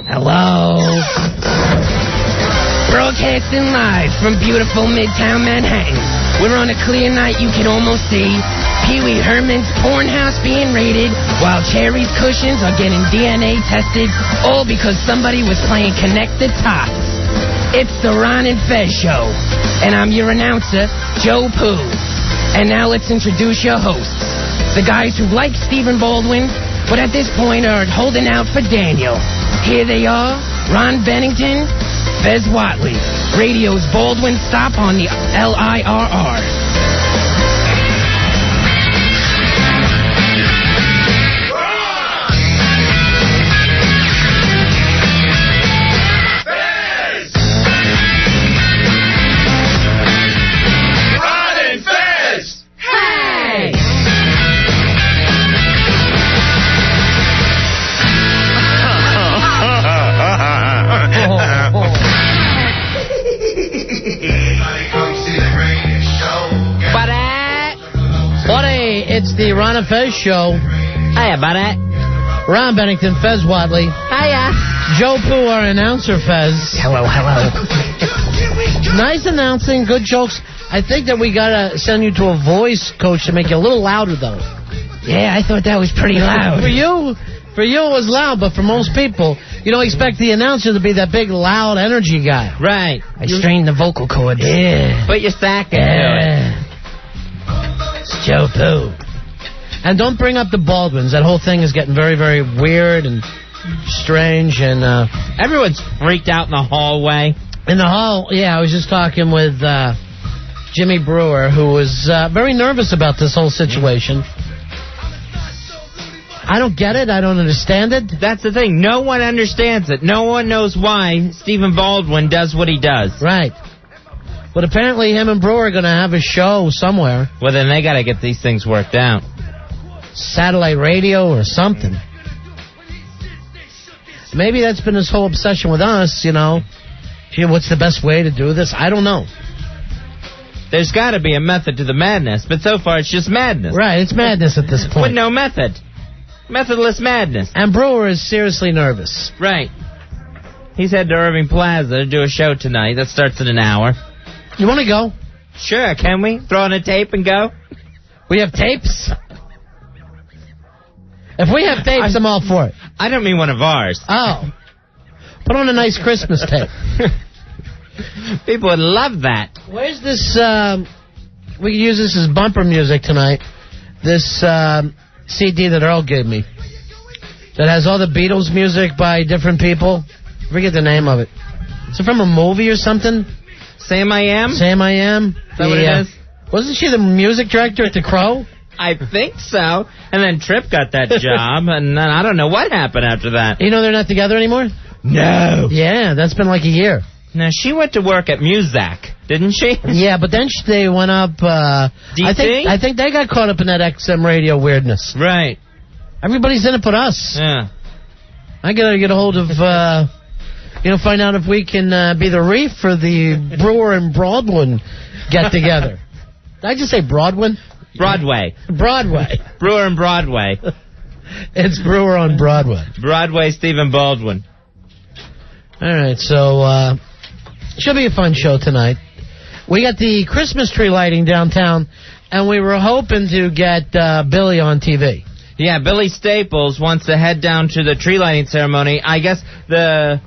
Hello. Broadcasting live from beautiful Midtown Manhattan. We're on a clear night you can almost see Pee-wee Herman's porn house being raided while Cherry's cushions are getting DNA tested, all because somebody was playing Connect the Tots. It's the Ron and Fez Show, and I'm your announcer, Joe Poo. And now let's introduce your hosts, the guys who like Stephen Baldwin, but at this point are holding out for Daniel. Here they are, Ron Bennington, Fez Whatley, radio's Baldwin stop on the LIRR. It's the Ron and Fez Show. Hiya, buddy. Ron Bennington, Fez Whatley. Hiya. Joe Poo, our announcer, Fez. Hello. Nice announcing, good jokes. I think that we got to send you to a voice coach to make you a little louder, though. Yeah, I thought that was pretty loud. For you, it was loud, but for most people, you don't expect the announcer to be that big, loud energy guy. Right. I strained the vocal cords. Yeah. Put your sack into it. It's Joe Poo. And don't bring up the Baldwins. That whole thing is getting very, very weird and strange. And everyone's freaked out in the hallway. In the hall, yeah, I was just talking with Jimmy Brewer, who was very nervous about this whole situation. I don't get it. I don't understand it. That's the thing. No one understands it. No one knows why Stephen Baldwin does what he does. Right. But apparently him and Brewer are going to have a show somewhere. Well, then they got to get these things worked out. Satellite radio or something. Maybe that's been his whole obsession with us, you know. Gee, what's the best way to do this? I don't know. There's got to be a method to the madness, but so far it's just madness. Right, it's madness at this point. With no method. Methodless madness. And Brewer is seriously nervous. Right. He's headed to Irving Plaza to do a show tonight. That starts in an hour. You want to go? Sure, can we? Throw on a tape and go? We have tapes? If we have tapes, I'm all for it. I don't mean one of ours. Oh. Put on a nice Christmas tape. People would love that. Where's this, we could use this as bumper music tonight. This CD that Earl gave me. That has all the Beatles music by different people. I forget the name of it. Is it from a movie or something? Sam I Am? Sam I Am. Is that what it is? Wasn't she the music director at the Crow? I think so. And then Tripp got that job, and then I don't know what happened after that. You know they're not together anymore? No. Yeah, that's been like a year. Now, she went to work at Muzak, didn't she? Yeah, but then they went up... DC? I think they got caught up in that XM radio weirdness. Right. Everybody's in it but us. Yeah. I got to get a hold of... find out if we can be the reef for the Brewer and Baldwin get-together. Did I just say Broadwin? Broadway. Broadway. Brewer and Broadway. It's Brewer on Broadway. Broadway, Stephen Baldwin. All right, so should be a fun show tonight. We got the Christmas tree lighting downtown, and we were hoping to get Billy on TV. Yeah, Billy Staples wants to head down to the tree lighting ceremony. I guess the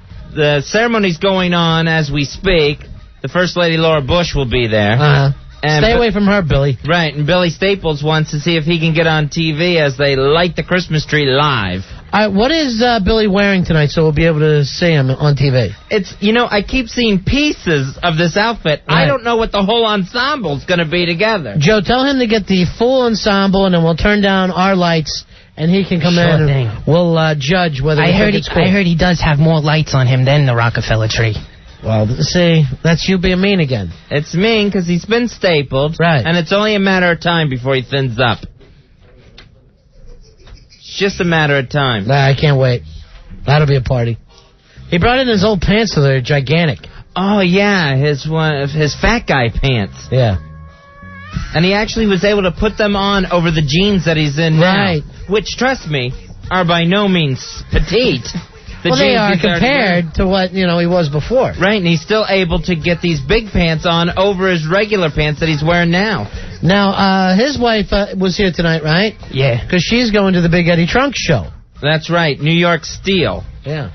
ceremony's going on as we speak. The First Lady Laura Bush will be there. Uh-huh. Stay away from her, Billy. Right, and Billy Staples wants to see if he can get on TV as they light the Christmas tree live. What is Billy wearing tonight so we'll be able to see him on TV? It's, I keep seeing pieces of this outfit. Right. I don't know what the whole ensemble's going to be together. Joe, tell him to get the full ensemble, and then we'll turn down our lights, and he can come in and we'll judge whether I heard he does have more lights on him than the Rockefeller tree. Well, see, that's you being mean again. It's mean because he's been stapled. Right. And it's only a matter of time before he thins up. It's just a matter of time. I can't wait. That'll be a party. He brought in his old pants, so they're gigantic. Oh, yeah, his fat guy pants. Yeah. And he actually was able to put them on over the jeans that he's in now. Right. Which, trust me, are by no means petite. Well, they are compared to what, he was before. Right, and he's still able to get these big pants on over his regular pants that he's wearing now. Now, his wife was here tonight, right? Yeah. Because she's going to the Big Eddie Trunk show. That's right, New York Steel. Yeah.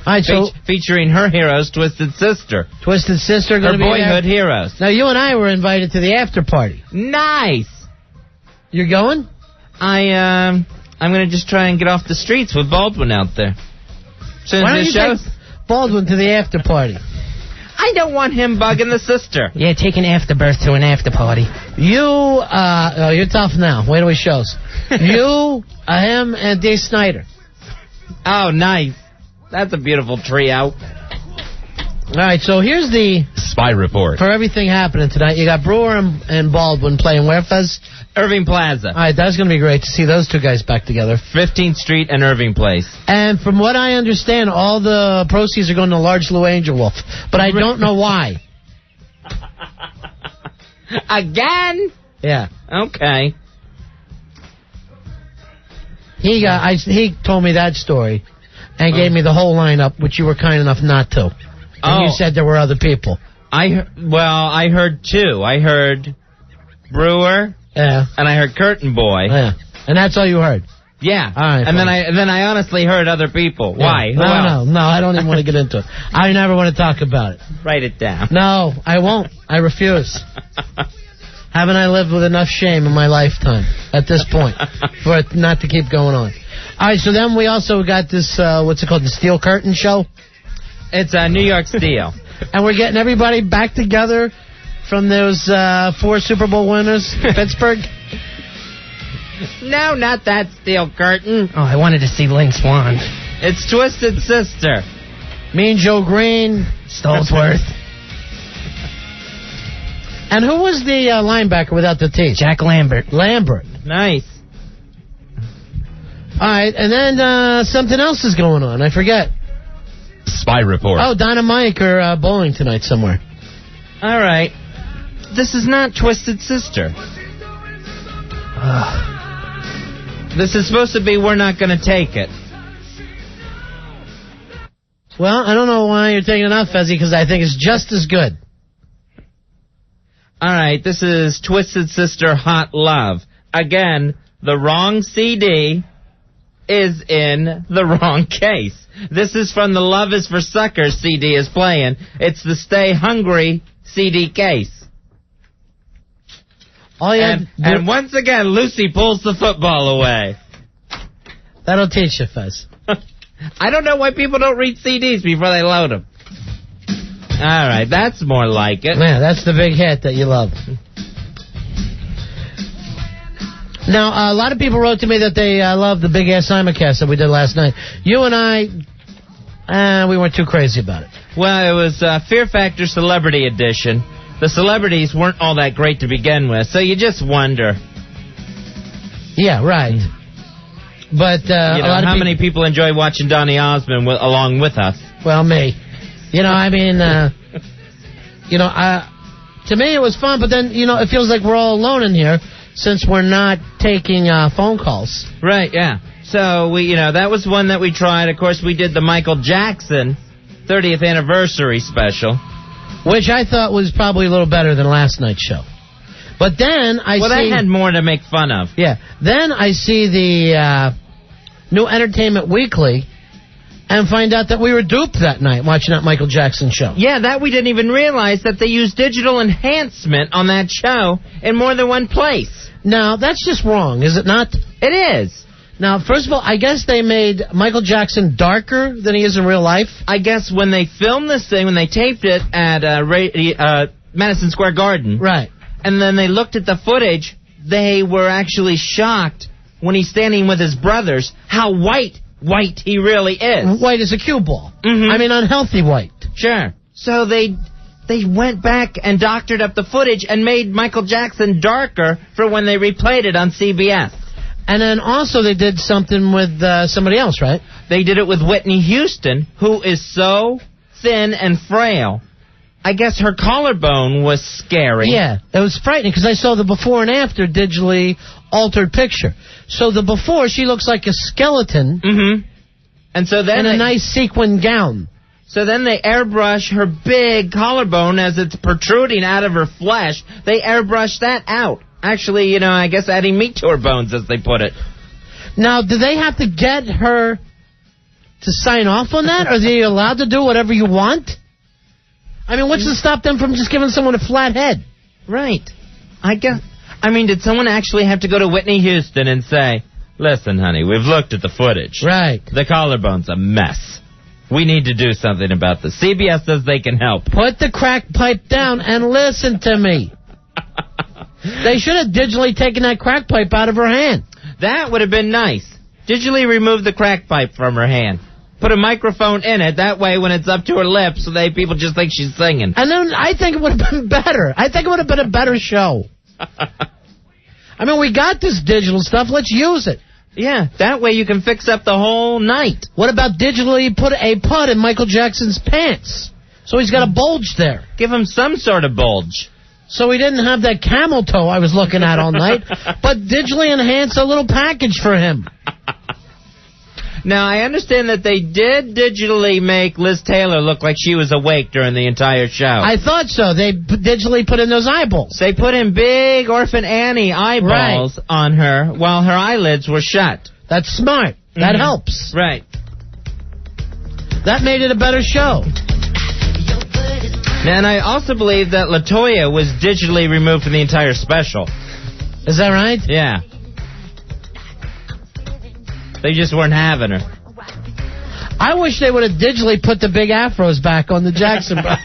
All right, so featuring her heroes, Twisted Sister. Twisted Sister going to be boyhood heroes. Now, you and I were invited to the after party. Nice. You're going? I'm going to just try and get off the streets with Baldwin out there. Why don't you take Baldwin to the after party? I don't want him bugging the sister. Yeah, take an afterbirth to an after party. You're tough now. Wait till he shows. You, him, and Dee Snider. Oh, nice. That's a beautiful trio. All right, so here's the Spy Report. For everything happening tonight, you got Brewer and Baldwin playing where, Fez? Irving Plaza. All right, that's going to be great to see those two guys back together. 15th Street and Irving Place. And from what I understand, all the proceeds are going to Large Lou Angel Wolf, but I don't know why. Again? Yeah. Okay. He told me that story and gave me the whole lineup, which you were kind enough not to. And you said there were other people. I heard two. I heard Brewer. Yeah. And I heard Curtain Boy. Yeah. And that's all you heard. Yeah. All right. And then I honestly heard other people. Yeah. Why? No, I don't even want to get into it. I never want to talk about it. Write it down. No, I won't. I refuse. Haven't I lived with enough shame in my lifetime at this point for it not to keep going on? All right, so then we also got this, what's it called, the Steel Curtain Show? It's New York Steel. And we're getting everybody back together from those 4 Super Bowl winners, Pittsburgh. No, not that Steel Curtain. Oh, I wanted to see Lynn Swan. It's Twisted Sister. Mean Joe Green. Stolzworth. And who was the linebacker without the teeth? Jack Lambert. Nice. All right, and then something else is going on. I forget. Spy Report. Oh, Don and Mike are bowling tonight somewhere. All right. This is not Twisted Sister. This is supposed to be We're Not Gonna Take It. Well, I don't know why you're taking it off, Fezzy, because I think it's just as good. All right, this is Twisted Sister Hot Love. Again, the wrong CD is in the wrong case. This is from the Love is for Suckers CD is playing. It's the Stay Hungry CD case. And once again, Lucy pulls the football away. That'll teach you, Fez. I don't know why people don't read CDs before they load them. All right, that's more like it. Yeah, that's the big hit that you love. Now, a lot of people wrote to me that they love the Big Ass Simulcast that we did last night. You and I, we weren't too crazy about it. Well, it was Fear Factor Celebrity Edition. The celebrities weren't all that great to begin with, so you just wonder. Yeah, right. But a lot of how many people enjoy watching Donny Osmond along with us? Well, me. I mean, to me it was fun, but then, it feels like we're all alone in here since we're not taking phone calls. Right, yeah. So, that was one that we tried. Of course, we did the Michael Jackson 30th anniversary special. Which I thought was probably a little better than last night's show. But then that had more to make fun of. Yeah. Then I see the new Entertainment Weekly and find out that we were duped that night watching that Michael Jackson show. Yeah, that we didn't even realize that they used digital enhancement on that show in more than one place. Now, that's just wrong, is it not? It is. Now, first of all, I guess they made Michael Jackson darker than he is in real life. I guess when they filmed this thing, when they taped it at Madison Square Garden. Right. And then they looked at the footage, they were actually shocked when he's standing with his brothers how white he really is. White as a cue ball. Mm-hmm. I mean, unhealthy white. Sure. So they went back and doctored up the footage and made Michael Jackson darker for when they replayed it on CBS. And then also they did something with somebody else, right? They did it with Whitney Houston, who is so thin and frail. I guess her collarbone was scary. Yeah, it was frightening because I saw the before and after digitally altered picture. So the before, she looks like a skeleton. Mm-hmm. And so then in a nice sequin gown. So then they airbrush her big collarbone as it's protruding out of her flesh. They airbrush that out. Actually, I guess adding meat to her bones, as they put it. Now, do they have to get her to sign off on that? Or are they allowed to do whatever you want? I mean, what's to stop them from just giving someone a flat head? Right. Did someone actually have to go to Whitney Houston and say, listen, honey, we've looked at the footage. Right. The collarbone's a mess. We need to do something about this. CBS says they can help. Put the crack pipe down and listen to me. They should have digitally taken that crack pipe out of her hand. That would have been nice. Digitally remove the crack pipe from her hand. Put a microphone in it. That way, when it's up to her lips, people just think she's singing. And then I think it would have been better. I think it would have been a better show. I mean, we got this digital stuff. Let's use it. Yeah, that way you can fix up the whole night. What about digitally put a pud in Michael Jackson's pants? So he's got a bulge there. Give him some sort of bulge. So he didn't have that camel toe I was looking at all night, but digitally enhance a little package for him. Now, I understand that they did digitally make Liz Taylor look like she was awake during the entire show. I thought so. They digitally put in those eyeballs. They put in big Orphan Annie eyeballs on her while her eyelids were shut. That's smart. That helps. Right. That made it a better show. And I also believe that LaToya was digitally removed from the entire special. Is that right? Yeah. They just weren't having her. I wish they would have digitally put the big afros back on the Jackson brothers.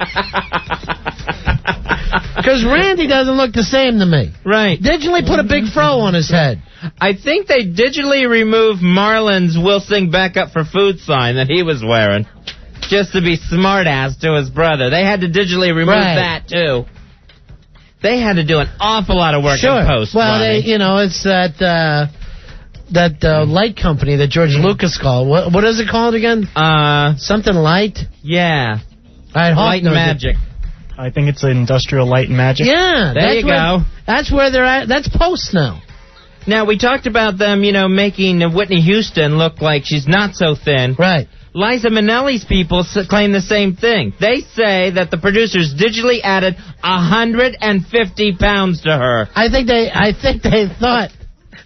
Because Randy doesn't look the same to me. Right. Digitally put a big fro on his head. I think they digitally removed Marlon's "We'll Sing Back Up for Food" sign that he was wearing. Just to be smart-ass to his brother. They had to digitally remove that, too. They had to do an awful lot of work in post. Well, it's that light company that George Lucas called. What is it called again? Something Light? Yeah. Light and Magic. I think it's Industrial Light and Magic. Yeah. There you go. That's where they're at. That's post now. Now, we talked about them, making Whitney Houston look like she's not so thin. Right. Liza Minnelli's people claim the same thing. They say that the producers digitally added 150 pounds to her. I think they thought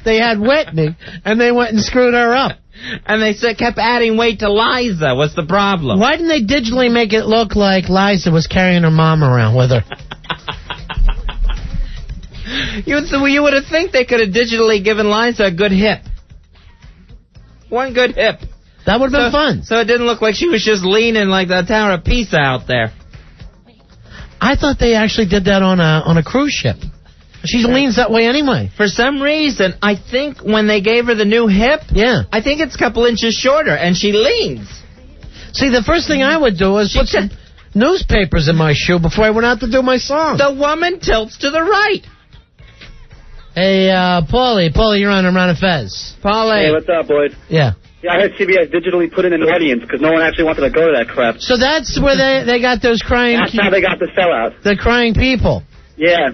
they had Whitney, and they went and screwed her up. And they kept adding weight to Liza. What's the problem? Why didn't they digitally make it look like Liza was carrying her mom around with her? You would have think they could have digitally given Liza a good hip. One good hip. That would have been fun. So it didn't look like she was just leaning like the Tower of Pisa out there. I thought they actually did that on a cruise ship. She leans that way anyway. For some reason, I think when they gave her the new hip, I think it's a couple inches shorter, and she leans. See, the first thing I would do is put some newspapers in my shoe before I went out to do my song. The woman tilts to the right. Hey, Paulie, you're on Around a Fez. Paulie. Hey, what's up, boys? Yeah. Yeah, I heard CBS digitally put in an audience because no one actually wanted to go to that crap. So that's where they got those crying... That's how they got the sellout. The crying people. Yeah.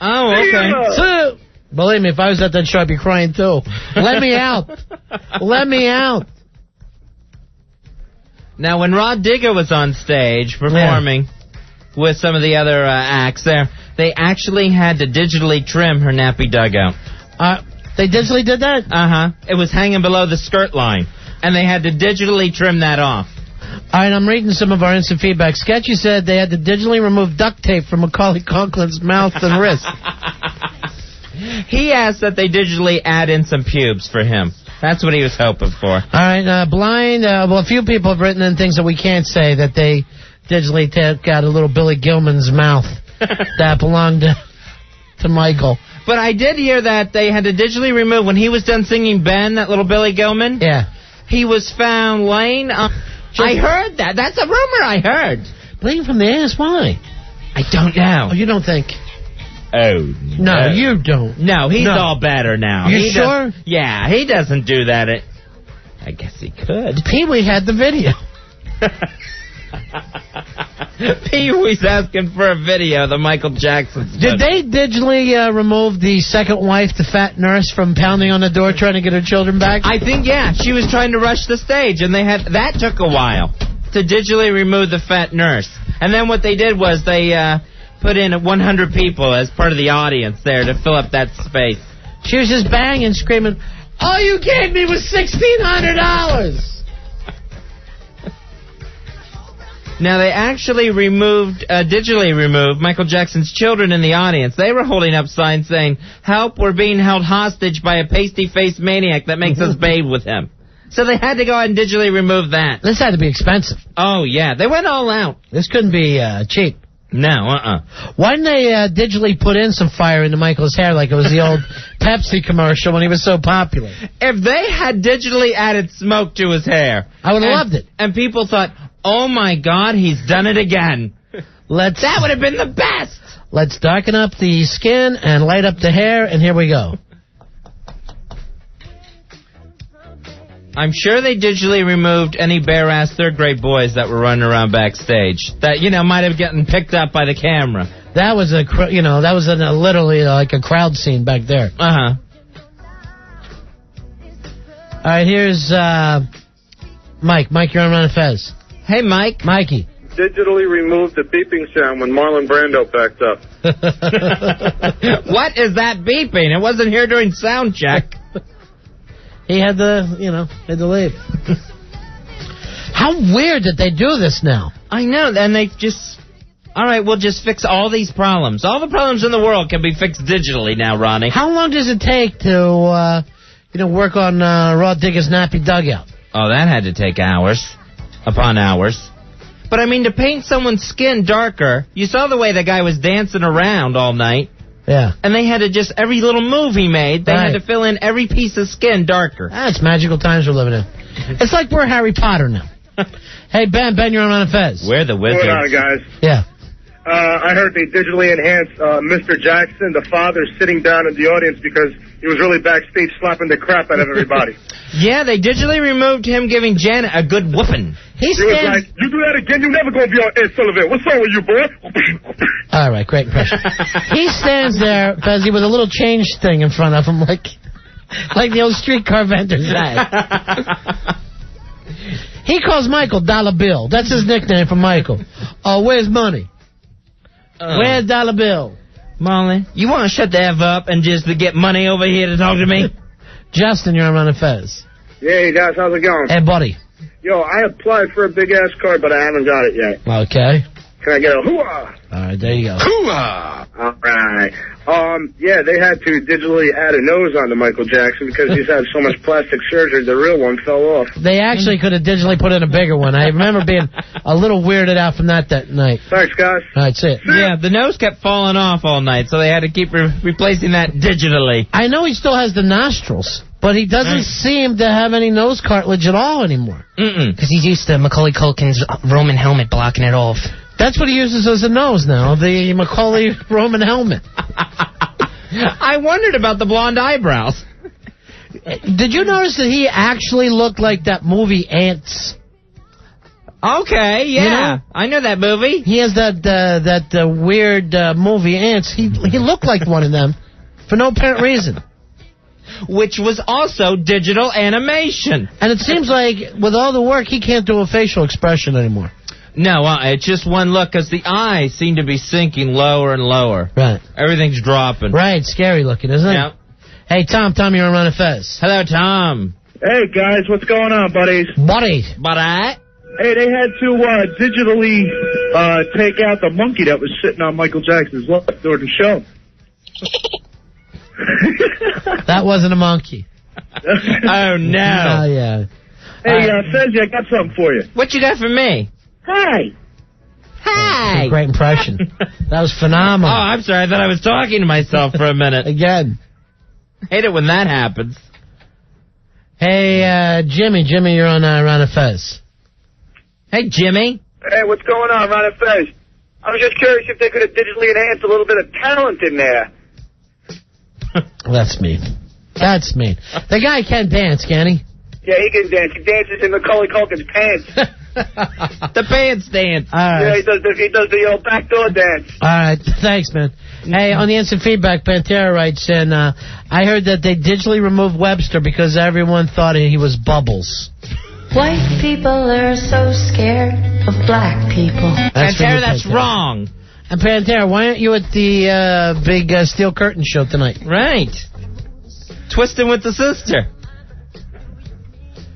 Oh, okay. So, believe me, if I was at that show, I'd be crying too. Let me out. Let me out. Now, when Rod Digger was on stage performing with some of the other acts there, they actually had to digitally trim her nappy dugout. They digitally did that? Uh-huh. It was hanging below the skirt line, and they had to digitally trim that off. All right, I'm reading some of our instant feedback. Sketchy said they had to digitally remove duct tape from Macaulay Culkin's mouth and wrist. He asked that they digitally add in some pubes for him. That's what he was hoping for. All right, blind. Well, a few people have written in things that we can't say, that they digitally took out a little Billy Gilman's mouth that belonged to Michael. But I did hear that they had to digitally remove, when he was done singing Ben, that little Billy Gilman. Yeah. He was found laying on... I heard that. That's a rumor I heard. Bleeding from the ass? Why? I don't know. Oh, you don't think? Oh, no. No, you don't. No, he's all better now. You sure? Yeah, he doesn't do that. I guess he could. Pee-wee had the video. Pee-wee's asking for a video of the Michael Jackson stuff. Did they digitally remove the second wife, the fat nurse, from pounding on the door trying to get her children back? I think, yeah. She was trying to rush the stage, and that took a while to digitally remove the fat nurse. And then what they did was they put in 100 people as part of the audience there to fill up that space. She was just banging, screaming, "All you gave me was $1,600. Now, they actually digitally removed Michael Jackson's children in the audience. They were holding up signs saying, "Help, we're being held hostage by a pasty-faced maniac that makes us bathe with him." So they had to go ahead and digitally remove that. This had to be expensive. Oh, yeah. They went all out. This couldn't be cheap. No, Why didn't they digitally put in some fire into Michael's hair like it was the old Pepsi commercial when he was so popular? If they had digitally added smoke to his hair, I would have loved it. And people thought, "Oh my God, he's done it again." That would have been the best. Let's darken up the skin and light up the hair, and here we go. I'm sure they digitally removed any bare-ass third-grade boys that were running around backstage that, might have gotten picked up by the camera. That was literally like a crowd scene back there. Uh-huh. All right, here's Mike. Mike, you're on Ron and Fez. Hey, Mike. Mikey. Digitally removed the beeping sound when Marlon Brando backed up. What is that beeping? It wasn't here during sound check. He had to leave. How weird that they do this now. I know, and they just... All right, we'll just fix all these problems. All the problems in the world can be fixed digitally now, Ronnie. How long does it take to, work on Raw Digger's nappy dugout? Oh, that had to take hours upon hours. But, I mean, to paint someone's skin darker, you saw the way the guy was dancing around all night. Yeah. And they had to just, every little move he made, they had to fill in every piece of skin darker. It's magical times we're living in. It's like we're Harry Potter now. Hey, Ben, you're on Ron and Fez. We're the wizards. Hold on, guys. Yeah. I heard they digitally enhanced Mr. Jackson, the father, sitting down in the audience because he was really backstage slapping the crap out of everybody. Yeah, they digitally removed him giving Janet a good whooping. He was like, "You do that again, you're never going to be on Ed Sullivan. What's wrong with you, boy?" All right, great impression. He stands there, Fezzy, with a little change thing in front of him, like the old streetcar vendors had. He calls Michael Dollar Bill. That's his nickname for Michael. Oh, where's money? Where's Dollar Bill? Molly, you want to shut the F up and just get money over here to talk to me? Justin, you're on Ron and Fez. Hey, guys, how's it going? Hey, buddy. Yo, I applied for a big-ass card, but I haven't got it yet. Okay. Can I get a hoo-ah? All right, there you go. Hoo-ah! All right. Yeah, they had to digitally add a nose onto Michael Jackson because he's had so much plastic surgery, the real one fell off. They actually could have digitally put in a bigger one. I remember being a little weirded out from that night. Thanks, guys. All right, that's it. Yeah, the nose kept falling off all night, so they had to keep replacing that digitally. I know he still has the nostrils, but he doesn't seem to have any nose cartilage at all anymore. Because he's used to Macaulay Culkin's Roman helmet blocking it off. That's what he uses as a nose now, the Macaulay Roman helmet. I wondered about the blonde eyebrows. Did you notice that he actually looked like that movie Ants? Okay, yeah. You know? I know that movie. He has that weird movie Ants. He looked like one of them for no apparent reason. Which was also digital animation. And it seems like with all the work, he can't do a facial expression anymore. No, it's just one look, because the eyes seem to be sinking lower and lower. Right. Everything's dropping. Right, scary looking, isn't it? Yeah. Hey, Tom, you're on Ron and Fez. Hello, Tom. Hey, guys, what's going on, buddies? Buddy. Hey, they had to digitally take out the monkey that was sitting on Michael Jackson's lap during the show. That wasn't a monkey. Oh, no. Oh, yeah. Hey, Fezzy, I got something for you. What you got for me? Hi. Hi. Great impression. That was phenomenal. Oh, I'm sorry. I thought I was talking to myself for a minute. Again. Hate it when that happens. Hey, Jimmy, you're on Ron and Fez. Hey, Jimmy. Hey, what's going on, Ron and Fez? I was just curious if they could have digitally enhanced a little bit of talent in there. That's mean. The guy can't dance, can he? Yeah, he can dance. He dances in Macaulay Culkin's pants. The pants dance. All right. Yeah, he does the backdoor dance. All right. Thanks, man. Hey, on the instant feedback, Pantera writes in, I heard that they digitally removed Webster because everyone thought he was Bubbles. White people are so scared of black people. Pantera, that's wrong. And Pantera, why aren't you at the big Steel Curtain show tonight? Right. Twisting with the sister.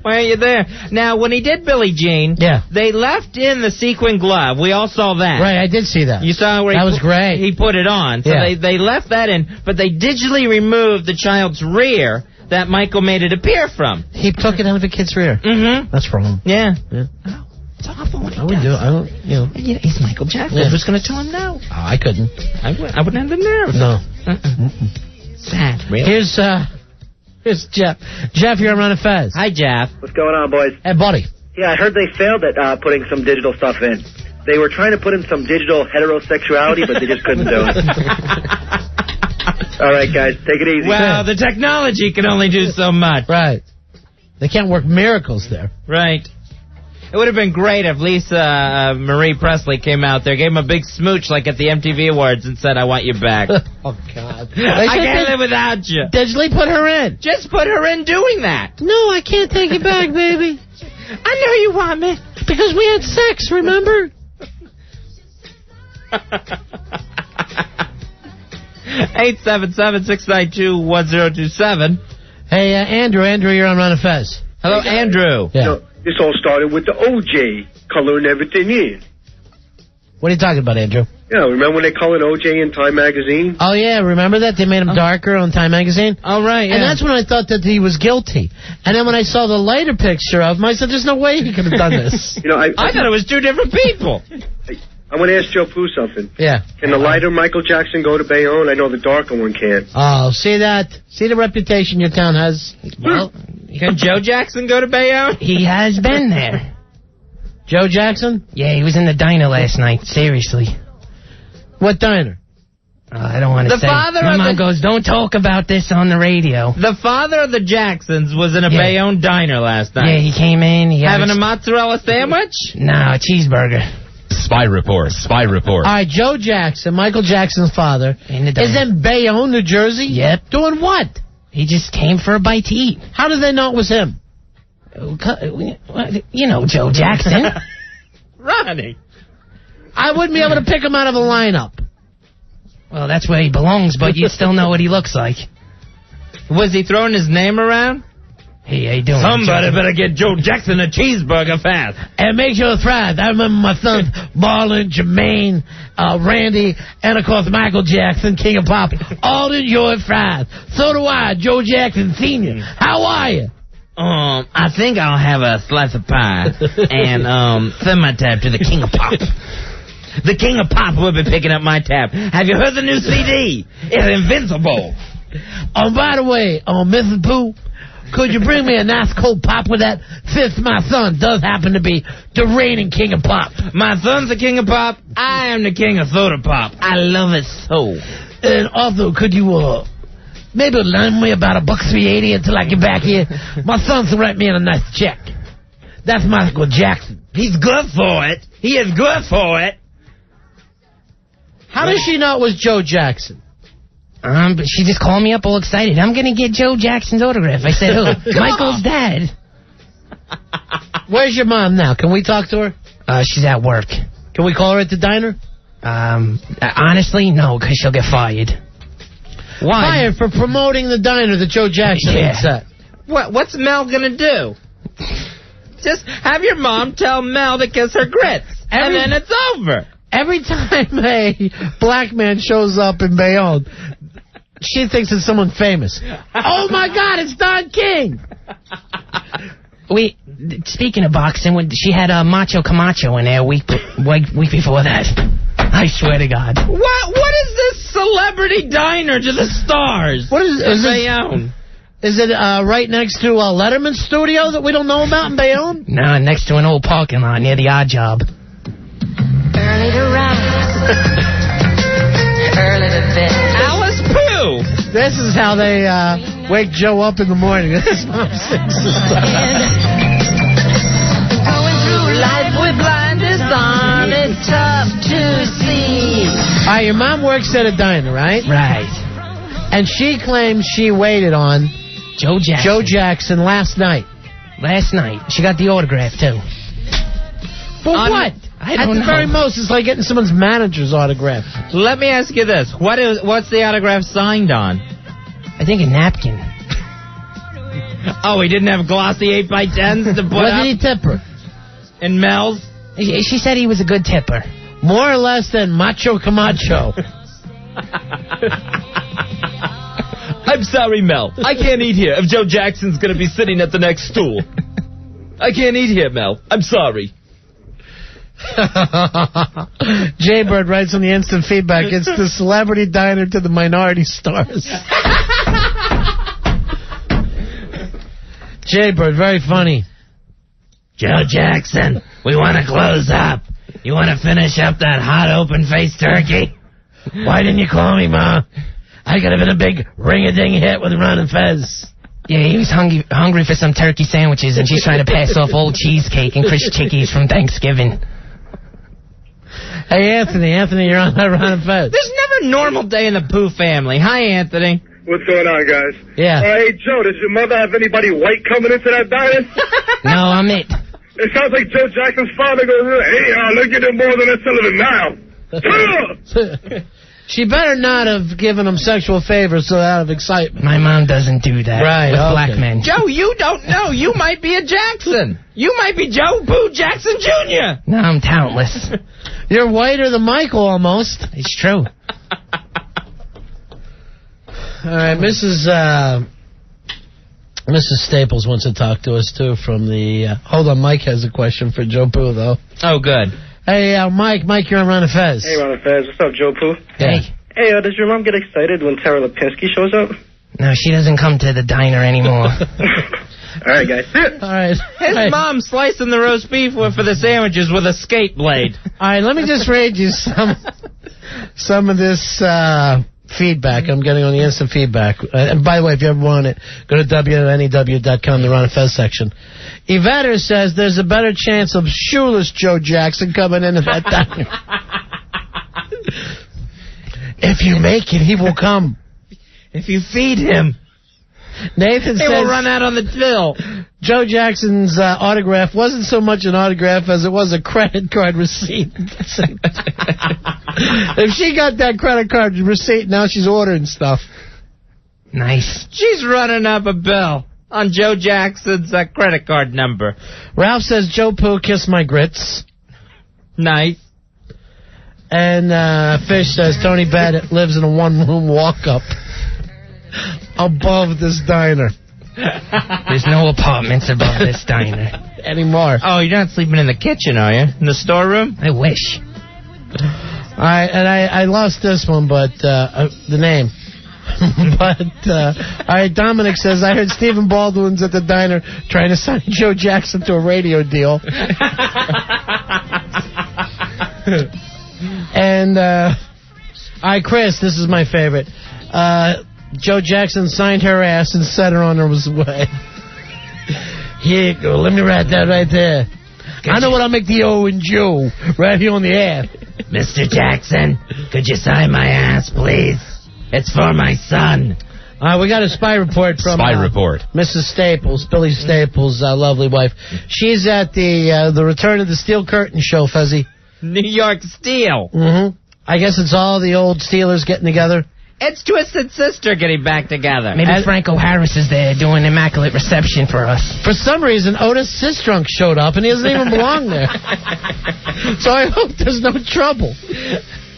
Why aren't you there? Now, when he did Billie Jean, they left in the sequin glove. We all saw that. Right, I did see that. You saw where that was great. He put it on. So they left that in, but they digitally removed the child's rear that Michael made it appear from. He took it out of a kid's rear. Mm-hmm. That's wrong. Yeah. Oh, it's awful when he does. I don't, he's Michael Jackson. Who's going to tell him no? Oh, I couldn't. I wouldn't have been there. No. Sad, really. Here's Jeff. Jeff, you're on Run of Fez. Hi, Jeff. What's going on, boys? Hey, buddy. Yeah, I heard they failed at putting some digital stuff in. They were trying to put in some digital heterosexuality, but they just couldn't do it. All right, guys, take it easy. Well, the technology can only do so much. Right. They can't work miracles there. Right. It would have been great if Lisa Marie Presley came out there, gave him a big smooch like at the MTV Awards and said, I want you back. Oh, God. I can't live without you. Digitally put her in. Just put her in doing that. No, I can't take you back, baby. I know you want me. Because we had sex, remember? 877-692-1027. Hey, Andrew, you're on Run of Fez. Hello, Andrew. Yeah. This all started with the OJ coloring everything in. What are you talking about, Andrew? Yeah, remember when they colored OJ in Time magazine? Oh, yeah, remember that? They made him darker on Time magazine? Oh, right, yeah. And that's when I thought that he was guilty. And then when I saw the lighter picture of him, I said, there's no way he could have done this. I thought it was two different people. I want to ask Joe Poo something. Yeah. Can the lighter Michael Jackson go to Bayonne? I know the darker one can't. Oh, see that? See the reputation your town has? Well, can Joe Jackson go to Bayonne? He has been there. Joe Jackson? Yeah, he was in the diner last night. Seriously. What diner? I don't want to say. My mom goes, don't talk about this on the radio. The father of the Jacksons was in a Bayonne diner last night. Yeah, he came in. Having a mozzarella sandwich? No, a cheeseburger. Spy report. All right, Joe Jackson, Michael Jackson's father, is in Bayonne, New Jersey? Yep. Doing what? He just came for a bite to eat. How did they know it was him? You know Joe Jackson. Ronnie. I wouldn't be able to pick him out of a lineup. Well, that's where he belongs, but you'd still know what he looks like. Was he throwing his name around? Hey, how you doing? Somebody better get Joe Jackson a cheeseburger fast. And make sure it's fried. I remember my sons, Marlon, Jermaine, Randy, and, of course, Michael Jackson, King of Pop, all enjoy fries. So do I, Joe Jackson Sr. How are you? I think I'll have a slice of pie and send my tab to the King of Pop. The King of Pop will be picking up my tab. Have you heard the new CD? It's invincible. By the way, Mrs. Pooh, could you bring me a nice cold pop with that, since my son does happen to be the reigning King of Pop? My son's the King of Pop. I am the King of Soda Pop. I love it so. And also, could you maybe lend me about $1.380 until I get back here? My son's to write me in a nice check. That's Michael Jackson. He's good for it. He is good for it. How does she know it was Joe Jackson? But she just called me up all excited. I'm going to get Joe Jackson's autograph. I said, who? Michael's dad. Where's your mom now? Can we talk to her? She's at work. Can we call her at the diner? Honestly, no, because she'll get fired. Why? Fired for promoting the diner that Joe Jackson set. What's Mel going to do? Just have your mom tell Mel to kiss her grits, and then it's over. Every time a black man shows up in Bayonne, she thinks it's someone famous. Oh, my God, it's Don King. Speaking of boxing, when she had Macho Camacho in there a week before that. I swear to God. What is this celebrity diner to the stars? What is Bayonne? Is it right next to Letterman's studio that we don't know about in Bayonne? No, next to an old parking lot near the Odd Job. Early to rise, early to bed. Alice Pooh. This is how they wake Joe up in the morning. This is Mom Going through life right, your mom works at a diner, right? Right. And she claims she waited on Joe Jackson. Joe Jackson last night. Last night. She got the autograph, too. For what? I At don't the know. very most, it's like getting someone's manager's autograph. Let me ask you this. What's the autograph signed on? I think a napkin. Oh, he didn't have glossy 8x10s to put What up did he tip her? in Mel's? She said he was a good tipper. More or less than Macho Camacho. I'm sorry, Mel. I can't eat here if Joe Jackson's going to be sitting at the next stool. I can't eat here, Mel. I'm sorry. Jaybird writes on the instant feedback, it's the celebrity diner to the minority stars. Jaybird, very funny. Joe Jackson, we want to close up. You want to finish up that hot open-faced turkey? Why didn't you call me, Ma? I could have been a big ring-a-ding hit with Ron and Fez. Yeah, he was hungry for some turkey sandwiches, and she's trying to pass off old cheesecake and Chris Chickies from Thanksgiving. Hey, Anthony, you're on that Ron and Fez. There's never a normal day in the Pooh family. Hi, Anthony. What's going on, guys? Yeah. Hey, Joe, does your mother have anybody white coming into that diner? No, I'm it. It sounds like Joe Jackson's father goes, hey, look at him more than a Sullivan now. She better not have given him sexual favors so out of excitement. My mom doesn't do that Right, with okay. black men. Joe, you don't know. You might be a Jackson. You might be Joe Pooh Jackson Jr. No, I'm talentless. You're whiter than Michael almost. It's true. All right, Mrs. Staples wants to talk to us, too, from the... hold on, Mike has a question for Joe Pooh, though. Oh, good. Hey, Mike, you're on Ron and Fez. Hey, Ron and Fez. What's up, Joe Pooh? Yeah. Hey, does your mom get excited when Tara Lipinski shows up? No, she doesn't come to the diner anymore. All right, guys. All right. His mom slicing the roast beef for the sandwiches with a skate blade. All right, let me just read you some of this feedback I'm getting on the instant feedback. And by the way, if you ever want it, go to WNEW.com, the Ron and Fez section. Evander says there's a better chance of shoeless Joe Jackson coming into that diner. If you make it, he will come. If you feed him, Nathan he says will run out on the till. Joe Jackson's autograph wasn't so much an autograph as it was a credit card receipt. If she got that credit card receipt, now she's ordering stuff. Nice. She's running up a bill on Joe Jackson's credit card number. Ralph says, Joe Pooh, kiss my grits. Nice. And Fish says, Tony Bennett lives in a one-room walk-up above this diner. There's no apartments above this diner. Anymore. Oh, you're not sleeping in the kitchen, are you? In the storeroom? I wish. All right, and I lost this one, but the name. But, all right, Dominic says, I heard Stephen Baldwin's at the diner trying to sign Joe Jackson to a radio deal. And, all right, Chris, this is my favorite. Joe Jackson signed her ass and set her on her way. Here you go. Let me write that right there. I know what I'll make the O in Joe right here on the air. Mr. Jackson, could you sign my ass, please? It's for my son. We got a spy report from Mrs. Staples, Billy Staples' lovely wife. She's at the Return of the Steel Curtain show, Fuzzy. New York Steel. Mm-hmm. I guess it's all the old Steelers getting together. It's Twisted Sister getting back together. Maybe Franco Harris is there doing immaculate reception for us. For some reason, Otis Sistrunk showed up, and he doesn't even belong there. So I hope there's no trouble.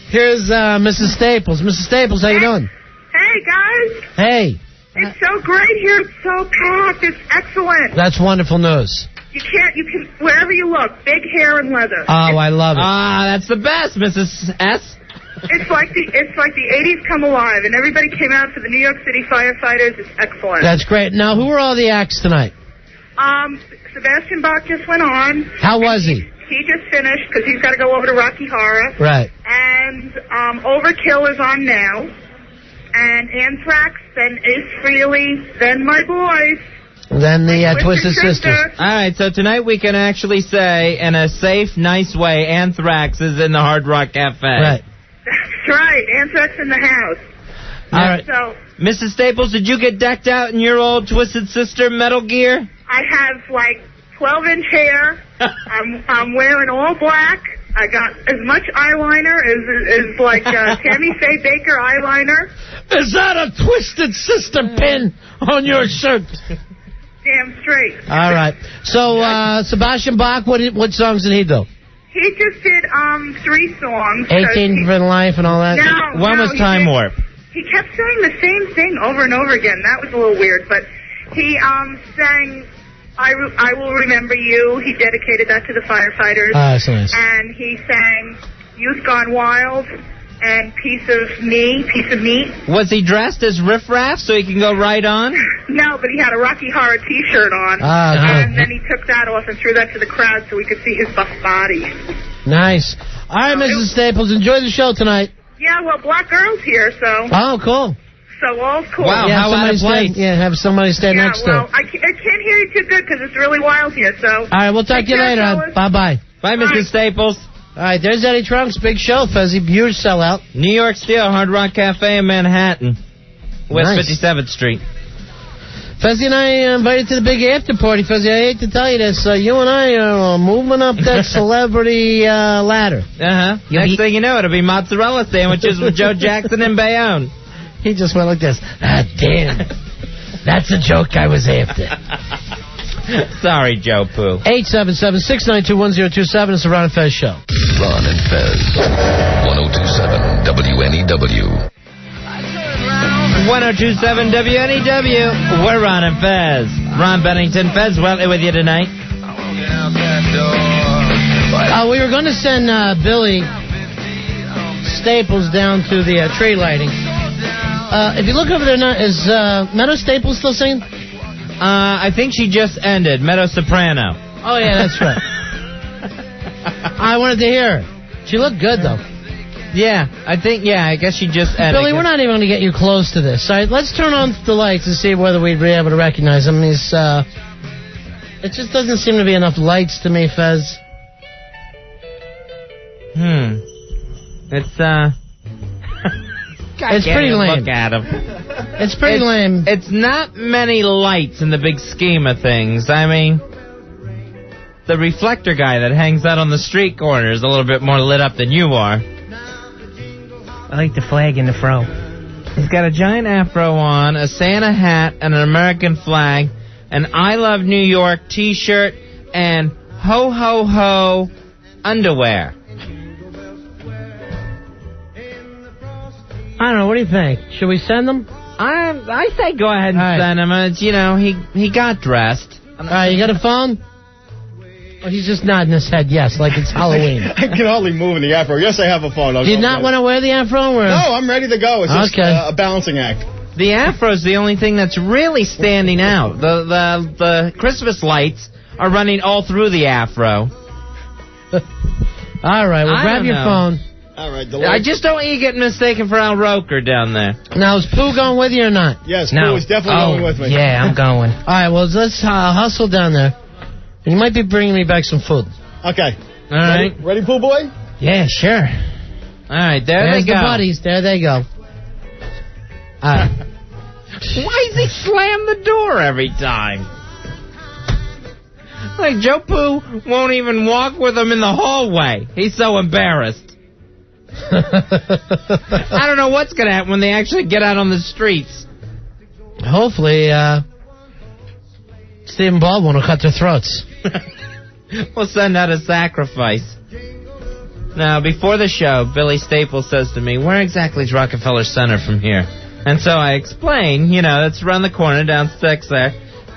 Here's Mrs. Staples. Mrs. Staples, how you doing? Hey, guys. Hey. It's so great here. It's so packed. It's excellent. That's wonderful news. You can, wherever you look, big hair and leather. Oh, I love it. That's the best, Mrs. S. It's like the 80s come alive, and everybody came out for the New York City firefighters. It's excellent. That's great. Now, who are all the acts tonight? Sebastian Bach just went on. How was he? He just finished because he's got to go over to Rocky Horror. Right. And Overkill is on now. And Anthrax, then Ace Frehley, then my boys. Then the Twisted Sisters. All right, so tonight we can actually say, in a safe, nice way, Anthrax is in the Hard Rock Cafe. Right. That's right. Anthrax in the house. All right. So Mrs. Staples, did you get decked out in your old Twisted Sister metal gear? I have like 12-inch hair. I'm wearing all black. I got as much eyeliner as like Tammy Faye Baker eyeliner. Is that a Twisted Sister pin on your shirt? Damn straight. All right. So, Sebastian Bach, what songs did he do? He just did 3 songs. 18 for Life and all that? No, One was Time Warp. He kept saying the same thing over and over again. That was a little weird, but he sang I Will Remember You. He dedicated that to the firefighters. That's nice. And he sang Youth Gone Wild and Piece of Meat. Was he dressed as Riff Raff so he can go right on? No, but he had a Rocky Horror T-shirt on. And then he took that off and threw that to the crowd so we could see his buff body. Nice. All right, Mrs. Staples, enjoy the show tonight. Yeah, well, Black Girl's here, so... Oh, cool. So all's cool. Wow, Yeah, how out of place. have somebody stand next to well, it. I can't hear you too good because it's really wild here, so... All right, we'll talk to you Take care, later. fellas. Bye-bye. Bye, Mrs. Staples. All right, there's Eddie Trunks. Big show, Fezzy. Huge sellout. New York Steel, Hard Rock Cafe in Manhattan. West Nice. 57th Street. Fezzy and I invited to the big after party. Fezzy, I hate to tell you this. You and I are moving up that celebrity ladder. Uh-huh. Next thing you know, it'll be mozzarella sandwiches with Joe Jackson and Bayonne. He just went like this. Ah, damn. That's a joke I was after. Sorry, Joe Poo. 877-692-1027. It's the Ron and Fez Show. Ron and Fez. 1027 WNEW. 1027 WNEW. We're Ron and Fez. Ron Bennington, Fez Welty with you tonight. We were going to send Billy Staples down to the tree lighting. If you look over there now, is Meadow Staples still singing? I think she just ended. Meadow Soprano. Oh, yeah, that's right. I wanted to hear her. She looked good, though. Yeah, I guess she just ended. Billy, we're not even going to get you close to this. All right, let's turn on the lights and see whether we'd be able to recognize him. It just doesn't seem to be enough lights to me, Fez. It's It's pretty lame. Look at him. It's pretty lame. It's not many lights in the big scheme of things. I mean, the reflector guy that hangs out on the street corner is a little bit more lit up than you are. I like the flag in the fro. He's got a giant afro on, a Santa hat, and an American flag, an I Love New York t-shirt, and ho ho ho underwear. I don't know. What do you think? Should we send them? I say go ahead and send him. It's, he got dressed. All right, you got a phone? Oh, he's just nodding his head, yes, like it's Halloween. I can hardly move in the afro. Yes, I have a phone. Do you not want to wear the afro? Or? No, I'm ready to go. It's just a balancing act. The afro's the only thing that's really standing out. The Christmas lights are running all through the afro. All right, well, grab your phone. All right, I just don't want you getting mistaken for Al Roker down there. Now, is Pooh going with you or not? Yes, Pooh is definitely going with me. Yeah, I'm going. All right, well, let's hustle down there. And you might be bringing me back some food. Okay. All right. Ready, Pooh Boy? Yeah, sure. All right, there's the buddies. There they go. Why does he slam the door every time? Like, Joe Poo won't even walk with him in the hallway. He's so embarrassed. I don't know what's going to happen when they actually get out on the streets. Hopefully, Stephen Baldwin will cut their throats. We'll send out a sacrifice. Now, before the show, Billy Staples says to me, where exactly is Rockefeller Center from here? And so I explain, that's around the corner, down 6 there.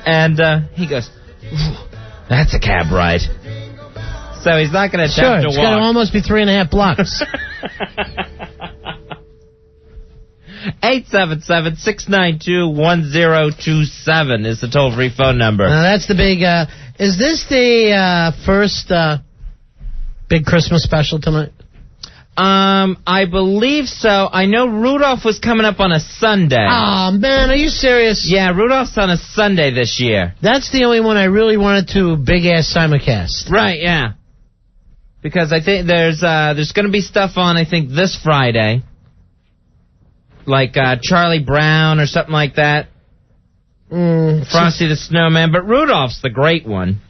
And he goes, that's a cab ride. So he's not going to attempt to walk. It's going to almost be 3.5 blocks. 877-692-1027 is the toll-free phone number. Now, that's the big... is this the first big Christmas special tonight? I believe so. I know Rudolph was coming up on a Sunday. Oh, man, are you serious? Yeah, Rudolph's on a Sunday this year. That's the only one I really wanted to big-ass simulcast. Right, yeah. Because I think there's going to be stuff on, I think, this Friday. like Charlie Brown or something like that. Frosty the Snowman, but Rudolph's the great one.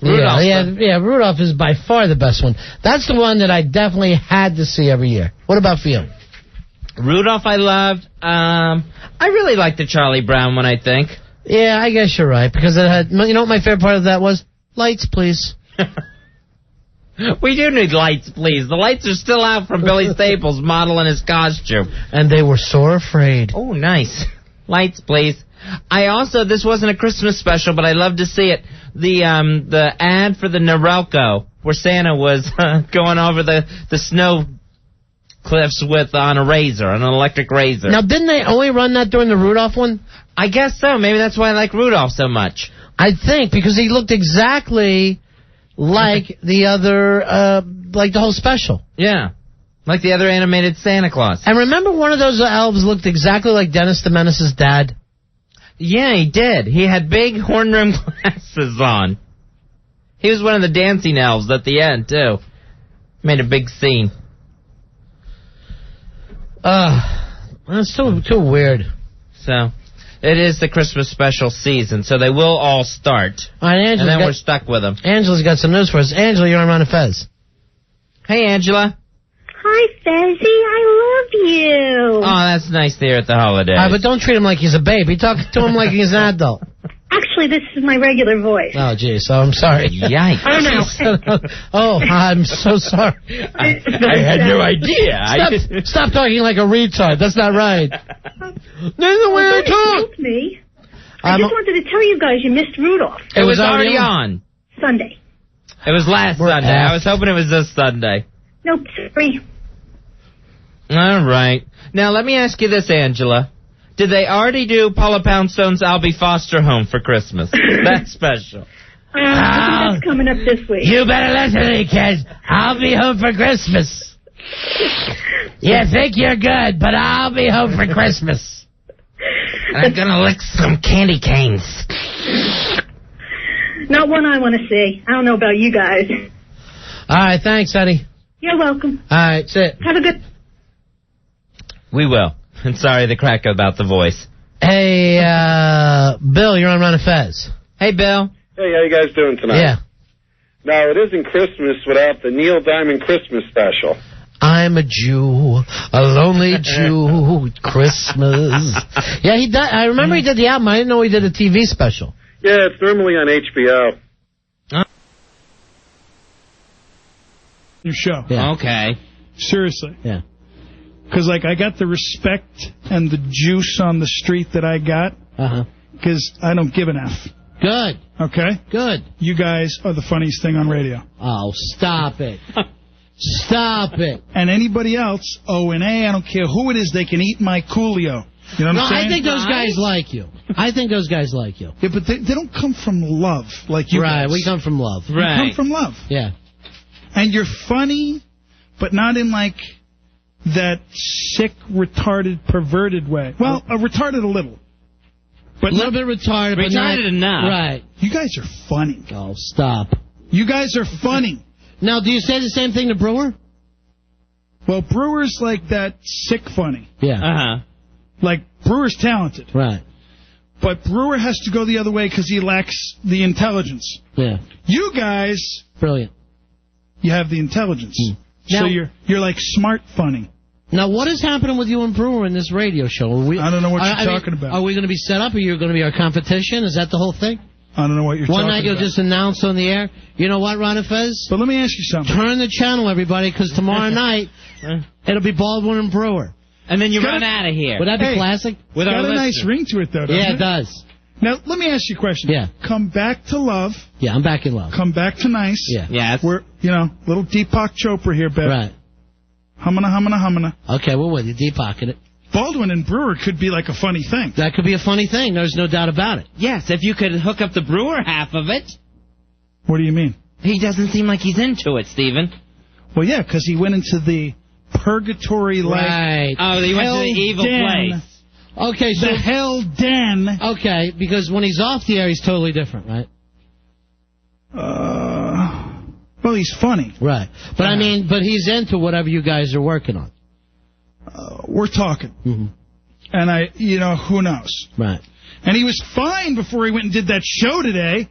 Rudolph is by far the best one. That's the one that I definitely had to see every year. What about for you? Rudolph I loved. I really liked the Charlie Brown one, I think. Yeah, I guess you're right, because it had, you know what my favorite part of that was? Lights, please. We do need lights, please. The lights are still out from Billy Staples modeling his costume. And they were so afraid. Oh, nice. Lights, please. I also, this wasn't a Christmas special, but I love to see it. The ad for the Norelco, where Santa was going over the snow cliffs on a razor, an electric razor. Now, didn't they only run that during the Rudolph one? I guess so. Maybe that's why I like Rudolph so much. I think, because he looked exactly like the other, like the whole special. Yeah. Like the other animated Santa Claus. And remember one of those elves looked exactly like Dennis the Menace's dad? Yeah, he did. He had big horn-rimmed glasses on. He was one of the dancing elves at the end, too. Made a big scene. That's too weird. So, it is the Christmas special season, so they will all start. All right, and then we're stuck with them. Angela's got some news for us. Angela, you're on Ron and Fez. Hey, Angela. Hi, Fezzy. I love you. Oh, that's nice to hear at the holidays. But don't treat him like he's a baby. Talk to him like he's an adult. Actually, this is my regular voice. Oh, geez. I'm sorry. Yikes. I don't know. Oh, I'm so sorry. I had no idea. Stop talking like a retard. That's not right. That's the way I talk. Me. I just wanted to tell you guys you missed Rudolph. It was already on. Sunday. It was last Sunday. I was hoping it was this Sunday. Nope, sorry. All right. Now, let me ask you this, Angela. Did they already do Paula Poundstone's I'll Be Foster Home for Christmas? That's special. I think that's coming up this week. You better listen to me, kids. I'll be home for Christmas. You think you're good, but I'll be home for Christmas. And I'm going to lick some candy canes. Not one I want to see. I don't know about you guys. All right, thanks, Eddie. You're welcome. All right, sit. Have a good... We will. And sorry the crack about the voice. Hey, Bill, you're on Ron and Fez. Hey, Bill. Hey, how you guys doing tonight? Yeah. Now, it isn't Christmas without the Neil Diamond Christmas special. I'm a Jew, a lonely Jew, Christmas. Yeah, he did. I remember he did the album. I didn't know he did a TV special. Yeah, it's normally on HBO. Your show. Yeah. Okay. Seriously. Yeah. Because, like, I got the respect and the juice on the street that I got. Because I don't give an F. Good. Okay? Good. You guys are the funniest thing on radio. Oh, stop it. Stop it. And anybody else, O and A, I don't care who it is, they can eat my Coolio. You know what I'm saying? I think those guys like you. I think those guys like you. Yeah, but they don't come from love like you Right, guys. we come from love. We come from love. Yeah. And you're funny, but not in, like, that sick, retarded, perverted way. Well, retarded a little. But a little bit retarded, but not... Retarded enough. Right. You guys are funny. Oh, stop. You guys are funny. Now, do you say the same thing to Brewer? Well, Brewer's like that sick funny. Yeah. Uh-huh. Like, Brewer's talented. Right. But Brewer has to go the other way because he lacks the intelligence. Yeah. You guys... Brilliant. You have the intelligence. So Now, you're like smart funny. Now, what is happening with you and Brewer in this radio show? I don't know what you're talking about. Are we going to be set up? Are you going to be our competition? Is that the whole thing? I don't know what you're talking about. One night you'll just announce on the air, you know what, Ron and Fez? But let me ask you something. Turn the channel, everybody, because tomorrow night it'll be Baldwin and Brewer. And then you run out of here. Would that be classic? With Got a nice ring to it, though, doesn't Yeah, it? it does. Now, let me ask you a question. Yeah. Come back to love. Yeah, I'm back in love. Come back to nice. Yeah. Yes. We're, little Deepak Chopra here, babe. Right. Humana, humana, humana. Okay, we're with you. Deepak it. Baldwin and Brewer could be like a funny thing. That could be a funny thing. There's no doubt about it. Yes, if you could hook up the Brewer half of it. What do you mean? He doesn't seem like he's into it, Stephen. Well, yeah, because he went into the purgatory-like... Right. Oh, he went to the evil place. Okay, so... The hell den. Okay, because when he's off the air, he's totally different, right? Well, he's funny. Right. But I mean, but he's into whatever you guys are working on. we're talking. Mm-hmm. And who knows? Right. And he was fine before he went and did that show today.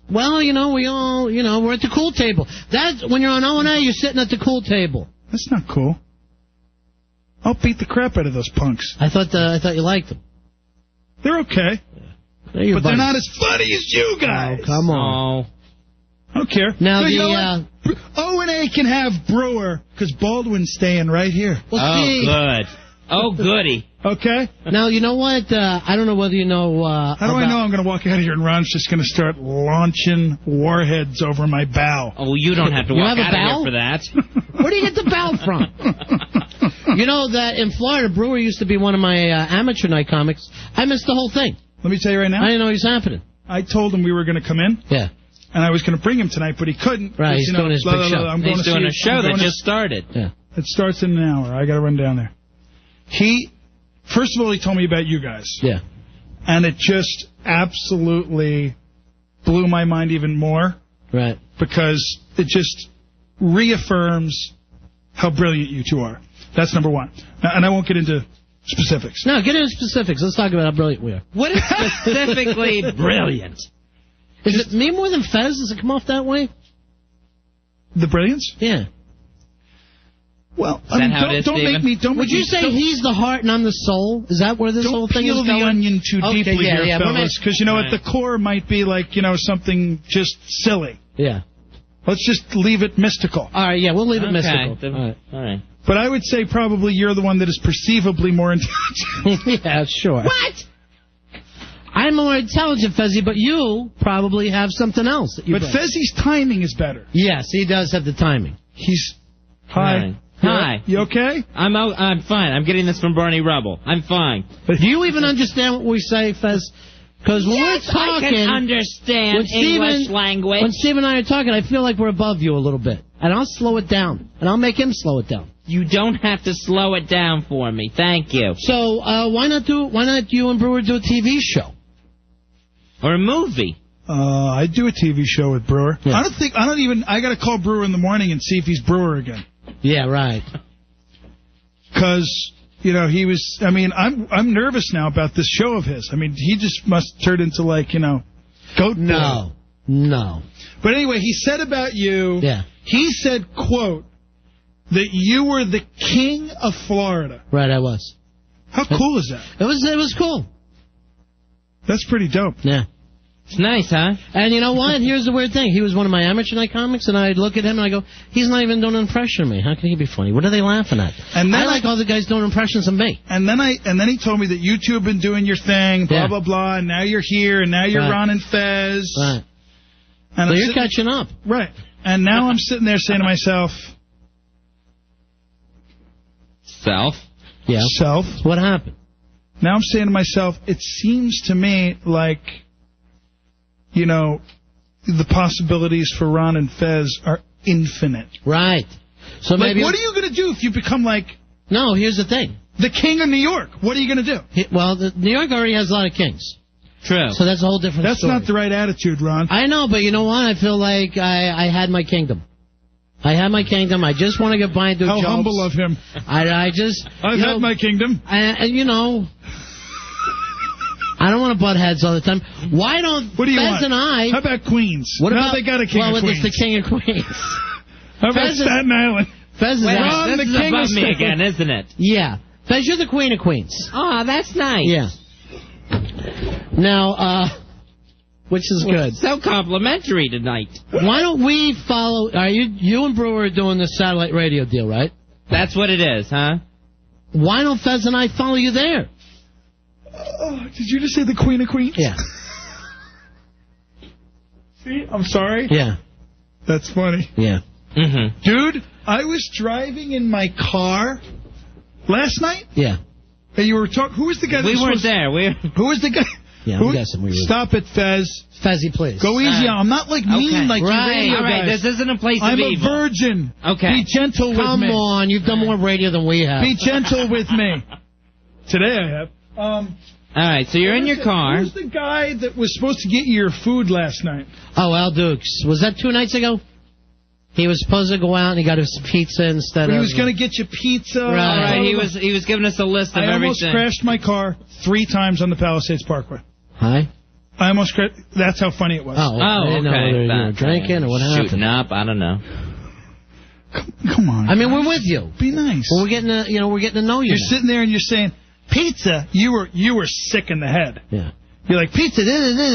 Well, we all, we're at the cool table. That's when you're on O&A, you're sitting at the cool table. That's not cool. I'll beat the crap out of those punks. I thought you liked them. They're okay. But they're not as funny as you guys. Oh, come on. I don't care. Now so O&A can have Brewer because Baldwin's staying right here. Well, good. Oh, goody. Okay. Now, you know what? I don't know whether you know... How do I know I'm going to walk out of here and Ron's just going to start launching warheads over my bow? Oh, you don't have to walk out of here for that. Where do you get the bow from? You know that in Florida, Brewer used to be one of my amateur night comics. I missed the whole thing. Let me tell you right now. I didn't know he was happening. I told him we were going to come in. Yeah. And I was going to bring him tonight, but he couldn't. Right, he's doing his big show. He's doing a show that just started. Yeah. It starts in an hour. I got to run down there. First of all, he told me about you guys. Yeah. And it just absolutely blew my mind even more. Right. Because it just reaffirms how brilliant you two are. That's number one. And I won't get into specifics. No, get into specifics. Let's talk about how brilliant we are. What is specifically brilliant? Is it me more than Fez? Does it come off that way? The brilliance? Yeah. Well, Would you say he's the heart and I'm the soul? Is that where this whole thing is going? Don't peel the onion too deeply here, fellas. Because, right. at the core might be like, something just silly. Yeah. Let's just leave it mystical. All right, yeah, we'll leave it mystical. All right. But I would say probably you're the one that is perceivably more intelligent. Yeah, sure. What? I'm more intelligent, Fezzy, but you probably have something else. But Fezzy's timing is better. Yes, he does have the timing. He's... Hi. Hi. You okay? I'm fine. I'm getting this from Barney Rubble. I'm fine. Do you even understand what we say, Fez? Because when we're talking... I can understand English language. When Steve and I are talking, I feel like we're above you a little bit. And I'll slow it down. And I'll make him slow it down. You don't have to slow it down for me. Thank you. So why not you and Brewer do a TV show? Or a movie? I'd do a TV show with Brewer. Yeah. I got to call Brewer in the morning and see if he's Brewer again. Yeah, right. Because, he was, I'm nervous now about this show of his. He just must turn into goat boy. No. But anyway, he said about you, yeah. He said, quote, that you were the king of Florida. Right, I was. How cool is that? It was cool. That's pretty dope. Yeah. It's nice, huh? And you know what? Here's the weird thing. He was one of my amateur night comics, and I'd look at him and I go, he's not even doing an impression of me. How can he be funny? What are they laughing at? And I like all the guys doing impressions of me. And then he told me that you two have been doing your thing, blah, blah, blah, and now you're here, and now you're Ron and Fez. Right. And so you're catching up. Right. And now I'm sitting there saying to myself... Self? Yeah. Self. What happened? Now I'm saying to myself, it seems to me like, the possibilities for Ron and Fez are infinite. Right. So maybe... what are you going to do if you become No, here's the thing. The king of New York. What are you going to do? New York already has a lot of kings. True. So that's a whole different story. That's not the right attitude, Ron. I know, but you know what? I feel like I had my kingdom. I just want to get by and do jokes. How humble of him. I've had my kingdom. I don't want to butt heads all the time. Why don't What do you Fez want? and I... How about Queens? What now about, they got a king of Queens. It's the king of Queens. How about Staten Island? Fez is Ron, this is above me again, isn't it? Yeah. Fez, you're the queen of Queens. Oh, that's nice. Yeah. Now, which is good. So complimentary tonight. Why don't we follow... You and Brewer are doing the satellite radio deal, right? That's what it is, huh? Why don't Fez and I follow you there? Did you just say the Queen of Queens? Yeah. See, I'm sorry. Yeah. That's funny. Yeah. Mm-hmm. Dude, I was driving in my car last night. Yeah. And you were talking... Who was the guy that We weren't there. Who was the guy... Yeah, I'm guessing we were. Stop it, Fez. Fezzy, please. Go easy on. I'm not mean like you radio All right, guys. this isn't a place I'm of a evil. virgin. Okay. Be gentle with me. Come on, you've done more radio than we have. Be gentle with me. Today I have. All right, so you're in your car. Who's the guy that was supposed to get you your food last night? Oh, Al Dukes. Was that 2 nights ago? He was supposed to go out and he got his pizza instead of... He was going to get you pizza. Right, he was giving us a list of everything. I almost crashed my car 3 times on the Palisades Parkway. Hi? I almost crashed. That's how funny it was. Oh, I didn't know whether you were drinking or what happened. Shooting up, I don't know. Come on. I mean, we're with you. Be nice. Well, we're getting to know you. You're sitting there and you're saying, pizza, you were sick in the head. Yeah. You're like, pizza,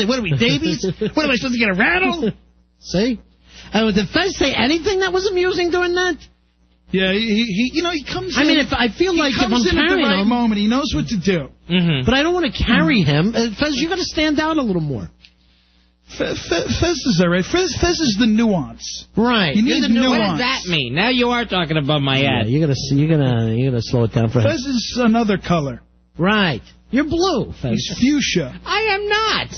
what are we, Davies? What am I supposed to get, a rattle? See? Did Fez say anything that was amusing during that? Yeah, he comes in. I mean, I feel like if I'm carrying him at the right moment, he knows what to do. Mm-hmm. But I don't want to carry him. Fez, you got to stand out a little more. Fez is all right. Fez is the nuance. Right. You need the nuance. What does that mean? Now you are talking above my head. Yeah, you gotta slow it down for him. Fez is another color. Right. You're blue, Fez. He's fuchsia. I am not.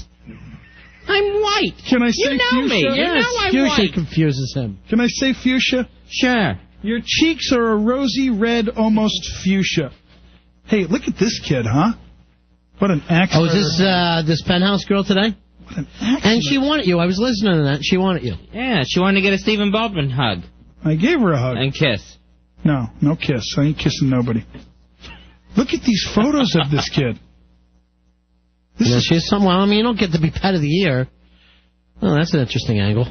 I'm white. Can I say fuchsia? me. You know I'm fuchsia white. confuses him. Can I say fuchsia? Sure. Your cheeks are a rosy red, almost fuchsia. Hey, look at this kid, huh? What an accident. Oh, is this penthouse girl today? What an accident. And she wanted you. I was listening to that. She wanted you. Yeah, she wanted to get a Stephen Baldwin hug. I gave her a hug. And kiss. No kiss. I ain't kissing nobody. Look at these photos of this kid. She's someone. I mean, you don't get to be pet of the year. Oh, that's an interesting angle.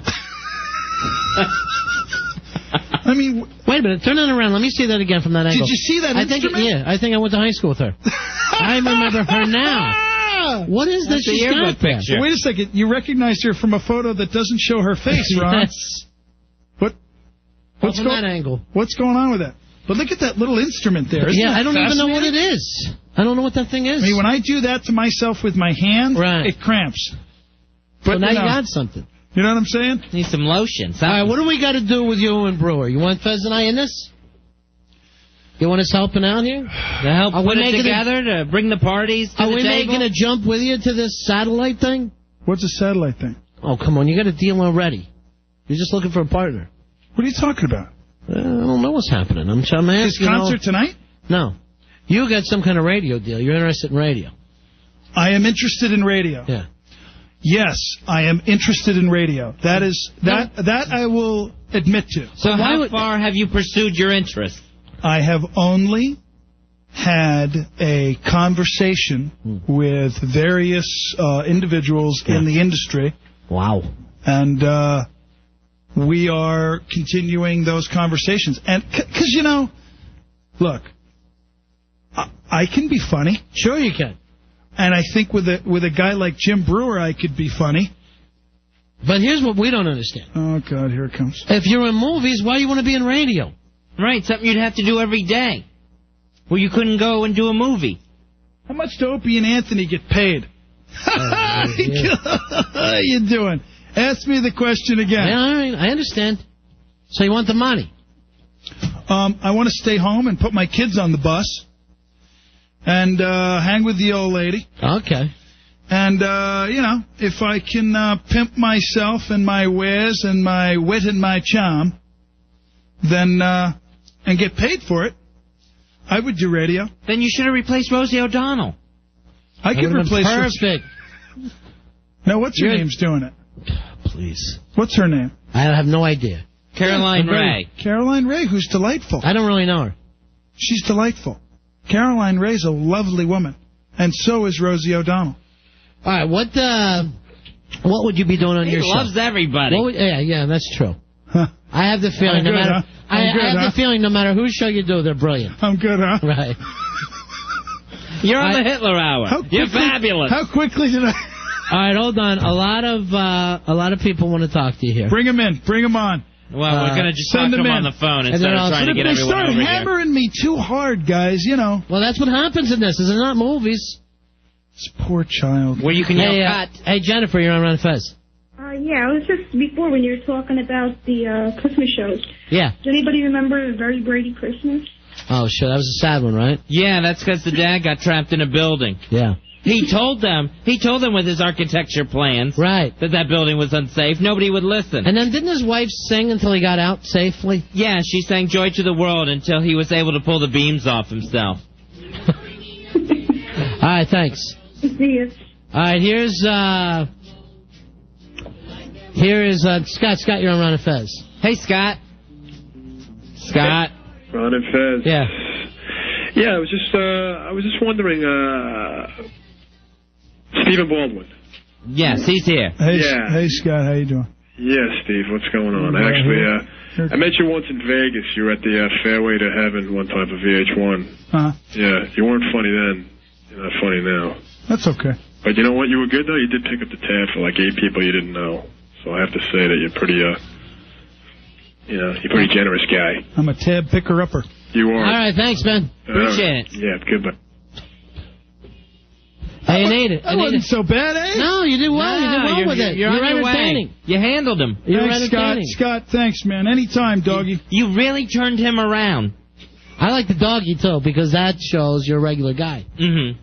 I mean, wait a minute. Turn it around. Let me see that again from that angle. Did you see that instrument? I think I went to high school with her. I remember her now. What is this? She's got there? Picture. Wait a second. You recognized her from a photo that doesn't show her face, Ron. Yes. What's from that angle? What's going on with that? But look at that little instrument there. Isn't I don't even know what it is. I don't know what that thing is. I mean, when I do that to myself with my hand, it cramps. But so now you got something. You know what I'm saying? Need some lotion. All right, what do we got to do with you and Brewer? You want Fez and I in this? You want us helping out here? To help put it together, to bring the parties to the table? Are we making a jump with you to this satellite thing? What's a satellite thing? Oh, come on. You got a deal already. You're just looking for a partner. What are you talking about? I don't know what's happening. I'm asking. His concert tonight? No. You got some kind of radio deal. You're interested in radio. I am interested in radio. Yeah. Yes, I am interested in radio. That I will admit to. So how far have you pursued your interest? I have only had a conversation with various individuals in the industry. Wow. And we are continuing those conversations. And because, look, I can be funny. Sure you can. And I think with a guy like Jim Brewer, I could be funny. But here's what we don't understand. Oh, God, here it comes. If you're in movies, why do you want to be in radio? Right, something you'd have to do every day. Well, you couldn't go and do a movie. How much do Opie and Anthony get paid? How you doing? Ask me the question again. Yeah, all right, I understand. So you want the money? I want to stay home and put my kids on the bus. And hang with the old lady. Okay. And, if I can pimp myself and my wares and my wit and my charm, then, and get paid for it, I would do radio. Then you should have replaced Rosie O'Donnell. I could replace her. Perfect. Now, what's her name's doing it? Please. What's her name? I have no idea. Caroline Ray. Caroline Ray, who's delightful. I don't really know her. She's delightful. Caroline Ray's a lovely woman, and so is Rosie O'Donnell. All right, what would you be doing on your show? He loves everybody. Yeah, that's true. Huh. I have the feeling the feeling no matter whose show you do, they're brilliant. I'm good, huh? Right. You're on the Hitler Hour. You're fabulous. How quickly did I? All right, hold on. A lot of people want to talk to you here. Bring them in. Bring them on. Well, we're going to just talk to them on the phone instead of trying to get everyone over here. They start hammering me too hard, guys, Well, that's what happens in this. Is it not movies? This poor child. Where you can yell cut. Hey, Jennifer, you're on Ron Fez. Yeah, I was just before when you were talking about the Christmas shows. Yeah. Does anybody remember Very Brady Christmas? Oh, sure. That was a sad one, right? Yeah, that's because the dad got trapped in a building. Yeah. He told them with his architecture plans that building was unsafe. Nobody would listen. And then didn't his wife sing until he got out safely? Yeah, she sang Joy to the World until he was able to pull the beams off himself. All right, thanks. See you. All right, here's Here is Scott. Scott, you're on Ron and Fez. Hey, Scott. Scott. Ron and Fez. Yeah. Yeah, I was just wondering, Stephen Baldwin. Yes, he's here. Hey, Yeah. Hey, Scott, how you doing? Yeah, Steve, what's going on? Actually, I met you once in Vegas. You were at the Fairway to Heaven one time for VH1. Uh-huh. Yeah, you weren't funny then. You're not funny now. That's okay. But you know what? You were good, though. You did pick up the tab for like 8 people you didn't know. So I have to say that you're pretty, you're a pretty generous guy. I'm a tab picker-upper. You are. All right, thanks, man. Appreciate it. Yeah, goodbye. Hey, Anita. That wasn't so bad, eh? No, you did well. You did well with it. You're on your entertaining. way. You handled him. You're Thanks, Scott. entertaining. Scott, thanks, man. Anytime, doggy. You really turned him around. I like the doggy, too, because that shows you're a regular guy. Mm-hmm.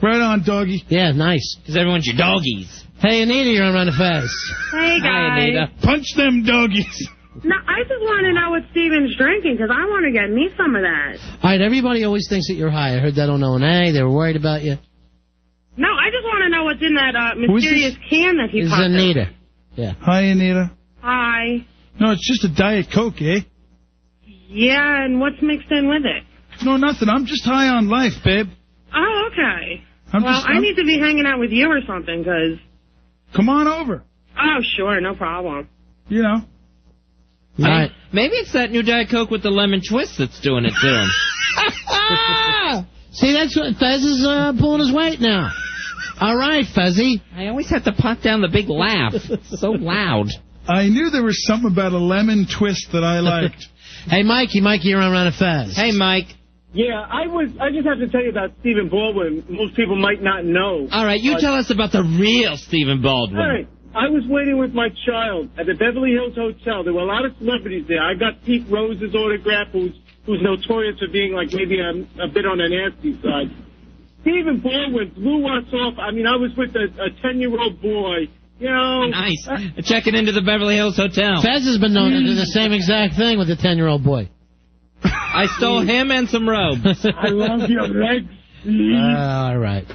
Right on, doggy. Yeah, nice. Because everyone's your doggies. Hey, Anita, you're on Run and Fez. Hey, guys. Hi, Anita. Punch them doggies. No, I just want to know what Steven's drinking, because I want to get me some of that. All right, everybody always thinks that you're high. I heard that on O&A. They were worried about you. No, I just want to know what's in that mysterious can that he This is popped in. Anita. Yeah. Hi, Anita. Hi. No, it's just a Diet Coke, eh? Yeah, and what's mixed in with it? No, nothing. I'm just high on life, babe. Oh, okay. I'm I need to be hanging out with you or something, because... Come on over. Oh, sure, no problem. You know. All right. Maybe it's that new Diet Coke with the lemon twist that's doing it to him. See, that's what Fez is pulling his weight now. All right, Fezzy. I always have to pot down the big laugh. It's so loud. I knew there was something about a lemon twist that I liked. Hey, Mikey, you're on Run and Fez. Hey, Mike. Yeah, I just have to tell you about Stephen Baldwin. Most people might not know. All right, you tell us about the real Stephen Baldwin. All right. I was waiting with my child at the Beverly Hills Hotel. There were a lot of celebrities there. I got Pete Rose's autograph, who's notorious for being like maybe a bit on the nasty side. Stephen Baldwin blew us off. I mean, I was with a 10-year-old boy. You know. Nice. Checking into the Beverly Hills Hotel. Fez has been known to do the same exact thing with a 10-year-old boy. I stole him and some robes. I love your legs. All right.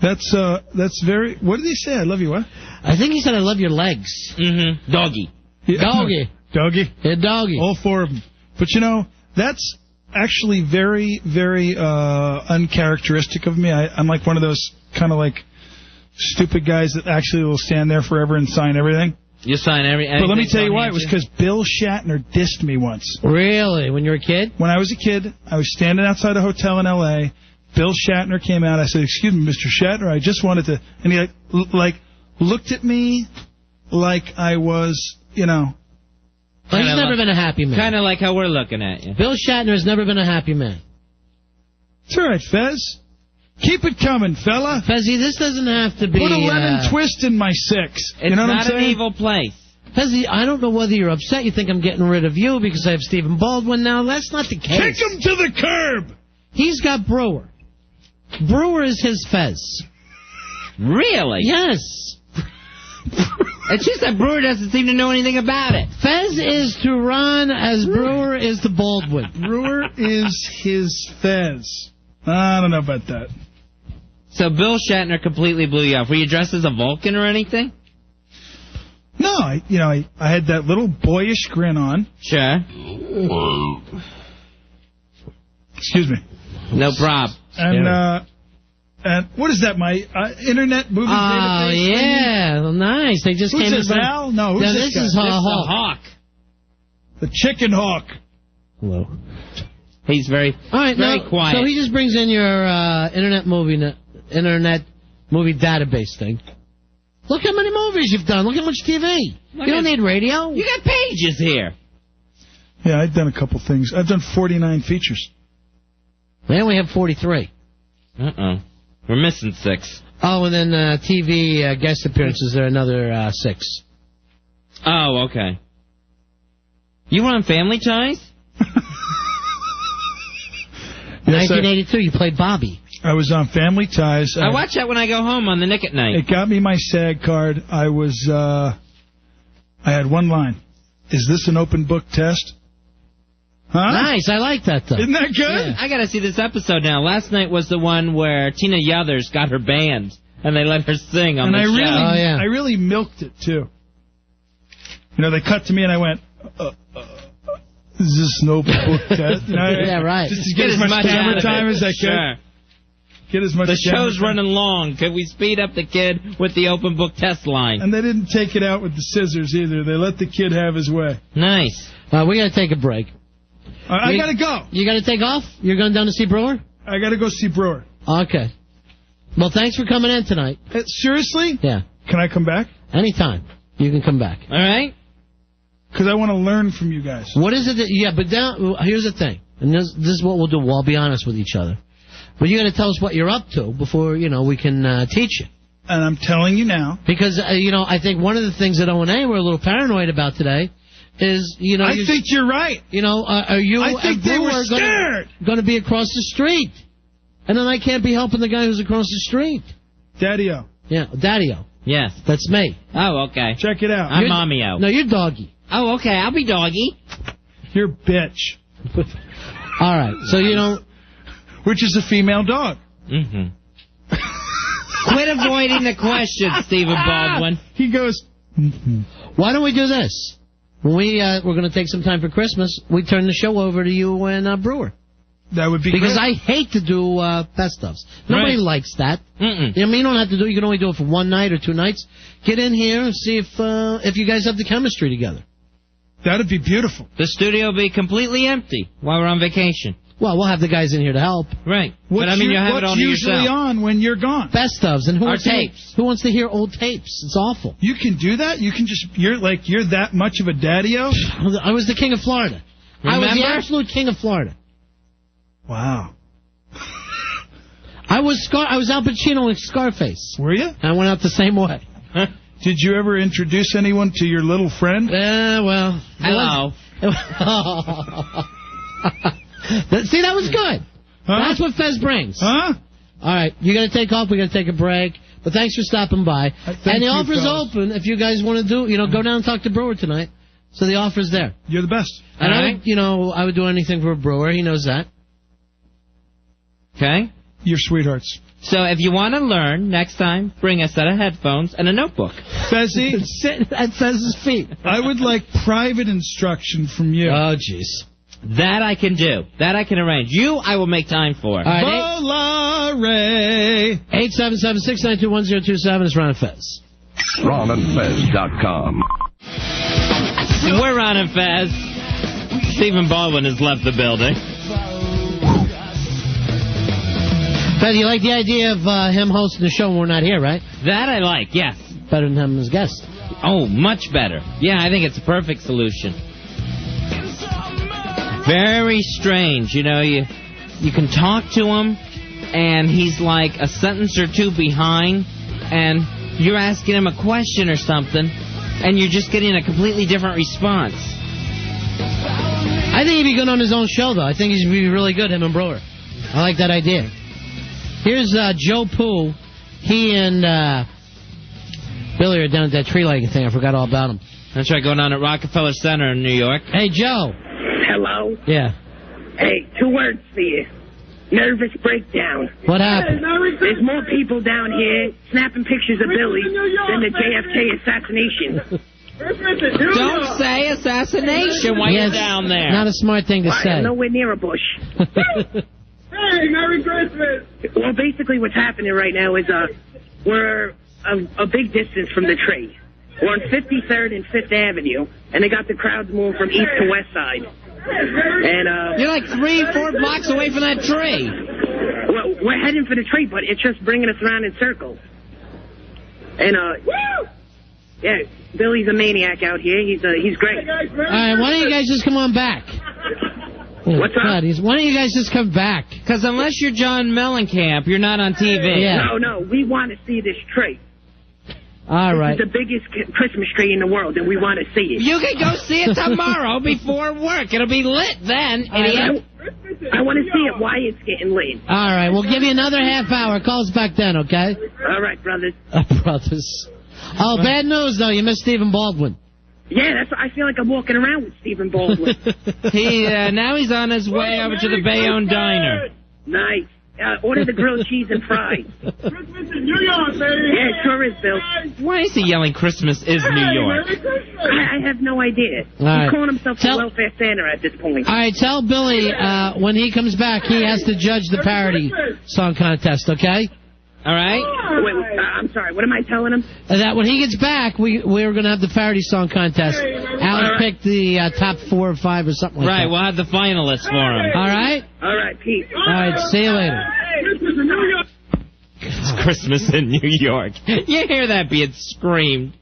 That's very... What did he say? I love you what? I think he said I love your legs. Mm-hmm. Doggy. Yeah. Doggy. Doggy. Yeah, doggy. All 4 of them. But, you know, that's actually very, very uncharacteristic of me. I'm like one of those kind of like stupid guys that actually will stand there forever and sign everything. You sign everything. But let me tell you why. It was because Bill Shatner dissed me once. Really? When you were a kid? When I was a kid, I was standing outside a hotel in L.A. Bill Shatner came out. I said, "Excuse me, Mr. Shatner, I just wanted to..." And he looked at me like I was, you know... Well, he's never been a happy man. Kind of like how we're looking at you. Bill Shatner has never been a happy man. It's all right, Fez. Keep it coming, fella. Fezzy, this doesn't have to be... Put a lemon twist in my 6. It's you know what I'm not saying? an evil place. Fezzy, I don't know whether you're upset. You think I'm getting rid of you because I have Stephen Baldwin now. That's not the case. Kick him to the curb. He's got Brewer. Brewer is his Fez. Really? Yes. It's just that Brewer doesn't seem to know anything about it. Fez is to Ron as Brewer is to Baldwin. Brewer is his Fez. I don't know about that. So Bill Shatner completely blew you off. Were you dressed as a Vulcan or anything? No, I had that little boyish grin on. Sure. Excuse me. No prob. And what is that, my internet movie database? Oh, yeah. Well, nice. They just who's came this, in. Al? No, who's this this guy? is Hawk. The chicken hawk. Hello. He's very quiet. So he just brings in your internet movie database thing. Look how many movies you've done. Look how much TV. You don't need radio. You got pages here. Yeah, I've done a couple things. I've done 49 features. They only have 43. Uh-oh. We're missing 6. Oh, and then TV guest appearances, there are another 6. Oh, okay. You were on Family Ties? 1982, you played Bobby. I was on Family Ties. I watch that when I go home on the Nick at Night. It got me my SAG card. I had one line. Is this an open book test? Huh? Nice, I like that, though. Isn't that good? Yeah. I got to see this episode now. Last night was the one where Tina Yothers got her band, and they let her sing on the show. I really milked it, too. You know, they cut to me and I went, is this an open book test? You know, yeah, right. Just to get as much camera time as I could. Sure. Get as much the show's time. running long. Could we speed up the kid with the open book test line? And they didn't take it out with the scissors either. They let the kid have his way. Nice. We got to take a break. I got to go. You got to take off? You're going down to see Brewer? I got to go see Brewer. Okay. Well, thanks for coming in tonight. Seriously? Yeah. Can I come back? Anytime. You can come back. All right. Because I want to learn from you guys. What is it that... Yeah, but now, here's the thing. And this is what we'll do. We'll all be honest with each other. But you got to tell us what you're up to before, we can teach you. And I'm telling you now. Because, I think one of the things that O&A were a little paranoid about today is, I think you're right. Are you... I think they were scared. Going to be across the street. And then I can't be helping the guy who's across the street. Daddy-O. Yeah, Daddy-O. Yes. That's me. Oh, okay. Check it out. I'm Mommy-O. No, you're Doggy. Oh, okay. I'll be Doggy. You're bitch. All right. So, Which is a female dog. Mm-hmm. Quit avoiding the question, Stephen Baldwin. He goes, Why don't we do this? When we're going to take some time for Christmas, we turn the show over to you and Brewer. That would be because great. I hate to do best ofs. Nobody likes that. Mm-mm. You don't have to do it. You can only do it for one night or two nights. Get in here and see if you guys have the chemistry together. That'd be beautiful. The studio will be completely empty while we're on vacation. Well, we'll have the guys in here to help. Right. But I mean, you have it on yourself. What's usually on when you're gone? Best ofs. And who Our tapes. Who wants to hear old tapes? It's awful. You can do that? You can you're that much of a daddy-o? I was the king of Florida. Remember? I was the absolute king of Florida. Wow. I was Al Pacino in Scarface. Were you? I went out the same way. Did you ever introduce anyone to your little friend? Well. Hello. See, that was good. Huh? That's what Fez brings. Huh? All right, you got to take off. We got to take a break. But thanks for stopping by. And the offer's open if you guys want to do. Go down and talk to Brewer tonight. So the offer's there. You're the best. And I would do anything for Brewer. He knows that. Okay. You're sweethearts. So if you want to learn, next time, bring a set of headphones and a notebook. Fezzy, sit at Fez's feet. I would like private instruction from you. Oh, jeez. That I can do. That I can arrange. I will make time for. All right, Volare. 877-692-1027 is Ron and Fez. RonandFez.com. We're Ron and Fez. Stephen Baldwin has left the building. Fez, you like the idea of him hosting the show when we're not here, right? That I like, yes. Better than him as guest. Oh, much better. Yeah, I think it's a perfect solution. Very strange. You can talk to him, and he's like a sentence or two behind, and you're asking him a question or something, and you're just getting a completely different response. I think he'd be good on his own show, though. I think he'd be really good, him and Brewer. I like that idea. Here's Joe Poo. He and Billy are down at that tree lighting thing. I forgot all about him. That's right, going on at Rockefeller Center in New York. Hey, Joe. Hello? Yeah. Hey, 2 words for you. Nervous breakdown. What happened? There's more people down here snapping pictures of Billy than the JFK assassination. Don't say assassination while you're down there. Not a smart thing to say. I'm nowhere near a bush. Hey, Merry Christmas! Well, basically what's happening right now is we're a big distance from the tree. We're on 53rd and 5th Avenue, and they got the crowds moving from east to west side. And you're like 3-4 blocks away from that tree. Well, we're heading for the tree, but it's just bringing us around in circles. And yeah, Billy's a maniac out here. He's great. All right, why don't you guys just come on back? What's up? Why don't you guys just come back? Because unless you're John Mellencamp, you're not on TV. Yeah. No, we want to see this tree. All right. It's the biggest Christmas tree in the world, and we want to see it. You can go see it tomorrow before work. It'll be lit then. I want to see it while it's getting lit. All right, we'll give you another half hour. Call us back then, okay? All right, brothers. Brothers. Oh, bad news, though. You missed Stephen Baldwin. Yeah, I feel like I'm walking around with Stephen Baldwin. Now he's on his way over to the Bayonne Diner. Nice. Order the grilled cheese and fries. Christmas in New York, baby. Yeah, it sure is, Bill. Why is he yelling Christmas is New York? I have no idea. right. He's calling himself a welfare Santa at this point. All right, tell Billy when he comes back, he has to judge the parody song contest, okay? All right. Wait, I'm sorry. What am I telling him? That when he gets back, we're going to have the parody song contest. Alex picked the top 4 or 5 or something like that. Right, we'll have the finalists for him. All right? All right, Pete. All right, see you later. It's Christmas in New York. You hear that being screamed.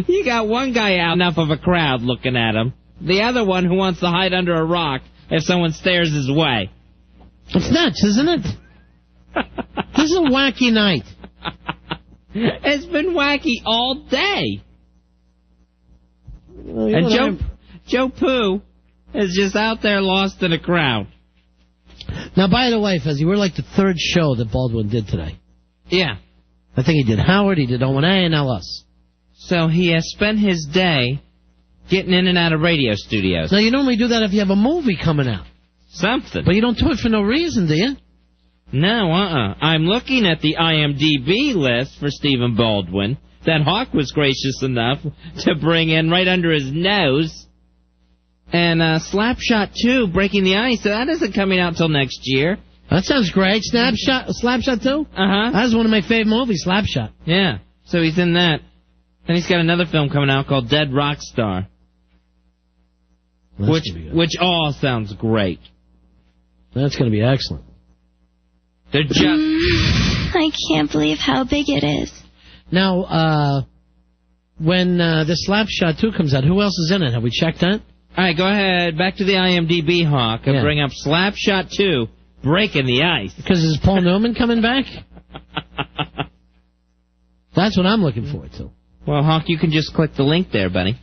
You got one guy out enough of a crowd looking at him. The other one who wants to hide under a rock if someone stares his way. It's nuts, isn't it? This is a wacky night. It's been wacky all day. Well, and Joe Poo is just out there lost in a crowd. Now, by the way, Fezzy, we're like the 3rd show that Baldwin did today. Yeah. I think he did Howard, he did O&A, and now us. So he has spent his day getting in and out of radio studios. Now, you normally do that if you have a movie coming out. Something. But you don't do it for no reason, do you? No, I'm looking at the IMDb list for Stephen Baldwin that Hawk was gracious enough to bring in right under his nose. And Slapshot 2, Breaking the Ice, that isn't coming out till next year. That sounds great. Slapshot 2? Uh-huh. That's one of my favorite movies, Slapshot. Yeah, so he's in that. And he's got another film coming out called Dead Rock Star. Which all sounds great. That's going to be excellent. They're just... I can't believe how big it is. Now, when this Slapshot 2 comes out, who else is in it? Have we checked that? All right, go ahead. Back to the IMDb, Hawk, and bring up Slapshot 2, Breaking the Ice. Because is Paul Newman coming back? That's what I'm looking forward to. Well, Hawk, you can just click the link there, buddy.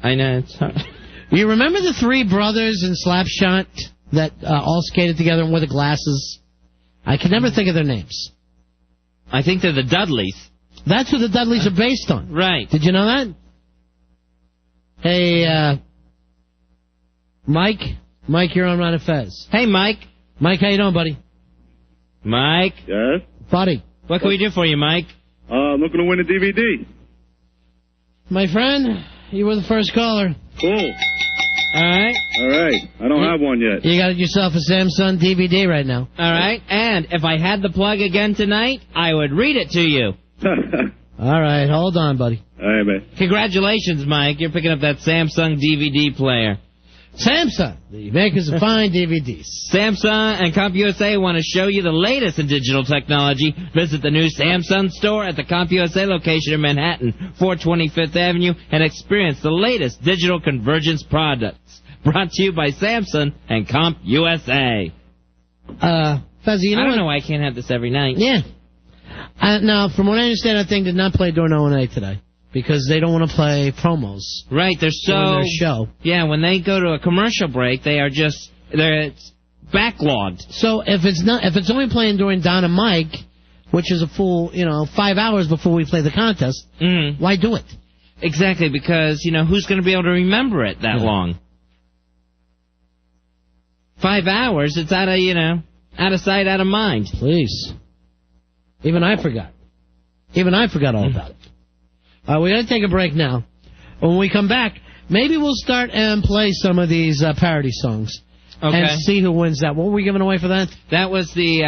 I know, it's hard. You remember the 3 brothers in Slapshot that all skated together and wore the glasses? I can never think of their names. I think they're the Dudleys. That's who the Dudleys are based on. Right. Did you know that? Hey, Mike, you're on Ron and Fez. Hey, Mike. Mike, how you doing, buddy? Mike? Yes? Buddy. What can we do for you, Mike? I'm looking to win a DVD. My friend, you were the first caller. Cool. All right. All right. I don't have one yet. You got yourself a Samsung DVD right now. All right. And if I had the plug again tonight, I would read it to you. All right. Hold on, buddy. All right, man. Congratulations, Mike. You're picking up that Samsung DVD player. Samsung, the makers of fine DVDs. Samsung and CompUSA want to show you the latest in digital technology. Visit the new Samsung store at the CompUSA location in Manhattan, 420 Fifth Avenue, and experience the latest digital convergence products. Brought to you by Samsung and CompUSA. Fuzzy, you know I don't know why I can't have this every night. Yeah. Now, from what I understand, that thing did not play during O&A today. Because they don't want to play promos. Right, they're so... their show. Yeah, when they go to a commercial break, they're backlogged. So if it's only playing during Don and Mike, which is a full, 5 hours before we play the contest, why do it? Exactly, because, who's going to be able to remember it that long? 5 hours, it's out of sight, out of mind. Please. Even I forgot all about it. We're going to take a break now. When we come back, maybe we'll start and play some of these parody songs. Okay. And see who wins that. What were we giving away for that? That was the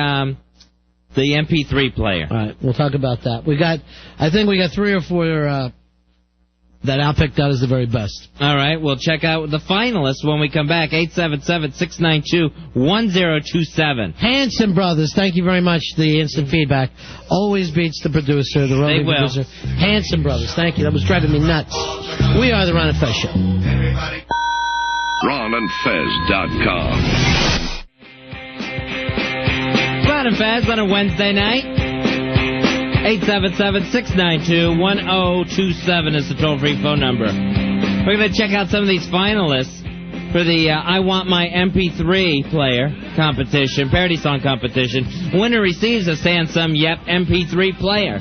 MP3 player. All right, we'll talk about that. I think we got 3 or 4 that Al picked out as the very best. All right, we'll check out the finalists when we come back. 877-692-1027. Hanson Brothers, thank you very much. The instant feedback always beats the producer, the roving producer. Hanson Brothers, thank you. That was driving me nuts. We are the Ron and Fez Show. RonandFez.com. Ron and Fez on a Wednesday night. 877-692-1027 is the toll-free phone number. We're going to check out some of these finalists for the I Want My MP3 player competition, parody song competition. Winner receives a Samsung MP3 player.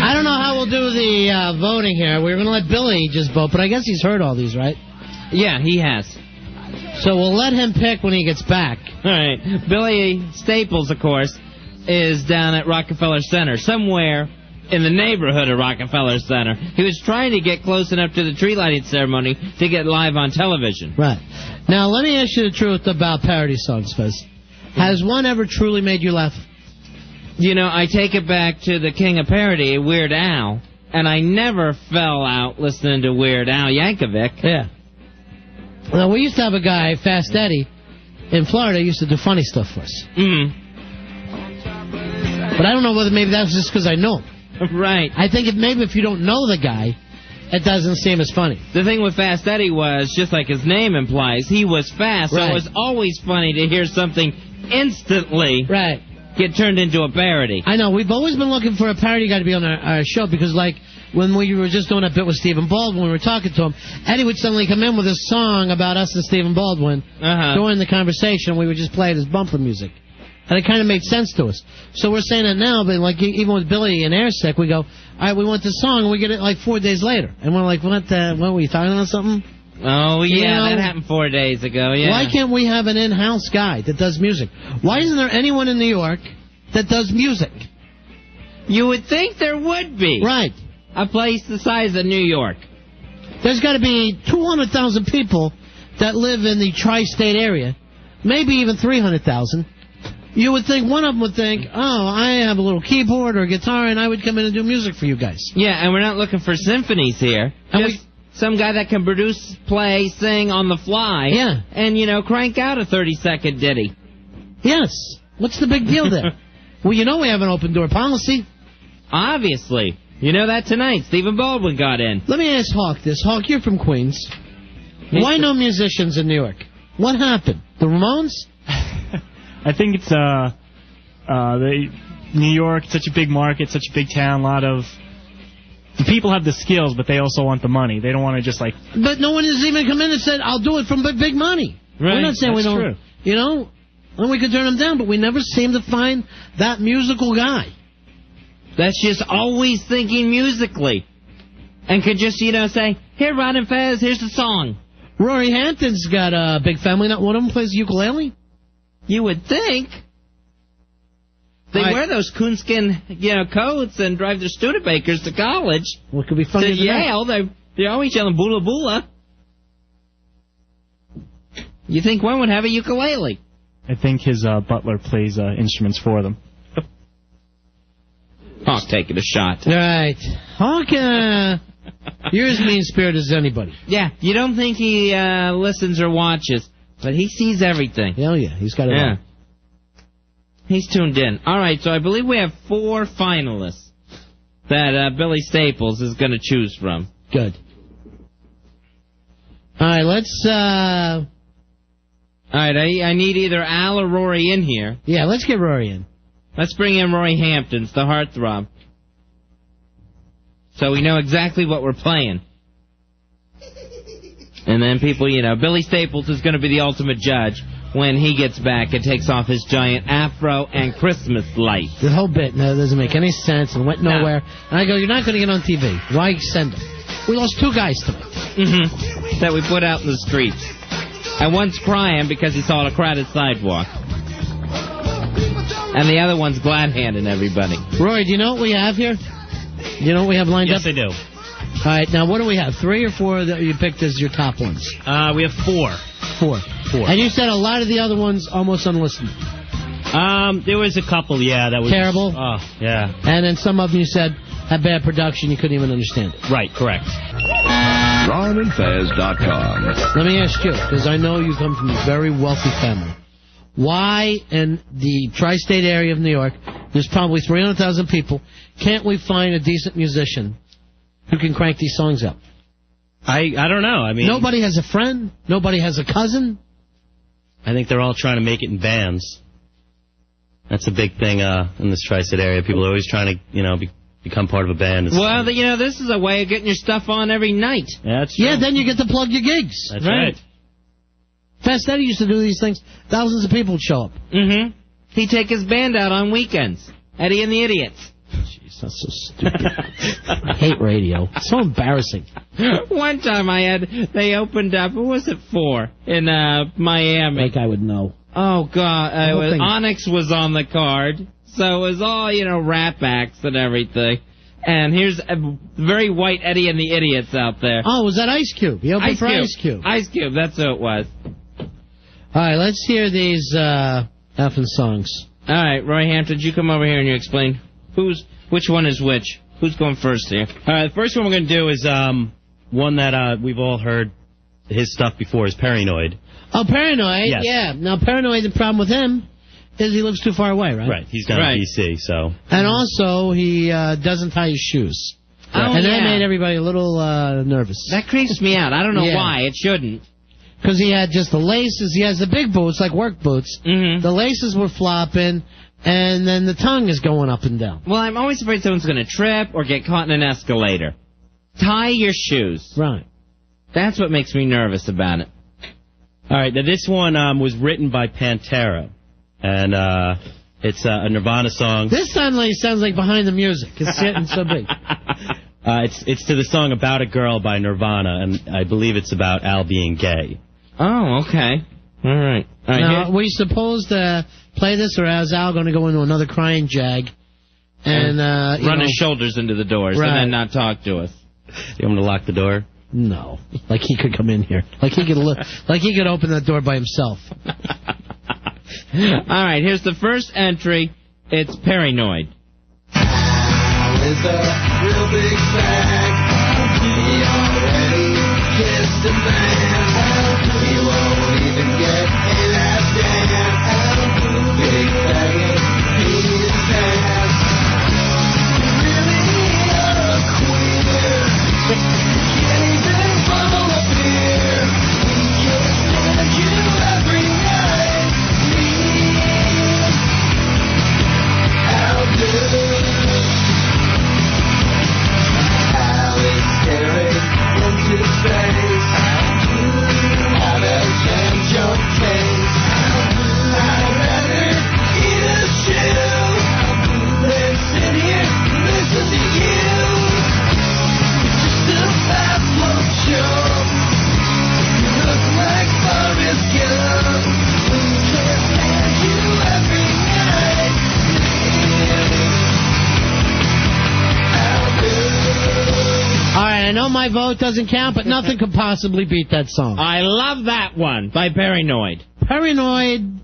I don't know how we'll do the voting here. We're going to let Billy just vote, but I guess he's heard all these, right? Yeah, he has. So we'll let him pick when he gets back. All right. Billy Staples, of course, is down at Rockefeller Center, somewhere in the neighborhood of Rockefeller Center. He was trying to get close enough to the tree lighting ceremony to get live on television. Right. Now, let me ask you the truth about parody songs, Fez. Has one ever truly made you laugh? You know, I take it back to the king of parody, Weird Al, and I never fell out listening to Weird Al Yankovic. Yeah. Well, we used to have a guy, Fast Eddie, in Florida, used to do funny stuff for us. Mm-hmm. But I don't know whether maybe that was just because I know him. Right. I think maybe if you don't know the guy, it doesn't seem as funny. The thing with Fast Eddie was, just like his name implies, he was fast, so it was always funny to hear something instantly get turned into a parody. I know. We've always been looking for a parody guy to be on our show because, like, when we were just doing a bit with Stephen Baldwin, we were talking to him, Eddie would suddenly come in with a song about us and Stephen Baldwin during the conversation. We would just play it as bumper music. And it kind of made sense to us. So we're saying it now, but like even with Billy and Airsick, we go, all right, we want this song, and we get it like 4 days later. And we're like, what were you talking about something? Oh, yeah, you know, that happened 4 days ago, yeah. Why can't we have an in-house guy that does music? Why isn't there anyone in New York that does music? You would think there would be. Right. A place the size of New York. There's got to be 200,000 people that live in the tri-state area, maybe even 300,000. You would think one of them would think, oh, I have a little keyboard or guitar, and I would come in and do music for you guys. Yeah, and we're not looking for symphonies here. Just some guy that can produce, play, sing on the fly. Yeah. And, you know, crank out a 30-second ditty. Yes. What's the big deal there? Well, you know we have an open-door policy. Obviously. You know that tonight. Stephen Baldwin got in. Let me ask Hawk this. Hawk, you're from Queens. Why no musicians in New York? What happened? The Ramones? I think it's New York, such a big market, such a big town, a lot of... The people have the skills, but they also want the money. They don't want to just like... But no one has even come in and said, I'll do it from big money. Right. We're not saying we don't... True. You know, and we could turn them down, but we never seem to find that musical guy. That's just always thinking musically. And could just, you know, say, here, Ron and Fez, here's the song. Rory Hampton's got a big family. Not one of them plays ukulele? You would think. They wear those coonskin, you know, coats and drive their Studebakers to college. What could be funny to Yale. They're always yelling boola boola. You think one would have a ukulele? I think his butler plays instruments for them. Hawk taking a shot. All right. Hawk, you're as mean-spirited as anybody. Yeah, you don't think he listens or watches, but he sees everything. Hell yeah, he's got it all. He's tuned in. All right, so I believe we have 4 finalists that Billy Staples is going to choose from. Good. All right, let's... All right, I need either Al or Rory in here. Yeah, let's get Rory in. Let's bring in Rory Hamptons, the heartthrob. So we know exactly what we're playing. And then people, you know, Billy Staples is going to be the ultimate judge when he gets back and takes off his giant afro and Christmas light. The whole bit doesn't make any sense and went nowhere. And I go, you're not going to get on TV. Why send them? We lost 2 guys tonight. Mm-hmm. That we put out in the streets. And one's crying because he saw a crowded sidewalk. And the other one's glad-handing everybody. Roy, do you know what we have here? Do you know what we have lined up? Yes, I do. All right, now what do we have? 3 or 4 that you picked as your top ones? We have 4. 4. And you said a lot of the other ones almost unlistenable. There was a couple, that was... Terrible? Oh, yeah. And then some of them you said had bad production, you couldn't even understand it. Right, correct. RonandFez.com. Let me ask you, because I know you come from a very wealthy family. Why in the tri-state area of New York, there's probably 300,000 people, can't we find a decent musician who can crank these songs out? I don't know. I mean, nobody has a friend. Nobody has a cousin. I think they're all trying to make it in bands. That's a big thing in this tri-state area. People are always trying to, become part of a band. Well, this is a way of getting your stuff on every night. Yeah, that's true. Yeah, then you get to plug your gigs. That's right. Fast Eddie used to do these things. Thousands of people would show up. Mm-hmm. He'd take his band out on weekends. Eddie and the Idiots. Jeez. That's so stupid. I hate radio. It's so embarrassing. One time they opened up, what was it for? In Miami. Like I would know. Oh, God. Onyx was on the card. So it was all, rap acts and everything. And here's a very white Eddie and the Idiots out there. Oh, was that Ice Cube? He opened for Ice Cube. Ice Cube, that's who it was. All right, let's hear these effing songs. All right, Roy Hampton, you come over here and you explain which one is which. Who's going first here? All right, the first one we're going to do is one that we've all heard his stuff before, is Paranoid. Oh, Paranoid? Yes. Yeah. Now, Paranoid, the problem with him is he lives too far away, right? Right, he's down in D.C., so... And also, he doesn't tie his shoes. And that made everybody a little nervous. That creeps me out. I don't know why. It shouldn't. Because he had just the laces. He has the big boots, like work boots. Mm-hmm. The laces were flopping, and then the tongue is going up and down. Well, I'm always afraid someone's going to trip or get caught in an escalator. Tie your shoes. Right. That's what makes me nervous about it. All right, now this one was written by Pantera, and it's a Nirvana song. This sounds like behind the music. It's getting so big. It's to the song About a Girl by Nirvana, and I believe it's about Al being gay. Oh, okay. All right. Now, were you supposed to play this, or is Al going to go into another crying jag and run his shoulders into the doors and then not talk to us? You want me to lock the door? No. Like he could come in here. Like he could open that door by himself. All right, here's the first entry. It's Paranoid. With a real big bag, he already kissed a man. He won't even get in that damn big bag. He's fast. Really a queer. Can't even bottle a beer. He can't stand you every night. Please, how good. Staring into space, how to change your taste. I'd rather eat a shoe than sit here and listen to you. It's just a fast flow show. You look like Forrest Gump. Can't stand you every night. How good. All right, I know my vote doesn't count, but nothing could possibly beat that song. I love that one by Paranoid. Paranoid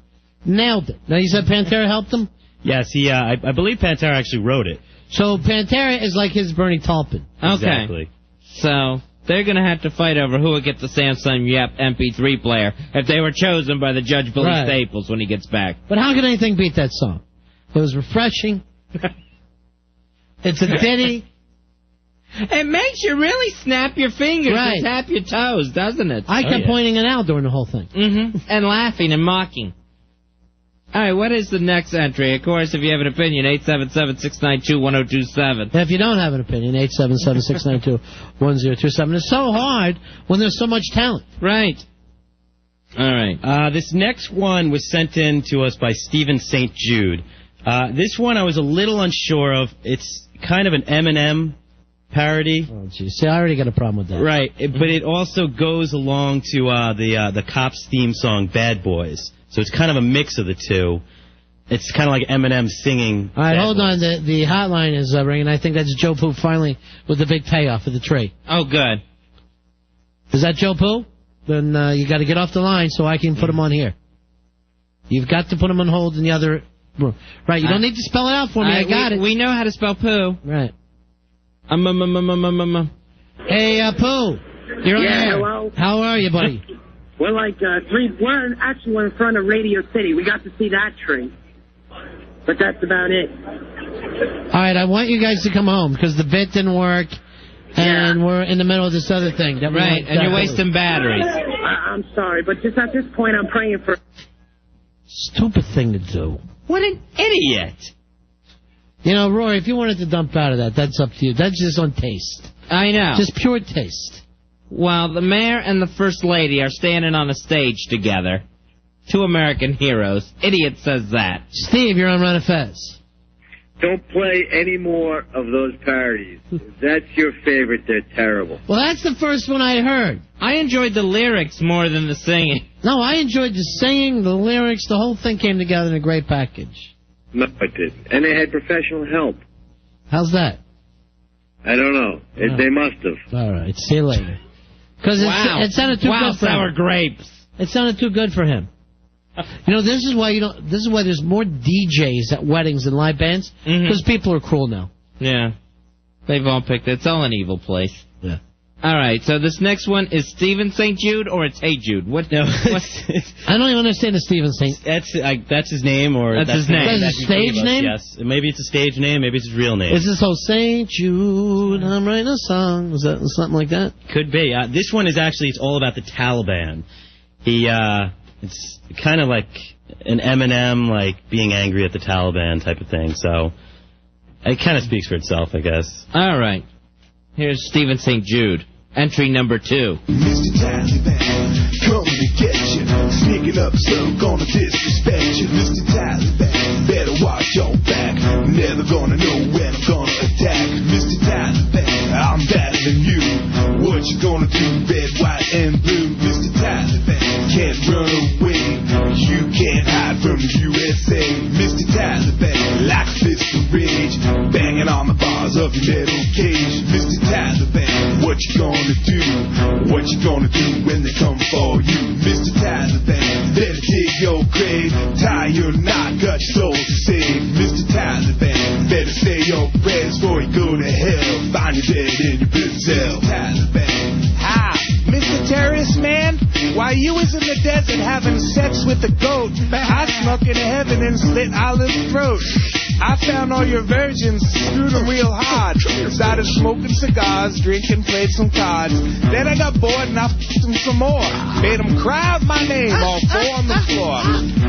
nailed it. Now, you said Pantera helped him? Yes, I believe Pantera actually wrote it. So Pantera is like his Bernie Taupin. Okay. Exactly. So they're going to have to fight over who would get the Samsung Yep MP3 player if they were chosen by the Judge Billy Staples when he gets back. But how can anything beat that song? It was refreshing. It's a ditty. It makes you really snap your fingers and tap your toes, doesn't it? I kept pointing it out during the whole thing. Mm-hmm. And laughing and mocking. All right, what is the next entry? Of course, if you have an opinion, 877-692-1027. If you don't have an opinion, 877-692-1027. It's so hard when there's so much talent. Right. All right. This next one was sent in to us by Stephen St. Jude. This one I was a little unsure of. It's kind of an Eminem parody. Oh, geez. See, I already got a problem with that. Right, but it also goes along to the Cops theme song, Bad Boys. So it's kind of a mix of the two. It's kind of like Eminem singing. All right, hold on. The hotline is ringing. I think that's Joe Poo finally with the big payoff of the tree. Oh, good. Is that Joe Poo? Then you got to get off the line so I can put him on here. You've got to put him on hold in the other room. Right, you don't need to spell it out for me. I got it. We know how to spell poo. Right. Hey, Pooh, you're on the air. Hello. How are you, buddy? We're like we're in front of Radio City. We got to see that tree. But that's about it. All right, I want you guys to come home because the bit didn't work, and we're in the middle of this other thing. Right, and you're wasting batteries. I'm sorry, but just at this point, I'm praying for... Stupid thing to do. What an idiot. You know, Rory, if you wanted to dump out of that, that's up to you. That's just on taste. I know. Just pure taste. Well, the mayor and the first lady are standing on a stage together. Two American heroes. Idiot says that. Steve, you're on Run of Fez. Don't play any more of those parodies. If that's your favorite, they're terrible. Well, that's the first one I heard. I enjoyed the lyrics more than the singing. No, I enjoyed the singing, the lyrics, the whole thing came together in a great package. No, it didn't. And they had professional help. How's that? I don't know. They must have. All right, see you later. Because it sounded too good for sour him. grapes. It sounded too good for him. You know, this is why there's more DJs at weddings and live bands, because people are cruel now. Yeah. They've all picked it. It's all an evil place. Yeah. All right, so this next one is Stephen St. Jude or it's Hey Jude? What? No, I don't even understand the Stephen St. That's his name, or that's his name. That's his stage name? Yes. Maybe it's a stage name. Maybe it's his real name. Is this whole St. Jude, I'm writing a song? Is that something like that? Could be. This one is actually, it's all about the Taliban. It's kind of like an Eminem, like being angry at the Taliban type of thing. So it kind of speaks for itself, I guess. All right. Here's Stephen St. Jude, entry number 2. Mr. Taliban, coming to get you. Sneaking up, so gonna disrespect you. Mr. Taliban, better watch your back. Never gonna know when I'm gonna attack. Mr. Taliban, I'm better than you. What you gonna do, red, white, and blue? Mr. Taliban, can't run away. You can't hide from the USA. Mr. Taliban, like a fist of rage, banging on the bars of your metal cage. Mr. Taliban, what you gonna do? What you gonna do when they come for you? Mr. Taliban, better dig your grave, tie your knot, got your soul to save. Mr. Taliban, better say your prayers before you go to hell. Find you dead in your prison cell. Taliban. Hi, Mr. Terrorist Man. While you was in the desert having sex with the goat, I snuck into heaven and slit Olive's throat. I found all your virgins, screwed them real hard. Started smoking cigars, drinking, played some cards. Then I got bored and I f***ed them some more. Made them cry out my name, all four on the floor.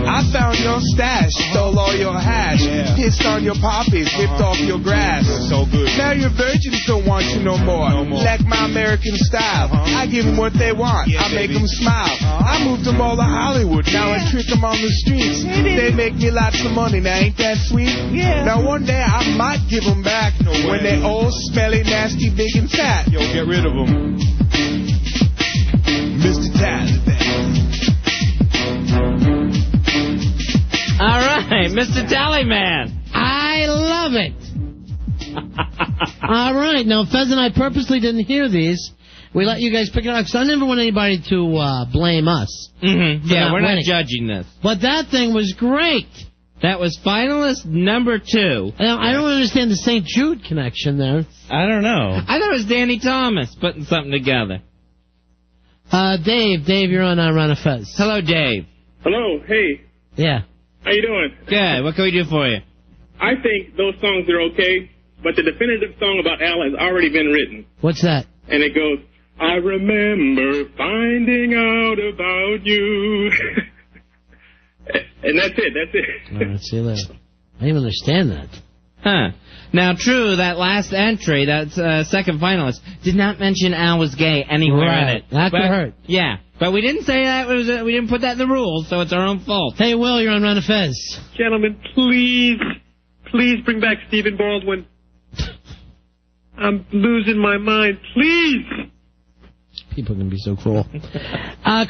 I found your stash, stole all your hash, pissed on your poppies, ripped off your grass. So good. Now your virgins don't want you no more. Like my American style. I give them what they want, I make them smile. I moved them all to Hollywood, now I trick them on the streets. They make me lots of money, now ain't that sweet? Now one day I might give them back when they old, smelly, nasty, big and fat. Yo, get rid of them. Mr. Taliban. All right, Mr. Tallyman. I love it. All right, now Fez and I purposely didn't hear these. We let you guys pick it up because I never want anybody to blame us. Yeah, we're not judging this. But that thing was great. That was finalist number 2. Now, I don't understand the St. Jude connection there. I don't know. I thought it was Danny Thomas putting something together. Dave, you're on Run of Fez. Hello, Dave. Hello, hey. Yeah. How you doing? Good. What can we do for you? I think those songs are okay, but the definitive song about Al has already been written. What's that? And it goes, I remember finding out about you. And that's it. All right, see you later. I didn't even understand that. Huh. Now, true, that last entry, that second finalist, did not mention Al was gay anywhere in it. That could hurt. Yeah, but we didn't say that. We didn't put that in the rules, so it's our own fault. Hey, Will, you're on Run of Fez. Gentlemen, please bring back Stephen Baldwin. I'm losing my mind. Please. People can be so cruel.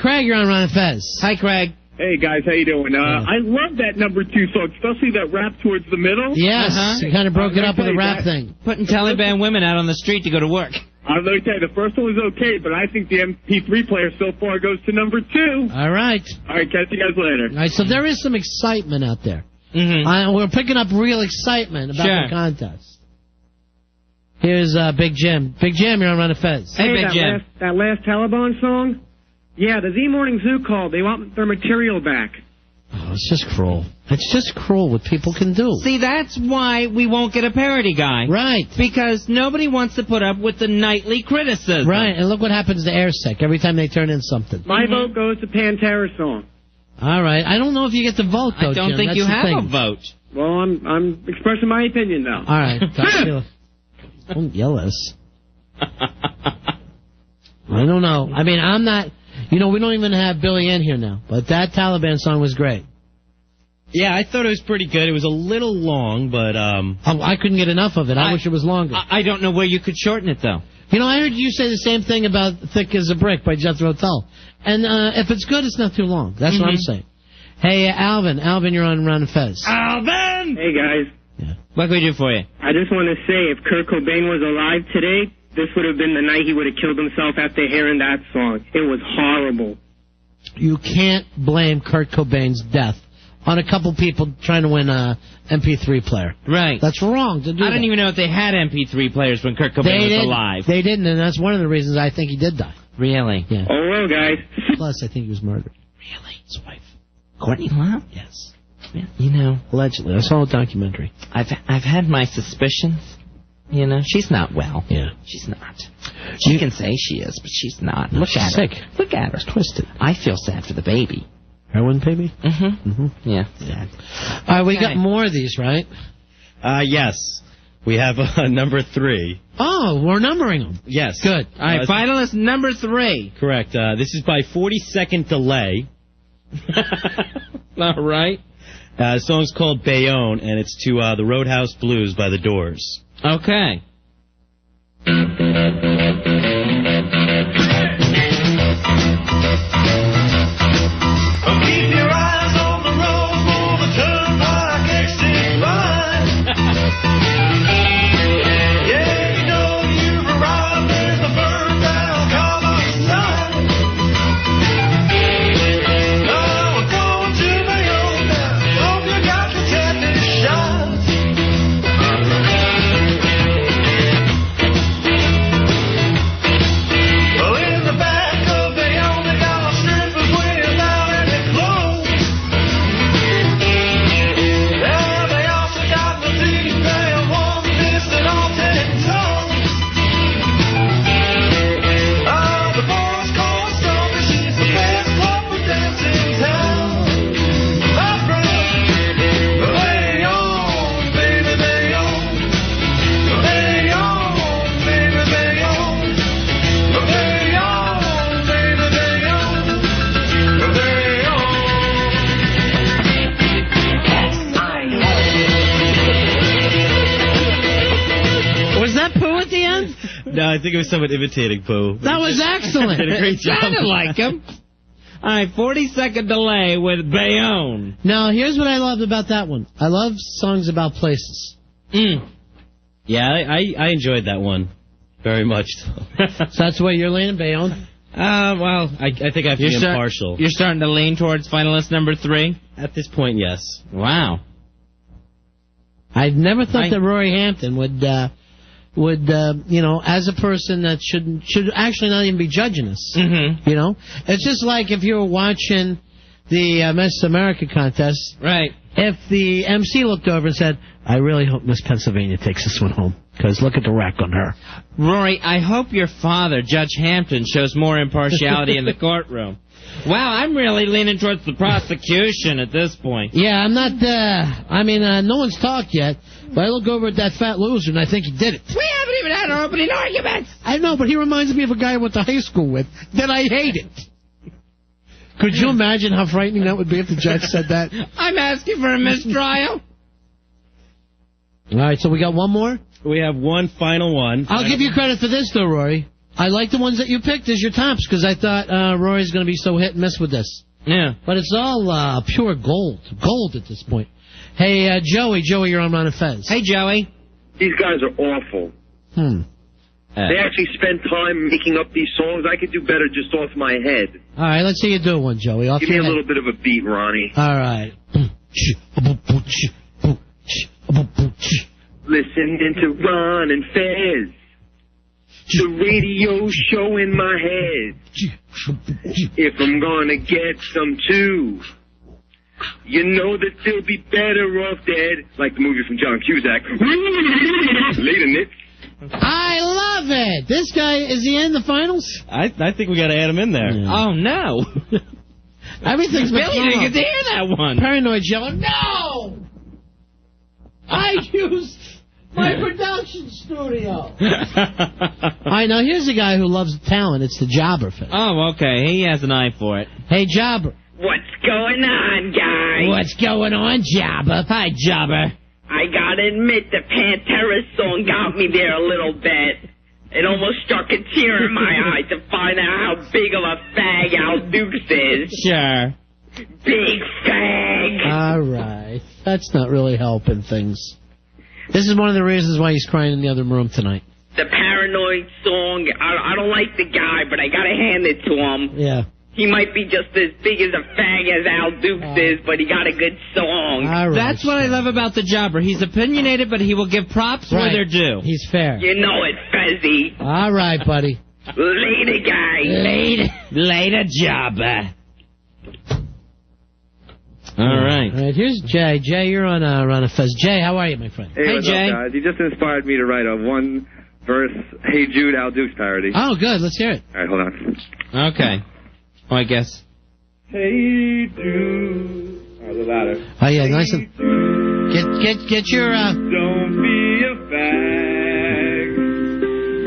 Craig, you're on Run of Fez. Hi, Craig. Hey, guys, how you doing? I love that number 2 song, especially that rap towards the middle. Yes, you kind of broke it up with a rap thing. Putting Taliban women out on the street to go to work. I'm going to tell you, the first one was okay, but I think the MP3 player so far goes to number 2. All right. All right, catch you guys later. All right, so there is some excitement out there. We're picking up real excitement about the contest. Here's Big Jim. Big Jim, you're on Run of Fez. Hey, Big Jim. That last Taliban song? Yeah, the Z Morning Zoo called. They want their material back. Oh, it's just cruel. It's just cruel what people can do. See, that's why we won't get a parody guy. Right. Because nobody wants to put up with the nightly criticism. Right, and look what happens to Airsick every time they turn in something. My vote goes to Pantera song. All right. I don't know if you get to vote, though, I don't Jim. think That's you the have thing. a vote. Well, I'm expressing my opinion, though. All right. Don't yell at us. I don't know. I mean, I'm not... You know, we don't even have Billy in here now, but that Taliban song was great. Yeah, I thought it was pretty good. It was a little long, but... I couldn't get enough of it. I wish it was longer. I don't know where you could shorten it, though. You know, I heard you say the same thing about Thick as a Brick by Jethro Tull. And if it's good, it's not too long. That's what I'm saying. Hey, Alvin. Alvin, you're on Ron and Fez. Alvin! Hey, guys. Yeah. What can we do for you? I just want to say, if Kurt Cobain was alive today, this would have been the night he would have killed himself after hearing that song. It was horrible. You can't blame Kurt Cobain's death on a couple people trying to win a MP3 player. Right. That's wrong to do I don't even know if they had MP3 players when Kurt Cobain was alive. They didn't, and that's one of the reasons I think he did die. Really? Yeah. Oh, well, guys. Plus, I think he was murdered. Really? His wife. Courtney Love? Yes. Yeah, you know. Allegedly. I saw a documentary. I've had my suspicions. You know, she's not well. Yeah. She's not. She can say she is, but she's not. Look at sick. her. Look at her. Twisted. I feel sad for the baby. Heroin baby? Yeah. Sad. All right, we got more of these, right? Yes. We have number 3. Oh, we're numbering them. Yes. Good. All right, finalist number 3. Correct. This is by 40-Second Delay. All right. The song's called Bayonne, and it's to the Roadhouse Blues by The Doors. Okay. Keep your eyes on the road for the turnpike exit line. Yeah, you know you've arrived. There's the burned down carbon sign. Oh, we're going to Bayonne now. Hope you got the tetanus shot. Well, in the back of Bayonne, they got strippers without any clothes. Yeah, they also got the deep band, one missing all 10 toes. Oh, the boys call her Sophie, she's the best couple dance in town. My brother, Bayonne, baby, Bayonne. Bayonne, baby, Bayonne. Bayonne, baby, Bayonne. Was that Pooh at the end? No, I think it was someone imitating Pooh. That was excellent. Did a great job. Sounded like him. All right, 40-second delay with Bayonne. Now, here's what I loved about that one. I love songs about places. Yeah, I enjoyed that one very much. So that's the way you're leaning, Bayonne? Well, I think I have to be impartial. You're starting to lean towards finalist number 3? At this point, yes. Wow. I'd never thought that Rory Hampton would you know, as a person that should actually not even be judging us. You know? It's just like if you were watching the Miss America contest. Right. If the MC looked over and said, I really hope Miss Pennsylvania takes this one home, because look at the rack on her. Rory, I hope your father, Judge Hampton, shows more impartiality in the courtroom. Wow, I'm really leaning towards the prosecution at this point. Yeah, I'm not, no one's talked yet, but I look over at that fat loser and I think he did it. We haven't even had our opening arguments. I know, but he reminds me of a guy I went to high school with that I hated. Could you imagine how frightening that would be if the judge said that? I'm asking for a mistrial. All right, so we got one more? We have one final one. I'll give you credit for this, though, Rory. I like the ones that you picked as your tops, because I thought Rory's going to be so hit and miss with this. Yeah. But it's all pure gold. Gold at this point. Hey, Joey. Joey, you're on Ron and Fez. Hey, Joey. These guys are awful. They actually spend time making up these songs. I could do better just off my head. All right, let's see you do one, Joey. Off Give me your a head. little bit of a beat, Ronnie. All right. Listening to Ron and Fez. The radio show in my head. If I'm gonna get some too, you know that they'll be better off dead. Like the movie from John Cusack. Later, Nick. I love it. This guy, is he in the finals? I think we got to add him in there. Yeah. Oh, no. Everything's been Billy didn't get to hear that one. Paranoid yelling, no! I used my production studio. All right, now here's a guy who loves talent. It's the Jobber. Oh, okay. He has an eye for it. Hey, Jobber. What's going on, guys? What's going on, Jabba? Hi, Jabba. I gotta admit, the Pantera song got me there a little bit. It almost struck a tear in my eye to find out how big of a fag Al Dukes is. Sure. Big fag. All right. That's not really helping things. This is one of the reasons why he's crying in the other room tonight. The Paranoid song, I don't like the guy, but I gotta hand it to him. Yeah. He might be just as big as a fag as Al Dukes is, but he got a good song. All right, That's what I love about the jobber. He's opinionated, but he will give props where they're due. He's fair. You know it, Fezzy. All right, buddy. Later, guys. Later, jobber. All right. All right, here's Jay. Jay, you're on a Fez. Jay, how are you, my friend? Hey, what's up, guys? You just inspired me to write a one-verse Hey Jude Al Dukes parody. Oh, good. Let's hear it. All right, hold on. Okay. Well, I guess. Hey Jude. All right, a little louder. Oh, yeah, nice. Get your... Don't be a fag.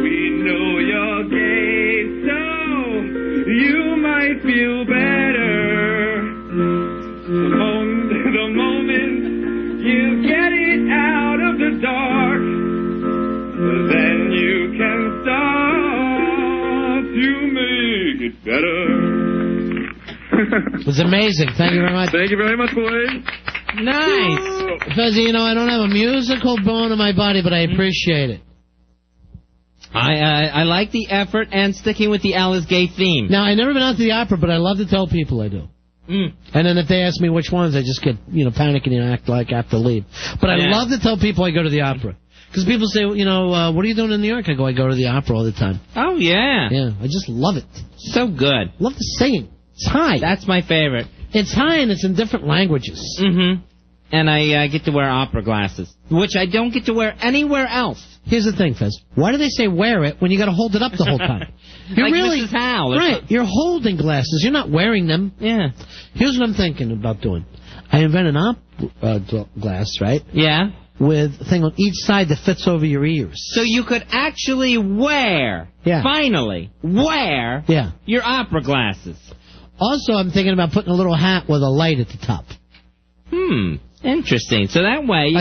We know you're gay, so you might feel better. The moment you get it out of the dark, then you can start to make it better. It was amazing. Thank you very much. Thank you very much, boys. Nice. Fezzy, you know, I don't have a musical bone in my body, but I appreciate it. I like the effort and sticking with the Alice Gay theme. Now, I've never been out to the opera, but I love to tell people I do. And then if they ask me which ones, I just get, panicky and act like I have to leave. But I love to tell people I go to the opera. Because people say, what are you doing in New York? I go to the opera all the time. Oh, yeah. Yeah, I just love it. So good. Love the singing. It's high. That's my favorite. It's high and it's in different languages. Mm-hmm. And I get to wear opera glasses, which I don't get to wear anywhere else. Here's the thing, Fez. Why do they say wear it when you got to hold it up the whole time? You're like really, Mrs. Howell. Right. You're holding glasses. You're not wearing them. Yeah. Here's what I'm thinking about doing. I invent an opera glass, right? Yeah. With a thing on each side that fits over your ears. So you could actually finally wear your opera glasses. Also, I'm thinking about putting a little hat with a light at the top. Interesting. So that way,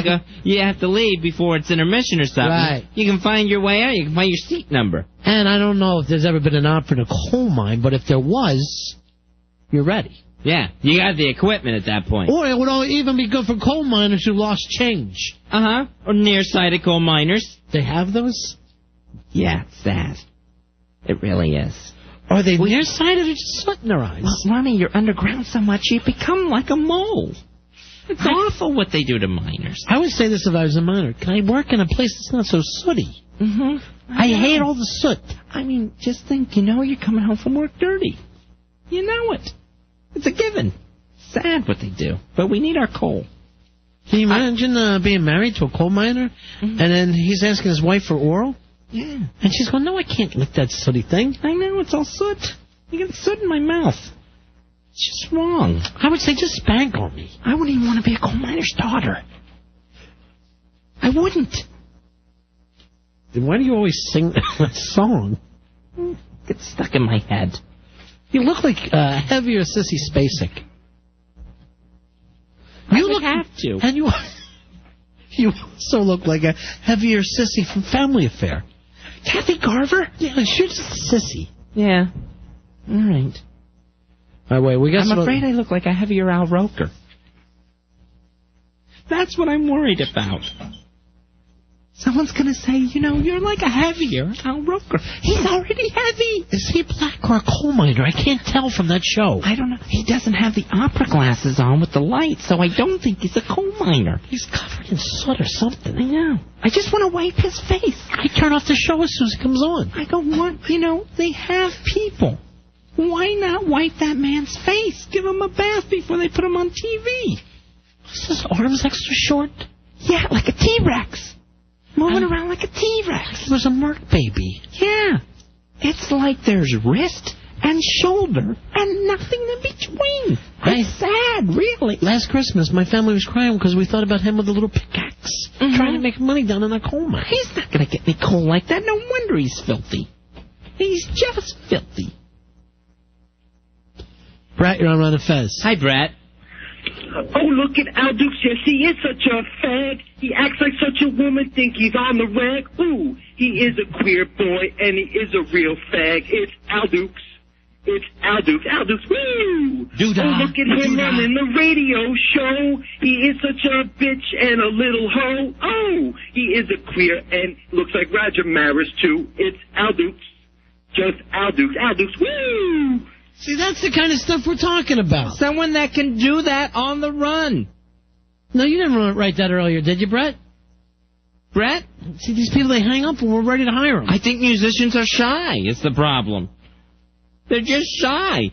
you have to leave before it's intermission or something. Right. You can find your way out. You can find your seat number. And I don't know if there's ever been an opera in a coal mine, but if there was, you're ready. Yeah, you got the equipment at that point. Or it would even be good for coal miners who lost change. Uh-huh. Or nearsighted coal miners. They have those? Yeah, it's sad. It really is. Are they nearsighted or just soot in their eyes? Well, Ronnie, you're underground so much you become like a mole. It's awful what they do to miners. I would say this if I was a miner. Can I work in a place that's not so sooty? Mm-hmm. I hate all the soot. I mean, just think, you're coming home from work dirty. You know it. It's a given. Sad what they do. But we need our coal. Can you imagine being married to a coal miner, and then he's asking his wife for oral? Yeah. And she's going, no, I can't lick that sooty thing. I know, it's all soot. You got soot in my mouth. It's just wrong. I would say just spank on me. I wouldn't even want to be a coal miner's daughter. I wouldn't. Then why do you always sing that song? It gets stuck in my head. You look like heavier Sissy Spacek. You have to. And you also look like a heavier Sissy from Family Affair. Kathy Garver? Yeah, she's just a sissy. Yeah. All right. All right, wait, I'm afraid I look like a heavier Al Roker. That's what I'm worried about. Someone's going to say, you're like a heavier Al Roker. He's already heavy. Is he black or a coal miner? I can't tell from that show. I don't know. He doesn't have the opera glasses on with the light, so I don't think he's a coal miner. He's covered in soot or something. I know. I just want to wipe his face. I turn off the show as soon as it comes on. I go, what? They have people. Why not wipe that man's face? Give him a bath before they put him on TV. Is his arms extra short? Yeah, like a T-Rex. Moving around like a T-Rex. He was a Merc baby. Yeah. It's like there's wrist and shoulder and nothing in between. It's sad, really. Last Christmas, my family was crying because we thought about him with a little pickaxe, trying to make money down in a coal mine. He's not going to get any coal like that. No wonder he's filthy. He's just filthy. Brett, you're on Ron and Fez. Hi, Brett. Oh, look at Al Dukes, yes, he is such a fag. He acts like such a woman, think he's on the rag. Ooh, he is a queer boy, and he is a real fag. It's Al Dukes. It's Al Dukes. Al Dukes, woo! Doo-dah. Oh, look at him running the radio show. He is such a bitch and a little hoe. Oh, he is a queer and looks like Roger Maris, too. It's Al Dukes. Just Al Dukes. Al Dukes, woo! See, that's the kind of stuff we're talking about. Someone that can do that on the run. No, you didn't write that earlier, did you, Brett? Brett? See, these people, they hang up when we're ready to hire them. I think musicians are shy is the problem. They're just shy.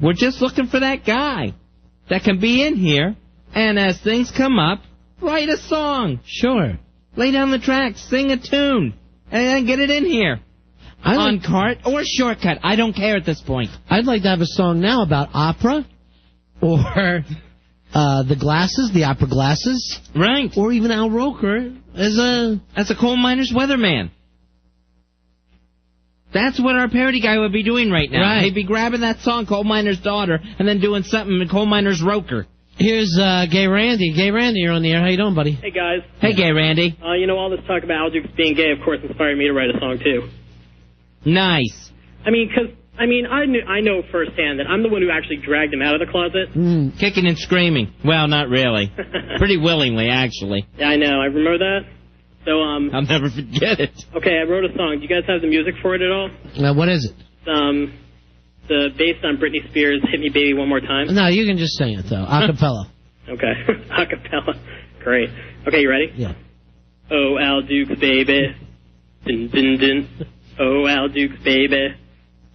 We're just looking for that guy that can be in here and as things come up, write a song. Sure. Lay down the tracks, sing a tune, and then get it in here. On cart or shortcut. I don't care at this point. I'd like to have a song now about opera or the glasses, the opera glasses. Right. Or even Al Roker as a coal miner's weatherman. That's what our parody guy would be doing right now. Right. He'd be grabbing that song, Coal Miner's Daughter, and then doing something in Coal Miner's Roker. Here's Gay Randy. Gay Randy, you're on the air. How you doing, buddy? Hey, guys. Hey, Gay Randy. You know, all this talk about Al Dukes being gay, of course, inspired me to write a song, too. Nice. I mean, I know firsthand that I'm the one who actually dragged him out of the closet. Kicking and screaming. Well, not really. Pretty willingly, actually. Yeah, I know. I remember that. So, I'll never forget it. Okay, I wrote a song. Do you guys have the music for it at all? What is it? Based on Britney Spears' Hit Me Baby One More Time. No, you can just sing it, though. A cappella. Okay. A cappella. Great. Okay, you ready? Yeah. Oh, Al Dukes, baby. Din, din, din. Oh, Al Dukes, baby.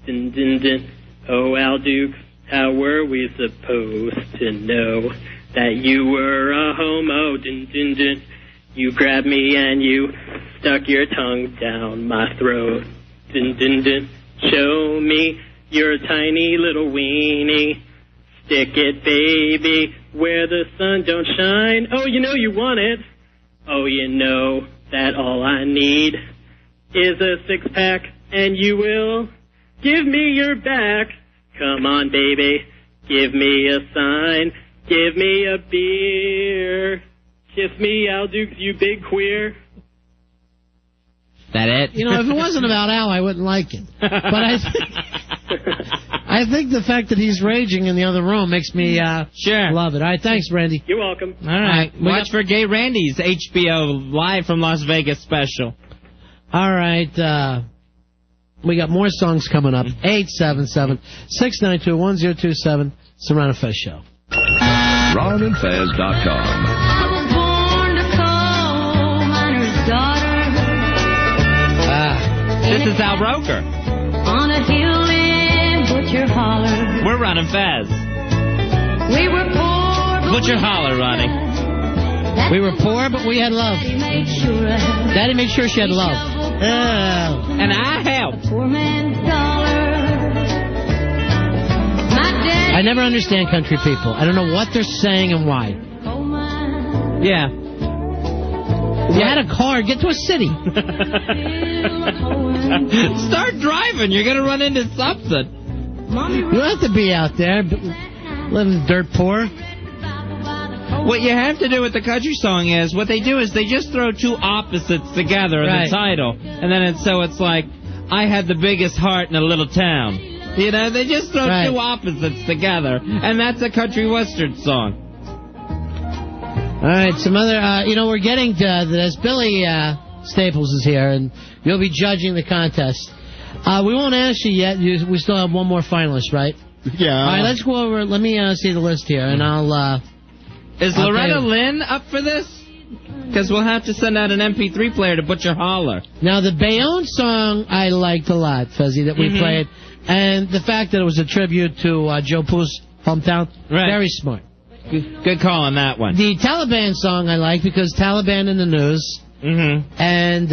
Din, din, din. Oh, Al Dukes, how were we supposed to know that you were a homo? Din, din, din. You grabbed me and you stuck your tongue down my throat. Din, din, din. Show me your tiny little weenie. Stick it, baby, where the sun don't shine. Oh, you know you want it. Oh, you know that all I need is a six-pack, and you will give me your back. Come on, baby, give me a sign. Give me a beer. Kiss me, Al Dukes, you big queer. That it? You know, if it wasn't about Al, I wouldn't like it. But I think the fact that he's raging in the other room makes me love it. All right, thanks, Randy. You're welcome. All right. Watch for Gay Randy's HBO Live from Las Vegas special. All right. We got more songs coming up. 877-692-1027. It's the Ron and Fez Show. RonandFez.com. This is Al Roker. On a hill in Butcher Holler. We're Ron and Fez. We were poor, but Butcher Holler, Ronnie. We were poor, but we had love. Daddy made sure she had love. And I helped. Poor man's dollar. My dad. I never understand country people. I don't know what they're saying and why. Yeah. If you had a car, get to a city. Start driving. You're going to run into something. You don't have to be out there living dirt poor. What you have to do with the country song is, what they do is they just throw two opposites together in the title. And then it's like, I had the biggest heart in a little town. You know, they just throw two opposites together. And that's a country western song. All right, some other, we're getting to this. Billy Staples is here, and you'll be judging the contest. We won't ask you yet. We still have one more finalist, right? Yeah. All right, let's go over. Let me see the list here, and I'll... Is Loretta Lynn up for this? Because we'll have to send out an MP3 player to Butcher Holler. Now, the Bayonne song I liked a lot, Fezzy, that we played, and the fact that it was a tribute to Joe Poo's hometown, very smart. Good call on that one. The Taliban song I like because Taliban in the news. And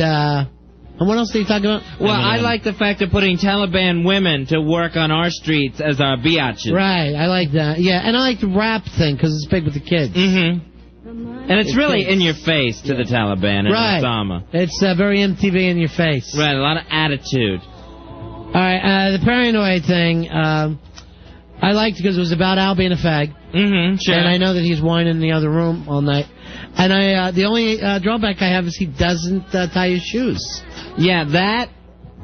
what else did you talk about? Well, I like the fact of putting Taliban women to work on our streets as our biatches. Right, I like that. Yeah, and I like the rap thing because it's big with the kids. And it's really in your face to the Taliban and Osama. It's very MTV in your face. Right, a lot of attitude. All right, the paranoid thing, I liked because it was about Al being a fag. Mm-hmm, sure. And I know that he's whining in the other room all night. And the only drawback I have is he doesn't tie his shoes. Yeah, that...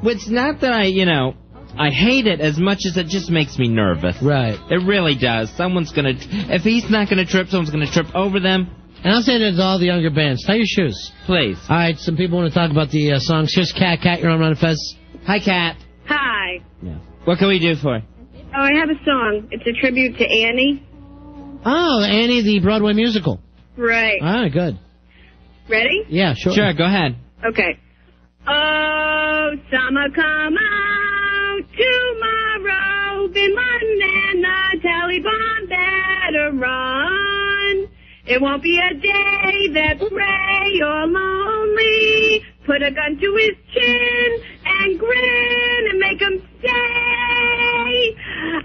It's not that I hate it as much as it just makes me nervous. Right. It really does. Someone's going to... If he's not going to trip, someone's going to trip over them. And I'll say that to all the younger bands. Tie your shoes. Please. All right, some people want to talk about the songs. Here's Kat. Kat, you're on Ron and Fez. Hi, Kat. Hi. Yeah. What can we do for you? Oh, I have a song. It's a tribute to Annie. Oh, Annie, the Broadway musical. Right. All right, good. Ready? Yeah, sure. Sure, go ahead. Okay. Oh, summer come out tomorrow. Bin Laden and the Taliban better run. It won't be a day that's gray or lonely. Put a gun to his chin and grin and make him say,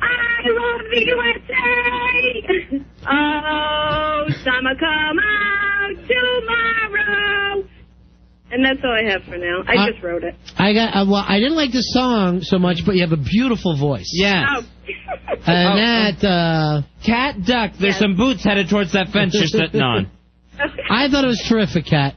I love the USA. Oh, summer come out tomorrow. And that's all I have for now. I just wrote it. I didn't like the song so much, but you have a beautiful voice. Yeah. Oh. And that... Cat duck, there's some boots headed towards that fence you're sitting on. I thought it was terrific, Kat.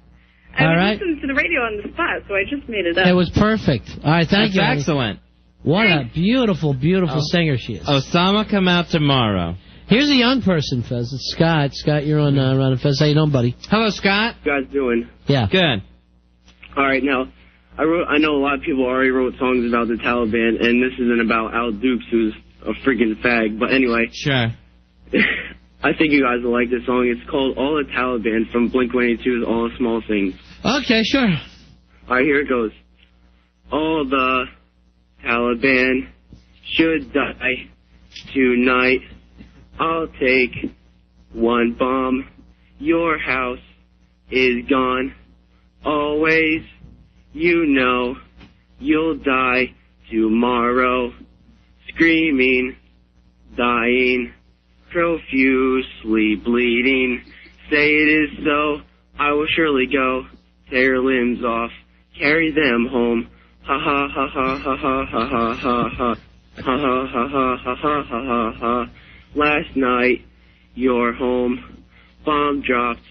I All was right? listening to the radio on the spot, so I just made it up. It was perfect. All right, thank you. That's Annie. excellent. What a beautiful, beautiful singer she is. Osama come out tomorrow. Here's a young person, Fez. It's Scott. Scott, you're on Ron and Fez. How you doing, buddy? Hello, Scott. How you guys doing? Yeah. Good. All right, now, I know a lot of people already wrote songs about the Taliban, and this isn't about Al Dukes, who's a freaking fag. But anyway. Sure. I think you guys will like this song. It's called All the Taliban from Blink-182's All the Small Things. Okay, sure. All right, here it goes. All the Taliban should die tonight. I'll take one bomb. Your house is gone. Always, you know, you'll die tomorrow. Screaming, dying, profusely bleeding. Say it is so, I will surely go. Tear your limbs off, carry them home. Ha ha ha ha ha ha ha ha ha ha. Ha ha ha ha ha ha ha ha ha. Last night, you're home. Bomb dropped,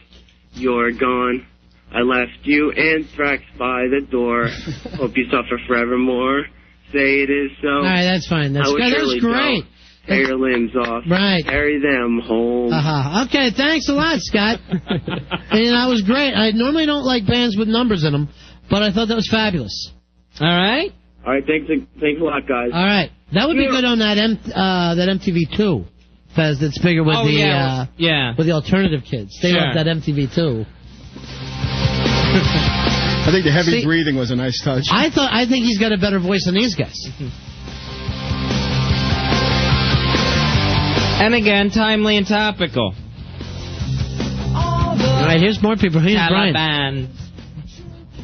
you're gone. I left you anthrax by the door. Hope you suffer forevermore. Say it is so. All right, that's fine. That's good. That was great. Tear your limbs off. Right. Carry them home. Okay, thanks a lot, Scott. And that was great. I normally don't like bands with numbers in them, but I thought that was fabulous. All right? All right, thanks a lot, guys. All right. That would be good on that MTV2, Fez, that's bigger with with the alternative kids. They love that MTV2. I think the heavy breathing was a nice touch. I think he's got a better voice than these guys. And again, timely and topical. All right, here's more people. Here's Brian.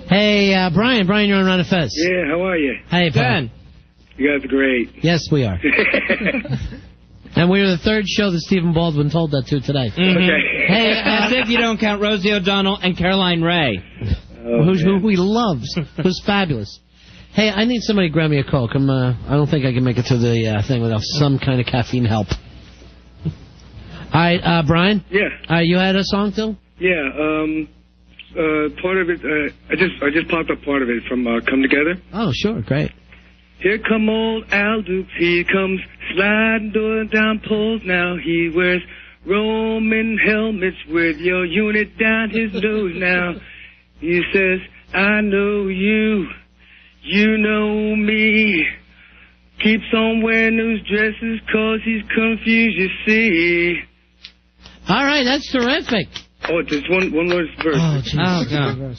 Hey, Brian. Brian, you're on Ron and Fez. Yeah, how are you? Hey, Ben. You guys are great. Yes, we are. And we were the third show that Stephen Baldwin told that to today. Okay. Hey, as if you don't count Rosie O'Donnell and Caroline Ray. Who he loves. Who's fabulous. Hey, I need somebody to grab me a Coke. I don't think I can make it to the thing without some kind of caffeine help. All right, Brian? Yeah. You had a song, too? Yeah, part of it, I just popped up part of it from Come Together. Oh, sure, great. Here come old Al Dukes, he comes sliding down poles now. He wears Roman helmets with your unit down his nose now. He says, I know you, you know me. Keeps on wearing those dresses 'cause he's confused, you see. All right, that's terrific. Oh, just one more verse. Oh, jeez. Oh, God.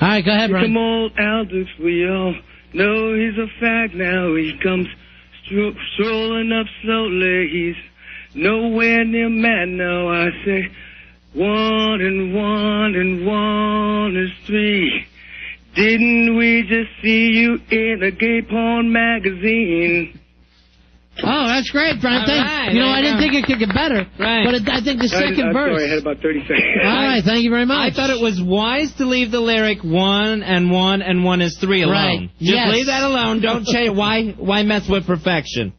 All right, go ahead, Brian. Come on, Al Dukes, we all know he's a fag now. He comes strolling up slowly. He's nowhere near mad now. I say, 1 and 1 and 1 is 3. Didn't we just see you in a gay porn magazine? Oh, that's great, Brian. Thanks. right, You know, there I you didn't go. think it could get better. Right. But I think the second I'm verse. sorry, I had about 30 seconds. All right, thank you very much. I thought it was wise to leave the lyric 1 and 1 and 1 is 3 alone. Right. Just Yes. leave that alone. Don't change. Why mess with perfection?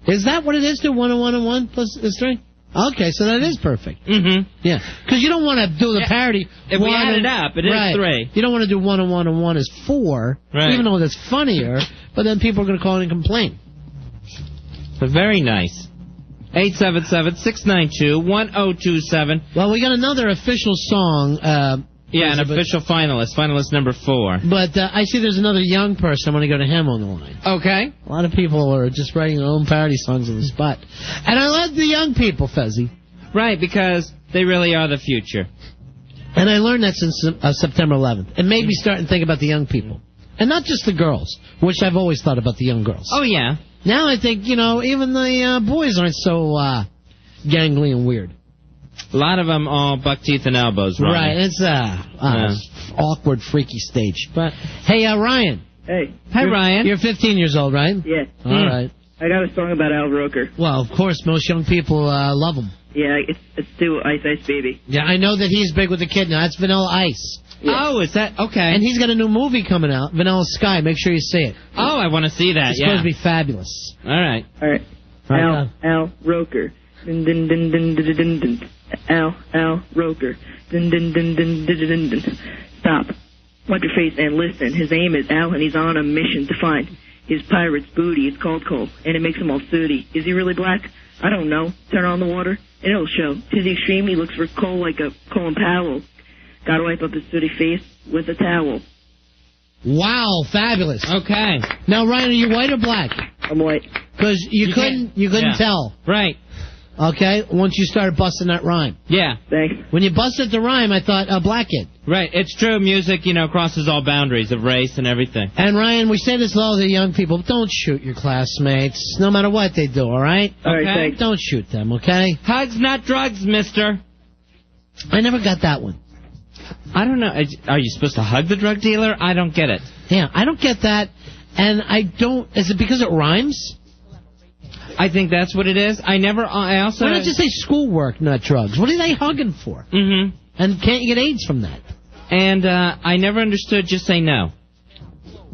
Is that what it is to 1 and 1 and 1 plus is 3? Okay, so that is perfect. Mm-hmm. Yeah, because you don't want to do the parody. If we 1 add and- it up, it is right. 3. You don't want to do 1 and 1 and 1 is 4, Right. even though that's funnier, but then people are going to call in and complain. But very nice. 877-692-1027. Well, we got another official song. Yeah, an official finalist. Finalist number 4. But I see there's another young person. I want to go to him on the line. Okay. A lot of people are just writing their own parody songs on the spot. And I love the young people, Fezzy. Right, because they really are the future. And I learned that since September 11th. It made me start and think about the young people. And not just the girls, which I've always thought about the young girls. Oh, yeah. Now I think, even the boys aren't so gangly and weird. A lot of them all buck teeth and elbows, Ronnie. Right, it's awkward, freaky stage. But hey, Ryan. Hey. Hi, Ryan. You're 15 years old, right? Yeah. All right. I got a song about Al Roker. Well, of course, most young people love him. Yeah, it's to Ice Ice Baby. Yeah, I know that he's big with the kid now. That's Vanilla Ice. Yeah. Oh, is that okay? And he's got a new movie coming out, Vanilla Sky. Make sure you see it. Oh, I want to see that. It's yeah. supposed to be fabulous. All right. All right. Al Roker. Dun, dun, dun, dun, dun, dun, dun. Al Roker. Dun, dun, dun, dun, dun, dun, dun. Stop. Watch your face and listen. His aim is Al, and he's on a mission to find his pirate's booty. It's called coal, and it makes him all sooty. Is he really black? I don't know. Turn on the water, and it'll show. To the extreme, he looks for coal like a Colin Powell. Gotta wipe up his sooty face with a towel. Wow, fabulous. Okay. Now, Ryan, are you white or black? I'm white. Because you couldn't yeah. tell. Right. Okay, once you started busting that rhyme. Yeah. Thanks. When you busted the rhyme, I thought, black kid. Right. It's true. Music, crosses all boundaries of race and everything. And Ryan, we say this to all the young people: don't shoot your classmates, no matter what they do. All right? All right, thanks. Don't shoot them. Okay? Hugs, not drugs, mister. I never got that one. I don't know. Are you supposed to hug the drug dealer? I don't get it. Yeah, I don't get that. And I don't... Is it because it rhymes? I think that's what it is. I also... Why not just say schoolwork, not drugs? What are they hugging for? Mm-hmm. And can't you get AIDS from that? And I never understood just say no.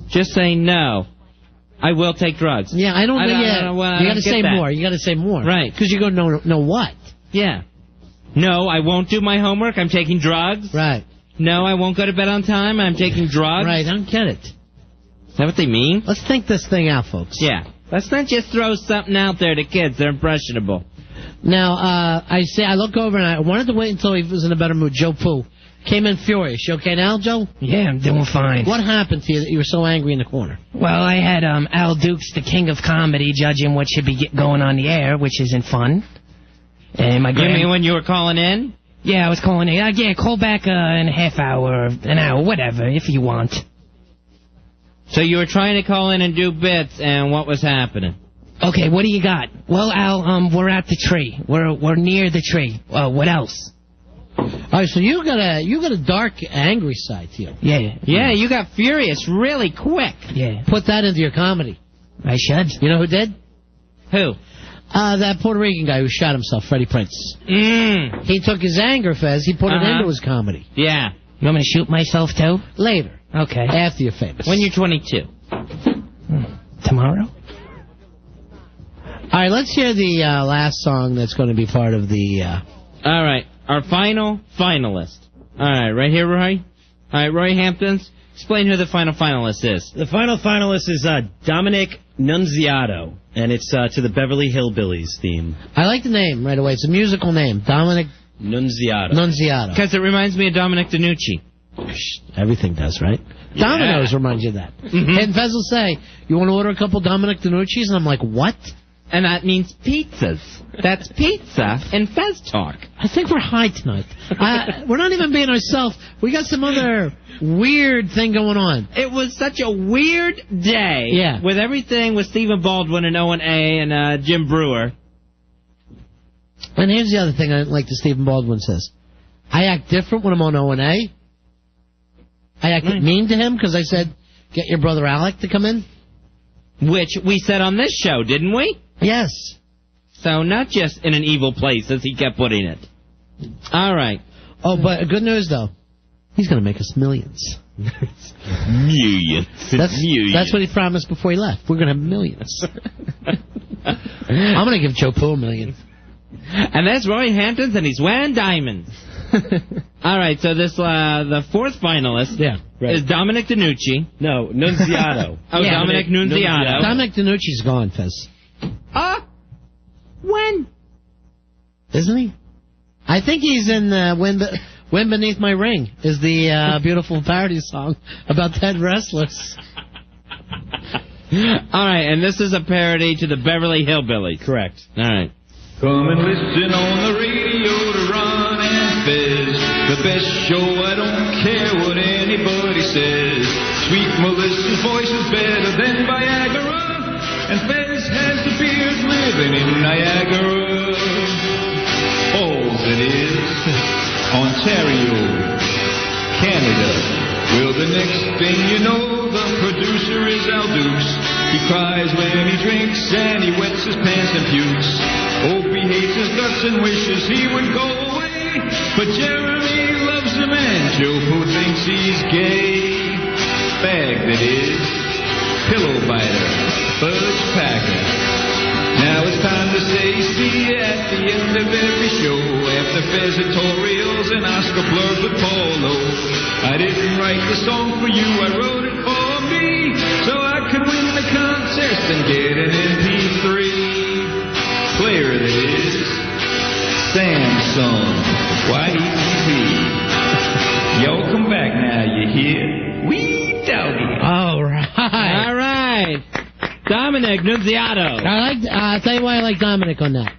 Just say no. I will take drugs. Yeah, I don't... I don't you got to say that. more. You got to say more. Right. Because you go, no what? Yeah. No, I won't do my homework. I'm taking drugs. Right. No, I won't go to bed on time. I'm taking drugs. Right, I don't get it. Is that what they mean? Let's think this thing out, folks. Yeah. Let's not just throw something out there to kids. They're impressionable. Now, I look over and I wanted to wait until he was in a better mood. Joe Poo came in furious. You okay now, Joe? Yeah, I'm doing fine. What happened to you that you were so angry in the corner? Well, I had Al Dukes, the king of comedy, judging what should be going on the air, which isn't fun. And my You mean when you were calling in? Yeah, I was calling in. Yeah, call back in a half hour, an hour, whatever, if you want. So you were trying to call in and do bits, and what was happening? Okay, what do you got? Well, Al, we're at the tree. We're near the tree. What else? All right, so you got a dark, angry side to you. Yeah. Yeah, you got furious really quick. Yeah. Put that into your comedy. I should. You know who did? Who? That Puerto Rican guy who shot himself, Freddie Prinze. He took his anger, Fez. He put it into his comedy. Yeah. You want me to shoot myself, too? Later. Okay. After you're famous. When you're 22. Tomorrow? All right, let's hear the last song that's going to be part of the... All right, our final finalist. All right, right here, Roy. All right, Roy Hamptons, explain who the final finalist is. The final finalist is Dominic Nunziato, and it's to the Beverly Hillbillies theme. I like the name right away. It's a musical name. Dominic Nunziato. Because it reminds me of Dominic DiNucci. Everything does, right? Yeah. Domino's reminds you of that. Mm-hmm. And Fez will say, you want to order a couple Dominic DiNucci's? And I'm like, what? And that means pizzas. That's pizza in Fez talk. I think we're high tonight. We're not even being ourselves. We got some other weird thing going on. It was such a weird day. Yeah. With everything with Stephen Baldwin and Owen A. and Jim Brewer. And here's the other thing I didn't like that Stephen Baldwin says. I act different when I'm on O&A. I acted mean to him because I said, get your brother Alec to come in. Which we said on this show, didn't we? Yes. So not just in an evil place, as he kept putting it. All right. Oh, but good news, though. He's going to make us millions. Millions. That's what he promised before he left. We're going to have millions. I'm going to give Joe Poo $1 million. And that's Roy Hamptons, and he's wearing diamonds. All right, so this the fourth finalist is Dominic DeNucci. No, Nunziato. Dominic Nunziato. Dominic DeNucci's gone, Fez. When? Isn't he? I think he's in Wind Beneath My Ring is the beautiful parody song about dead wrestlers. All right, and this is a parody to the Beverly Hillbillies. Correct. All right. Come and listen on the radio to Ron and Fez. The best show, I don't care what anybody says. Sweet Melissa's voice is better than Viagra. And Fez has the beard living in Niagara. Falls, it is. Ontario, Canada. Well, the next thing you know, the producer is Al Dukes. He cries when he drinks and he wets his pants and pukes. Hope he hates his guts and wishes he would go away. But Jeremy loves him and Joe Poo thinks he's gay. Fag, that is. Pillow biter. Fudge packer. Now it's time to say see you at the end of every show. After Fez editorials and Oscar blurbs with Paulo. I didn't write the song for you, I wrote it for me. So I could win the contest and get an MP3 player that is Samsung YTV. Y'all come back now, you hear? Wee doggy. All right. All right. Dominic Nunziato. I'll tell you why I like Dominic on that.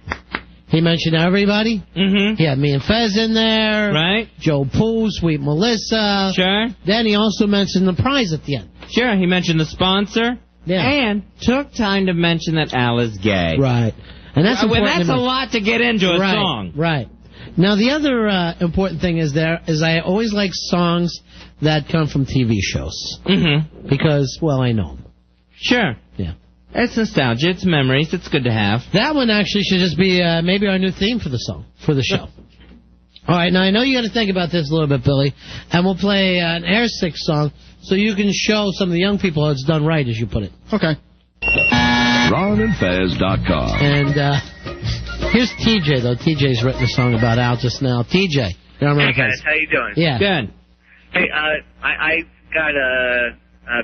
He mentioned everybody. Mm-hmm. He had me and Fez in there. Right. Joe Poo, Sweet Melissa. Sure. Then he also mentioned the prize at the end. Sure, he mentioned the sponsor. Yeah. And took time to mention that Al is gay. Right. And that's important. That's a lot to get into a song. Right. Now, the other important thing is I always like songs that come from TV shows. Mm-hmm. Because, well, I know them. Sure. Yeah. It's nostalgia. It's memories. It's good to have. That one actually should just be maybe our new theme for the show. All right, now I know you got to think about this a little bit, Billy, and we'll play an Air Six song so you can show some of the young people how it's done right, as you put it. Okay. RonandFez.com. And here's TJ, though. TJ's written a song about Al just now. TJ. You're on Hey, guys. How you doing? Yeah. Good. Hey, I got a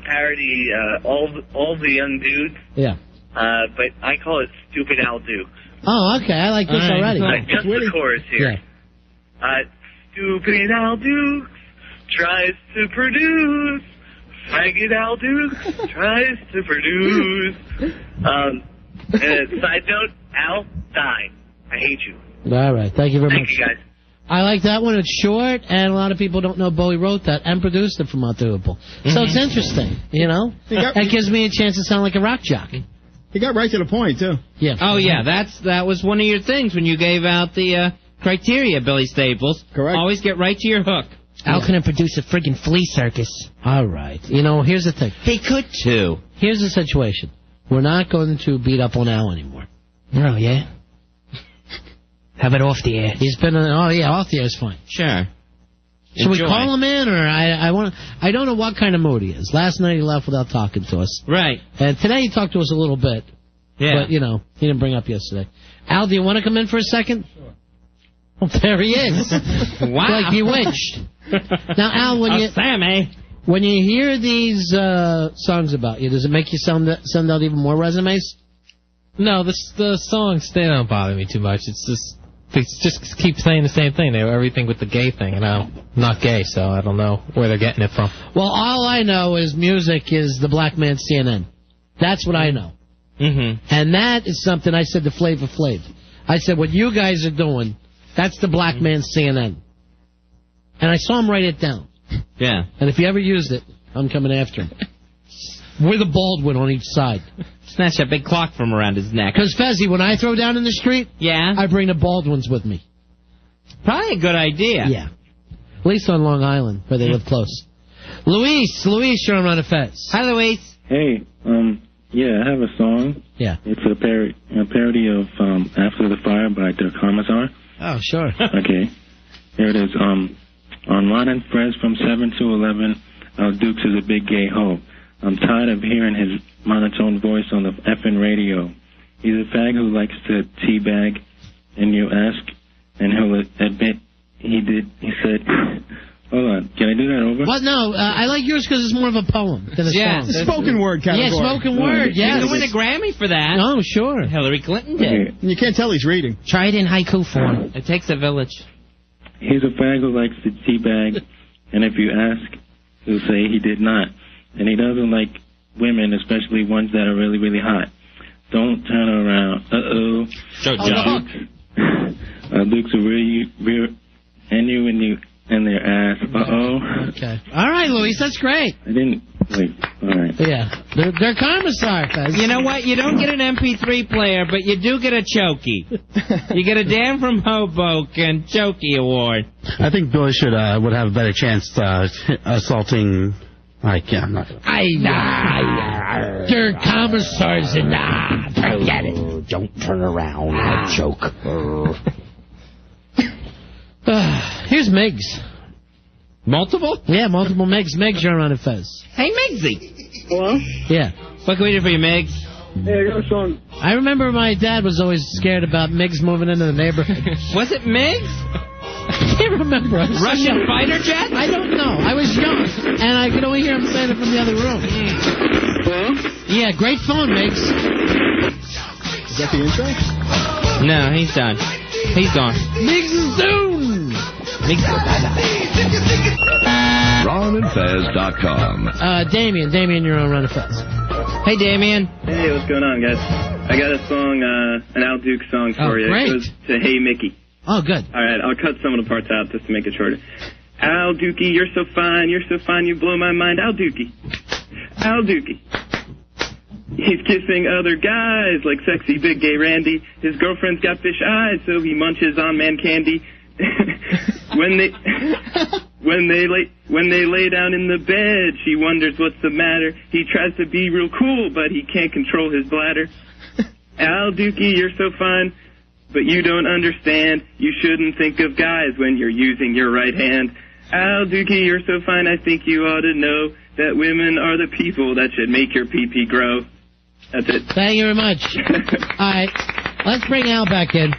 parody, all the young dudes. Yeah. But I call it Stupid Al Dukes. Oh, okay. I like this already. Just the chorus here. Yeah. Stupid Al Dukes tries to produce. Faggot Al Dukes tries to produce. Side note, Al, die. I hate you. All right. Thank you very much. Thank you, guys. I like that one. It's short, and a lot of people don't know Bowie wrote that and produced it for Monty Hoople. So it's interesting, you know? That gives me a chance to sound like a rock jockey. He got right to the point, too. Yeah. Oh, yeah. That was one of your things when you gave out the criteria, Billy Staples. Correct. Always get right to your hook. Al couldn't produce a friggin' flea circus. All right. You know, here's the thing. He could, too. Here's the situation. We're not going to beat up on Al anymore. Oh, yeah? How about off the air? He's been off the air is fine. Sure. Should we call him in, or I don't know what kind of mood he is. Last night he left without talking to us. Right. And today he talked to us a little bit. Yeah. But, you know, he didn't bring up yesterday. Al, do you want to come in for a second? Sure. Oh, there he is. Wow. Like bewitched. Now, Al, when you hear these songs about you, does it make you send out even more resumes? No, the songs, they don't bother me too much. It's just, they just keep saying the same thing. They do everything with the gay thing, and I'm not gay, so I don't know where they're getting it from. Well, all I know is music is the black man's CNN. That's what I know. Mm-hmm. And that is something I said to Flavor Flav. I said, what you guys are doing, that's the black man's CNN. And I saw him write it down. Yeah. And if he ever used it, I'm coming after him. With a Baldwin on each side. Snatch that big clock from around his neck. Because, Fezzy, when I throw down in the street, I bring the Baldwins with me. Probably a good idea. Yeah. At least on Long Island, where they live close. Luis, you're on Run of Fez. Hi, Luis. Hey, Yeah, I have a song. Yeah. It's a parody of After the Fire by the Commissar. Oh, sure. Okay. Here it is. On Ron and Fez from 7 to 11, Al Dukes is a big gay hoe. I'm tired of hearing his monotone voice on the effing radio. He's a fag who likes to teabag, and you ask, and he'll admit he said, hold on, can I do that over? Well, no, I like yours because it's more of a poem than a song. It's a spoken word category. Yeah, spoken word, yes. You can win a Grammy for that. Oh, sure. Hillary Clinton did. And you can't tell he's reading. Try it in haiku form. It takes a village. He's a fag who likes to teabag, and if you ask, he'll say he did not. And he doesn't like women, especially ones that are really, really hot. Don't turn around. Uh-oh. Dukes will rear and you and their ass. Uh-oh. Okay. All right, Luis, that's great. I didn't... Wait. All right. Yeah. They're commissar, Fez. You know what? You don't get an MP3 player, but you do get a chokey. You get a Dan from Hoboken Chokey Award. I think Billy should would have a better chance assaulting... I'm not gonna... They're commissars and forget it. Don't turn around. I choke. Here's Miggs. Multiple? Yeah, multiple Miggs. Miggs, you're on a Fez. Hey, Miggsy. Hello? Yeah. What can we do for you, Miggs? Hey, I got a song. I remember my dad was always scared about Miggs moving into the neighborhood. Was it Miggs? I can't remember. Russian fighter jet? I don't know. I was young, and I could only hear him saying it from the other room. Yeah, great phone, Miggs. Is that the intro? No, he's done. He's gone. Miggs is doomed. RonandFez.com. Damien, you're on Run of Fez. Hey, Damien. Hey, what's going on, guys? I got a song, an Al Duke song for you. Great. It goes to Hey Mickey. Oh, good. All right, I'll cut some of the parts out just to make it shorter. Al Dukey, you're so fine, you blow my mind. Al Dukey. Al Dukey. He's kissing other guys like sexy big gay Randy. His girlfriend's got fish eyes, so he munches on man candy. When they lay down in the bed, she wonders what's the matter. He tries to be real cool, but he can't control his bladder. Al Dukey, you're so fine, but you don't understand. You shouldn't think of guys when you're using your right hand. Al Dukey, you're so fine, I think you ought to know that women are the people that should make your pee-pee grow. That's it. Thank you very much. All right, let's bring Al back in.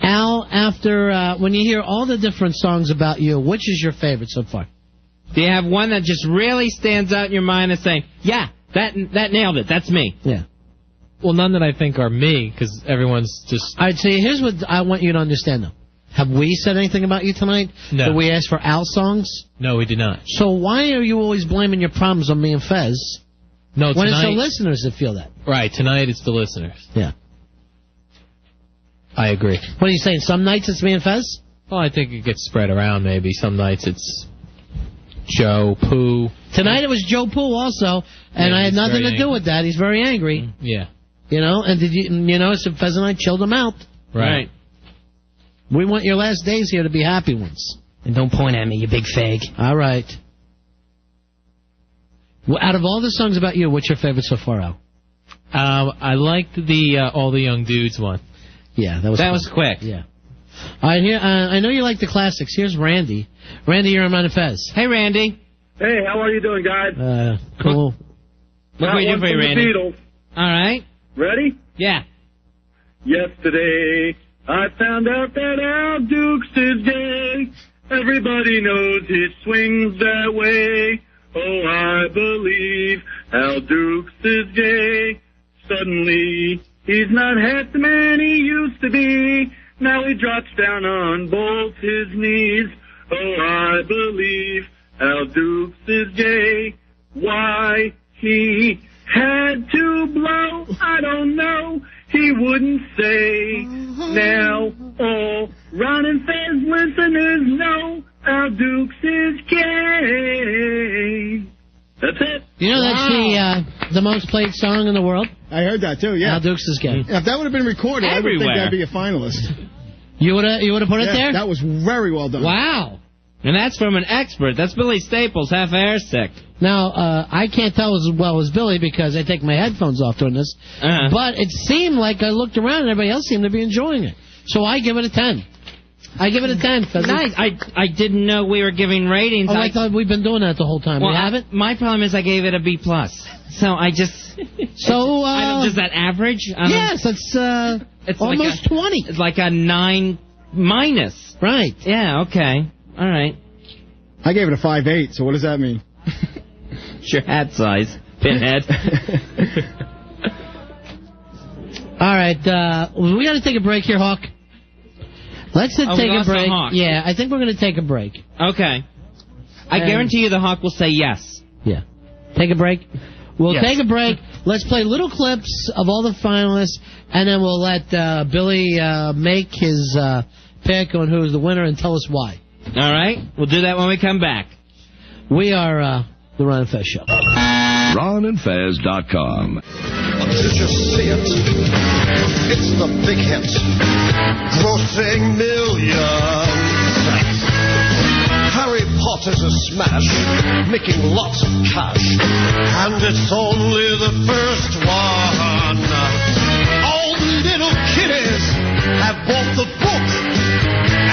Al, after when you hear all the different songs about you, which is your favorite so far? Do you have one that just really stands out in your mind and saying, yeah, that nailed it, that's me? Yeah. Well, none that I think are me, because everyone's just... All right, so here's what I want you to understand, though. Have we said anything about you tonight? No. Did we ask for Al songs? No, we did not. So why are you always blaming your problems on me and Fez? No, when tonight, it's the listeners that feel that. Right, tonight it's the listeners. Yeah. I agree. What are you saying, some nights it's me and Fez? Well, I think it gets spread around maybe. Some nights it's Joe, Pooh. Tonight it was Joe Pooh also, and Yeah, I had he's nothing very to do angry. with that. He's very angry. Yeah. You know, and did you notice that Fez and I chilled him out? Right. We want your last days here to be happy ones. And don't point at me, you big fag. All right. Well, out of all the songs about you, what's your favorite so far, Al? I liked the All the Young Dudes one. Yeah, that was quick. Yeah. All right, here, I know you like the classics. Here's Randy. Randy, you're on Run of Fez. Hey, Randy. Hey, how are you doing, guys? Cool. What can we do for you, Randy? Beatles. All right. Ready? Yeah. Yesterday, I found out that Al Dukes is gay. Everybody knows he swings that way. Oh, I believe Al Dukes is gay. Suddenly, he's not half the man he used to be. Now he drops down on both his knees. Oh, I believe Al Dukes is gay. Why he had to blow, I don't know. He wouldn't say. Now all Ron and Fez listeners know Al Dukes is gay. That's it. You know that's the most played song in the world? I heard that too, yeah. Al Dukes is gay. If that would have been recorded, Everywhere. I would think that'd be a finalist. You would have put it there? That was very well done. Wow. And that's from an expert. That's Billy Staples, half airsick. Now, I can't tell as well as Billy because I take my headphones off during this. But it seemed like I looked around and everybody else seemed to be enjoying it. So I give it a 10. I give it a 10. Nice. I didn't know we were giving ratings. I thought we've been doing that the whole time. Well, we haven't? My problem is I gave it a B+. So I just... So, does that average? Yes, it's almost 20. It's like a 9 minus. Right. Yeah, okay. All right. I gave it a 5.8, so what does that mean? It's your hat size, pinhead. All right, we got to take a break here, Hawk. Let's take a break. Yeah, I think we're going to take a break. Okay. I guarantee you the Hawk will say yes. Yeah. Take a break? We'll take a break. Let's play little clips of all the finalists, and then we'll let Billy make his pick on who's the winner and tell us why. All right. We'll do that when we come back. We are the Ron and Fez Show. RonandFez.com. Did you see it? It's the big hit. Grossing millions. Harry Potter's a smash, making lots of cash. And it's only the first one. All the little kiddies have bought the book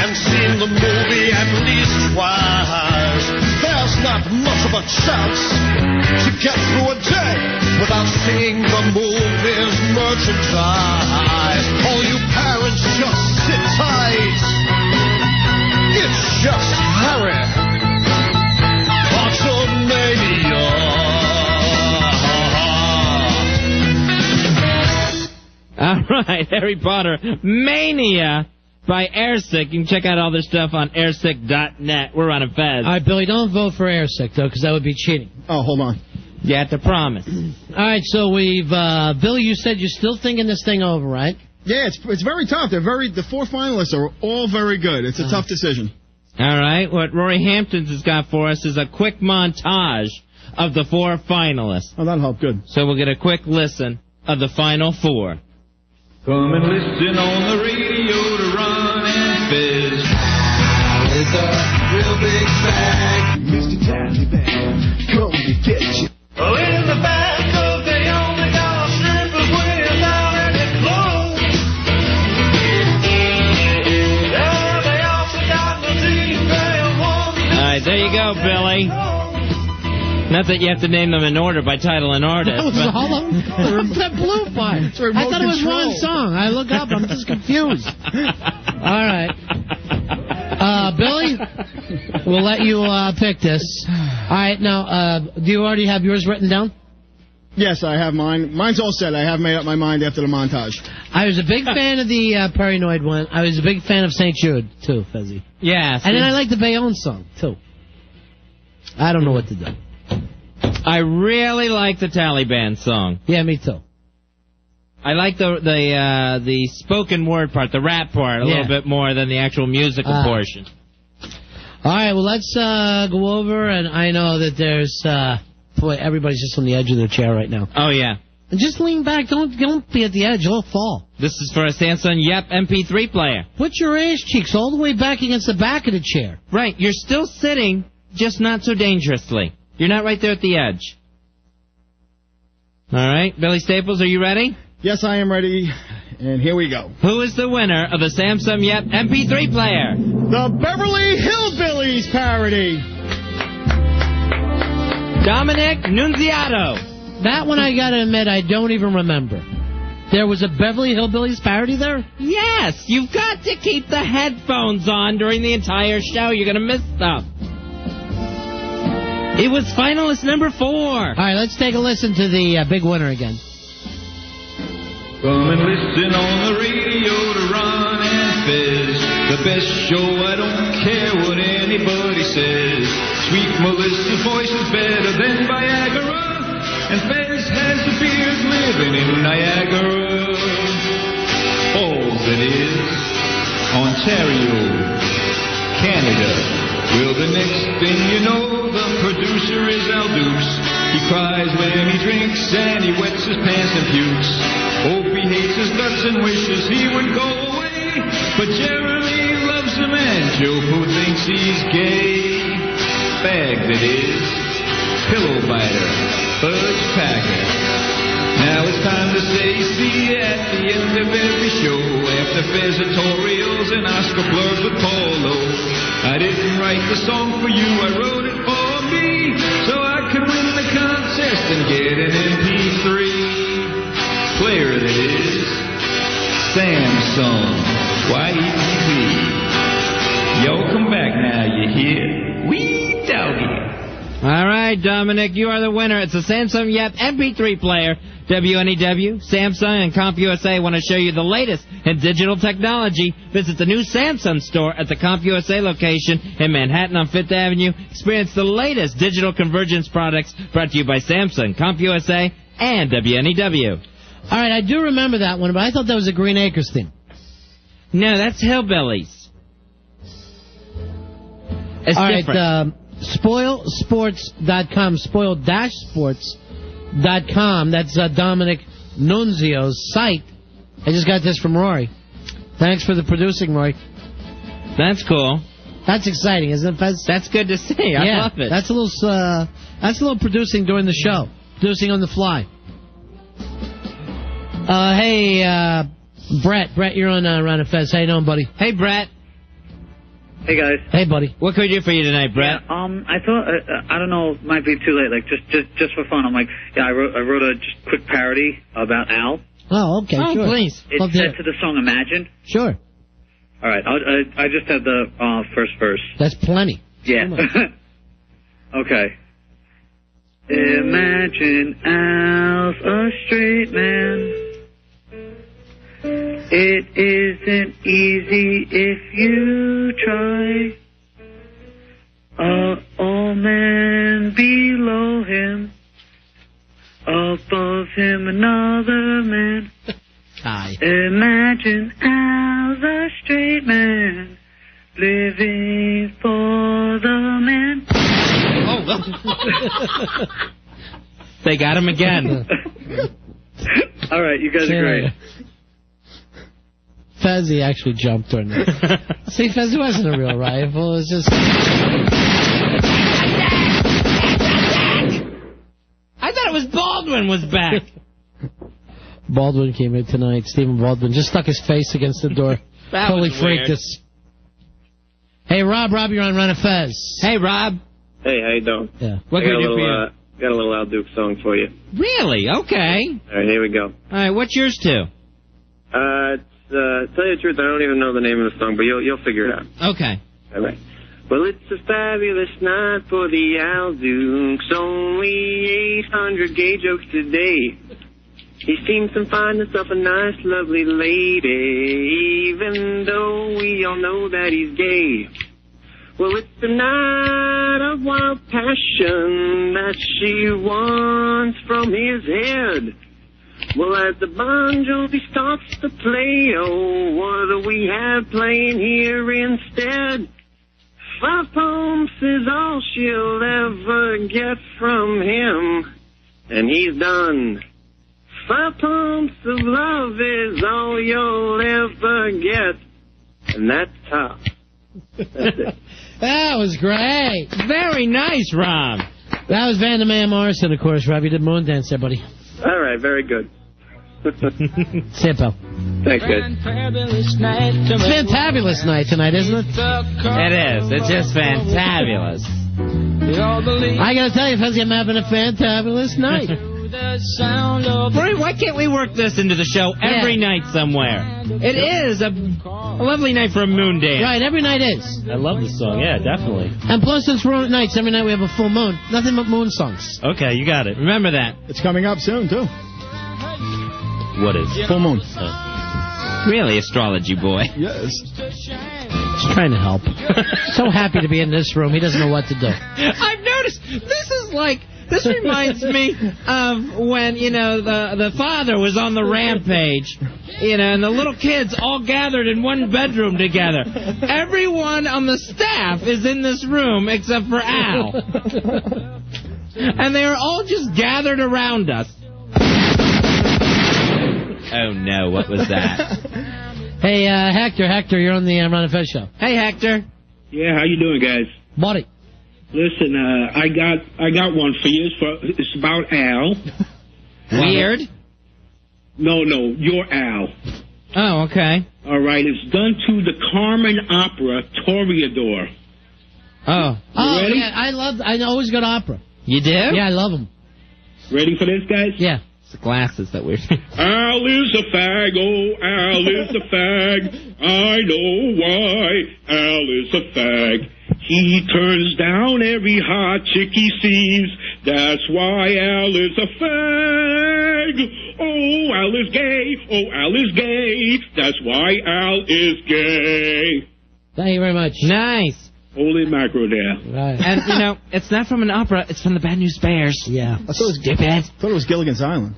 and seen the movie at least twice. There's not much of a chance to get through a day without seeing the movie's merchandise. All you parents, just sit tight. It's just Harry Pottermania. All right, Harry Potter Mania by Airsick. You can check out all their stuff on airsick.net. We're on a Fez. All right, Billy, don't vote for Airsick, though, because that would be cheating. Oh, hold on. You have to promise. All right, so we've... Billy, you said you're still thinking this thing over, right? Yeah, it's very tough. The 4 finalists are all very good. It's a tough decision. All right, what Rory Hamptons has got for us is a quick montage of the 4 finalists. Oh, that'll help. Good. So we'll get a quick listen of the final 4. Come and listen on the radio to Ron and Fez. It's a real big bag, Mr. Tallybag. Come to get you. Oh, in the back of they only got strippers without any clothes. Yeah, they also got the T-Trail one. All right, there you go, Billy. Not that you have to name them in order by title and artist. That was all of them. That blew by. I thought it was one song. I look up. I'm just confused. All right. Billy, we'll let you pick this. All right. Now, do you already have yours written down? Yes, I have mine. Mine's all set. I have made up my mind after the montage. I was a big fan of the Paranoid one. I was a big fan of St. Jude, too, Fezzy. Yeah. And then I like the Bayonne song, too. I don't know what to do. I really like the Taliban song. Yeah, me too. I like the spoken word part, the rap part, a little bit more than the actual musical portion. All right, well, let's go over, and I know that there's... boy, everybody's just on the edge of their chair right now. Oh, yeah. And just lean back. Don't be at the edge. You'll fall. This is for a Samsung Yep MP3 player. Put your ass cheeks all the way back against the back of the chair. Right. You're still sitting, just not so dangerously. You're not right there at the edge. All right. Billy Staples, are you ready? Yes, I am ready. And here we go. Who is the winner of the Samsung Yep MP3 player? The Beverly Hillbillies parody. Dominic Nunziato. That one, I gotta admit, I don't even remember. There was a Beverly Hillbillies parody there? Yes, you've got to keep the headphones on during the entire show. You're gonna miss stuff. It was finalist number 4. All right, let's take a listen to the big winner again. Come and listen on the radio to Ron and Fez. The best show, I don't care what anybody says. Sweet Melissa's voice is better than Viagra. And Fez has the beard living in Niagara. Falls, it is. Ontario, Canada. Well, the next thing you know, the producer is Al Dukes. He cries when he drinks and he wets his pants and pukes. Hope he hates his guts and wishes he would go away. But Jeremy loves him and show, Pooh thinks he's gay. Fag, that is. Pillow biter. Fudge packer. Now it's time to say see at the end of every show. After Fez editorials and Oscar blurbs with Paulo. I didn't write the song for you, I wrote it for me. So I could win the contest and get an MP3 player, that is. Samsung. YEPP. Yo, come back now, you hear? Wee doggy. All right, Dominic, you are the winner. It's a Samsung Yep MP3 player. WNEW, Samsung, and CompUSA want to show you the latest in digital technology. Visit the new Samsung store at the CompUSA location in Manhattan on 5th Avenue. Experience the latest digital convergence products brought to you by Samsung, CompUSA, and WNEW. All right, I do remember that one, but I thought that was a Green Acres theme. No, that's Hillbillies. It's all different. Right, spoilsports.com, spoil-sports.com. That's Dominic Nunzio's site. I just got this from Rory. Thanks for the producing, Rory. That's cool. That's exciting, isn't it, Fez? That's good to see. I love it. That's a little producing during the show. Producing on the fly. Hey, Brett. Brett, you're on Run of Fez. How you doing, buddy? Hey, Brett. Hey guys. Hey, buddy. What can we do for you tonight, Brett? Yeah, I thought I don't know, it might be too late. Like just for fun. I'm like, yeah, I wrote a just quick parody about Al. Oh, okay, sure. Please. It's set to the song Imagine. Sure. All right, I just had the first verse. That's plenty. Yeah. Okay. Imagine Al's a straight man. It isn't easy if you try. All men below him, above him another man. Hi. Imagine Al's a straight man, living for the man. Oh, they got him again. All right, you guys are great. Fezzy actually jumped on it. See, Fezzy wasn't a real rival. It was just... I thought it was Baldwin was back. Baldwin came in tonight. Stephen Baldwin just stuck his face against the door. Totally freaked weird. us. Hey, Rob, you're on Run of Fez. Hey, Rob. Hey, how you doing? Yeah. What can we do for you? Got a little Al Duke song for you. Really? Okay. All right, here we go. All right, what's yours too? Tell you the truth, I don't even know the name of the song, but you'll figure it out. Okay. All right. Well, it's a fabulous night for the Al Dukes. Only 800 gay jokes today. He's seen some fine himself a nice, lovely lady, even though we all know that he's gay. Well, it's a night of wild passion that she wants from his head. Well, as the Bon Jovi starts to play, oh, what do we have playing here instead? 5 pumps is all she'll ever get from him, and he's done. 5 pumps of love is all you'll ever get, and that's tough. That's it. That was great. Very nice, Rob. That was Van der Man Morrison, of course, Rob. You did Moondance there, buddy. All right, very good. See you, pal. Thanks, guys. It's fantabulous night tonight, isn't it? It is. It's just fantabulous. I gotta tell you, Fezzy, I'm having a fantabulous night. Rory, why can't we work this into the show every night somewhere? It is a lovely night for a moon dance. Right, every night is. I love this song. Yeah, definitely. And plus, since we're on nights, every night we have a full moon. Nothing but moon songs. Okay, you got it. Remember that. It's coming up soon, too. What is? Full moon. Really, astrology boy. Yes. He's trying to help. So happy to be in this room. He doesn't know what to do. I've noticed. This reminds me of when, the father was on the rampage, and the little kids all gathered in one bedroom together. Everyone on the staff is in this room except for Al. And they are all just gathered around us. Oh, no, what was that? Hey, Hector, you're on the Run of Fez show. Hey, Hector. Yeah, how you doing, guys? Buddy. Listen, I got one for you. It's about Al. Weird? No, you're Al. Oh, okay. All right, it's done to the Carmen Opera Toreador. Oh. Oh, ready? yeah, I always go to opera. You do? Yeah, I love them. Ready for this, guys? Yeah. It's the glasses that we're... Al is a fag, oh, Al is a fag. I know why Al is a fag. He turns down every hot chick he sees. That's why Al is a fag. Oh, Al is gay. Oh, Al is gay. That's why Al is gay. Thank you very much. Nice. Holy macro there. Right. And, it's not from an opera. It's from the Bad News Bears. Yeah. I thought it was Gilligan's Island.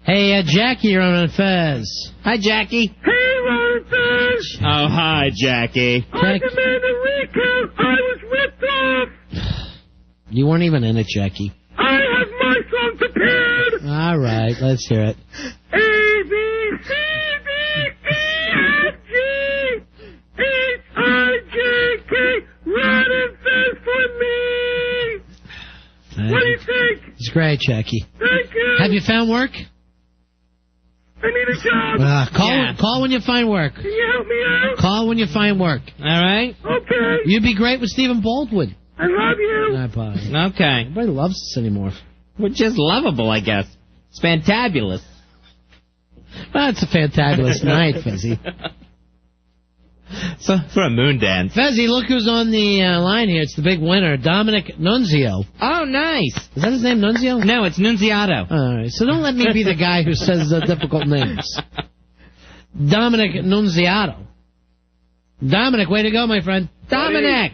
Hey, Jackie, you're on Fez. Hi, Jackie. Hey, Ron Fez! Oh, hi, Jackie. I demand a recount. I was ripped off. You weren't even in it, Jackie. I have my song prepared. All right, let's hear it. A, B, C, D, E, F, G, H, I, J, K. Ron and Fez for me. What do you think? It's great, Jackie. Thank you. Have you found work? I need a job. Call when you find work. Can you help me out? Call when you find work. All right. Okay. You'd be great with Stephen Baldwin. I love you. Bye. Okay. Nobody loves us anymore. We're just lovable, I guess. It's fantabulous. Well, it's a fantabulous night, Fezzy. So for a moon dance. Fezzy, look who's on the line here. It's the big winner, Dominic Nunzio. Oh, nice. Is that his name, Nunzio? No, it's Nunziato. All right, so don't let me be the guy who says the difficult names. Dominic Nunziato. Dominic, way to go, my friend. Dominic.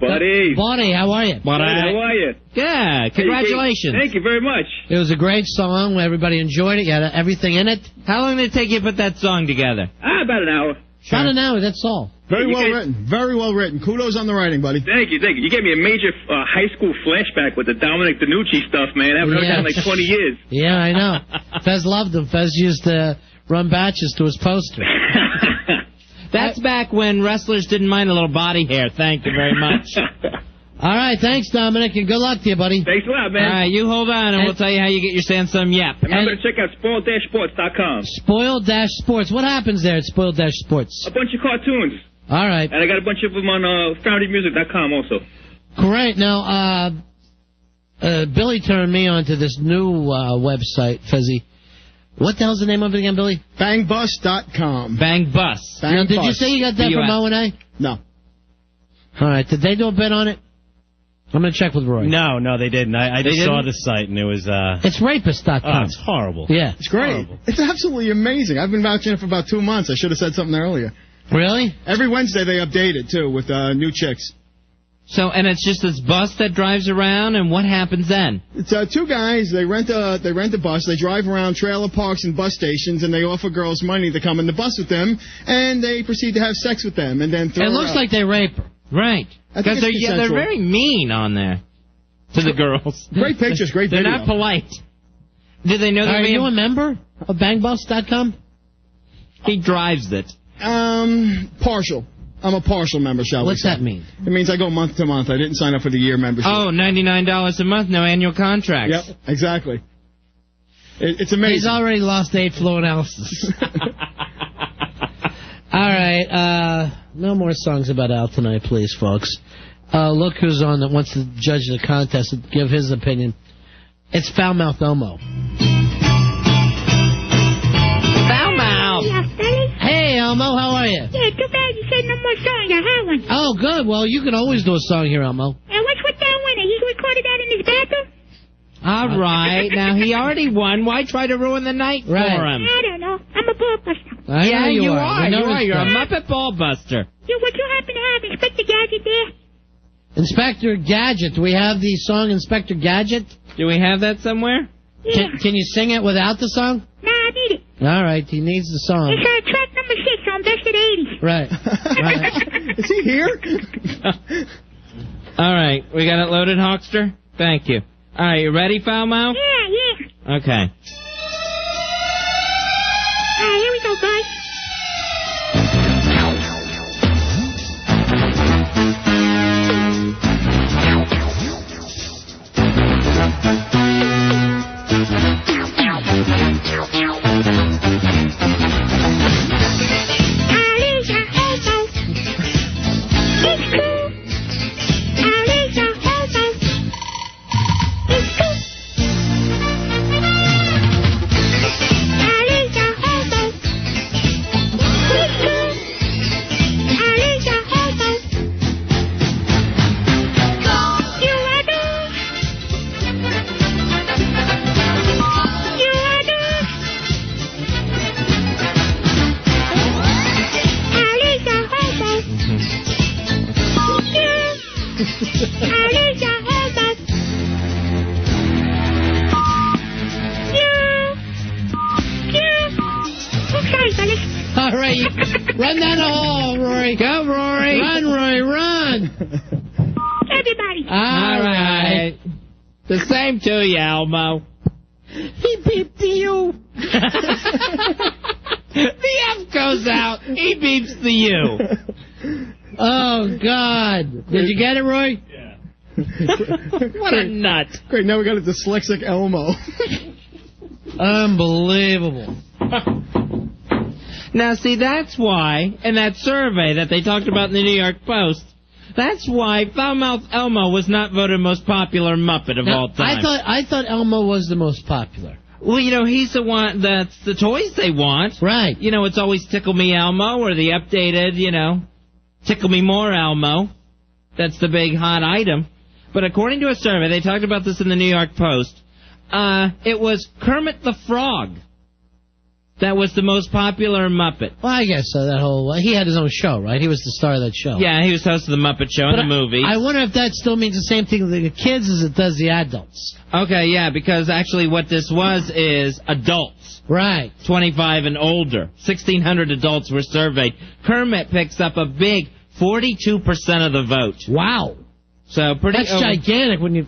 Buddy. Buddy, how are you? Buddy, how are you? Yeah, congratulations. Thank you very much. It was a great song. Everybody enjoyed it. You had everything in it. How long did it take you to put that song together? About an hour. About an hour, that's all. Very well written. Very well written. Kudos on the writing, buddy. Thank you. You gave me a major high school flashback with the Dominic DeNucci stuff, man. I haven't heard that in like 20 years. Yeah, I know. Fez loved him. Fez used to run batches to his poster. That's back when wrestlers didn't mind a little body hair. Thank you very much. All right, thanks, Dominic, and good luck to you, buddy. Thanks a lot, man. All right, you hold on, and we'll tell you how you get your Sansom Yep. Remember to check out spoiled-sports.com. Spoiled-sports. What happens there at Spoiled-sports? A bunch of cartoons. All right. And I got a bunch of them on foundermusic.com also. Great. Now, Billy turned me on to this new website, Fezzy. What the hell's the name of it again, Billy? Bangbus.com. Bangbus. Now, did you say you got that from O&A? No. All right. Did they do a bid on it? I'm going to check with Roy. No, they didn't. I just saw the site, and it was... It's rapist.com. Oh, it's horrible. Yeah. It's great. Horrible. It's absolutely amazing. I've been vouching it for about 2 months. I should have said something earlier. Really? Every Wednesday they update it, too, with new chicks. So, and it's just this bus that drives around, and what happens then? It's two guys. They rent a bus. They drive around trailer parks and bus stations, and they offer girls money to come in the bus with them, and they proceed to have sex with them, and then throw It her looks out. like they rape her. Right. Because they're very mean on there to the girls. Great pictures, great They're video. not polite. Do they know Are you a member of Bangbus.com? He drives it. Partial. I'm a partial member, shall we What's say. that mean? It means I go month to month. I didn't sign up for the year membership. Oh, $99 a month, no annual contracts. Yep, exactly. It's amazing. He's already lost 8 fluent ounces. All right, no more songs about Al tonight, please, folks. Look who's on that wants to judge the contest and give his opinion. It's Foul-Mouthed Elmo. Foul-Mouthed! Hey, Elmo, how are you? Yeah, too bad you said no more songs. I have one. Oh, good. Well, you can always do a song here, Elmo. And what's with that winner? He recorded that in his bathroom? All right. Now, he already won. Why try to ruin the night for him? I don't know. I'm a ball buster. Yeah, you are. We know You are. You're a this. Muppet ball buster. Would you happen to have Inspector Gadget there? Inspector Gadget. Do we have the song Inspector Gadget? Do we have that somewhere? Yeah. Can you sing it without the song? Nah, I need it. All right, he needs the song. It's track number 6 on Best of the 80s. Right. Is he here? All right. We got it loaded, Hawkster? Thank you. All right, you ready, Foul-Mouthed? Yeah. Okay. All right, here we go, guys. All right, run down the hall, Rory. Go, Rory. Run, Rory, run. Everybody. All right. The same to you, Elmo. He beeped to you. The F goes out. He beeps the U. Oh, God. Did you get it, Roy? Yeah. What a nut. Great, now we got a dyslexic Elmo. Unbelievable. Now, see, that's why, in that survey that they talked about in the New York Post, that's why Foul-Mouthed Elmo was not voted most popular Muppet of all time. I thought Elmo was the most popular. Well, he's the one that's the toys they want. Right. It's always Tickle Me Elmo or the updated, Tickle Me More Elmo. That's the big hot item. But according to a survey, they talked about this in the New York Post, it was Kermit the Frog that was the most popular Muppet. Well, I guess so. He had his own show, right? He was the star of that show. Yeah, he was host of the Muppet Show and the movie. I wonder if that still means the same thing to the kids as it does the adults. Okay, yeah, because actually what this was is adults. Right. 25 and older. 1,600 adults were surveyed. Kermit picks up a big 42% of the vote. Wow. So pretty. That's gigantic when you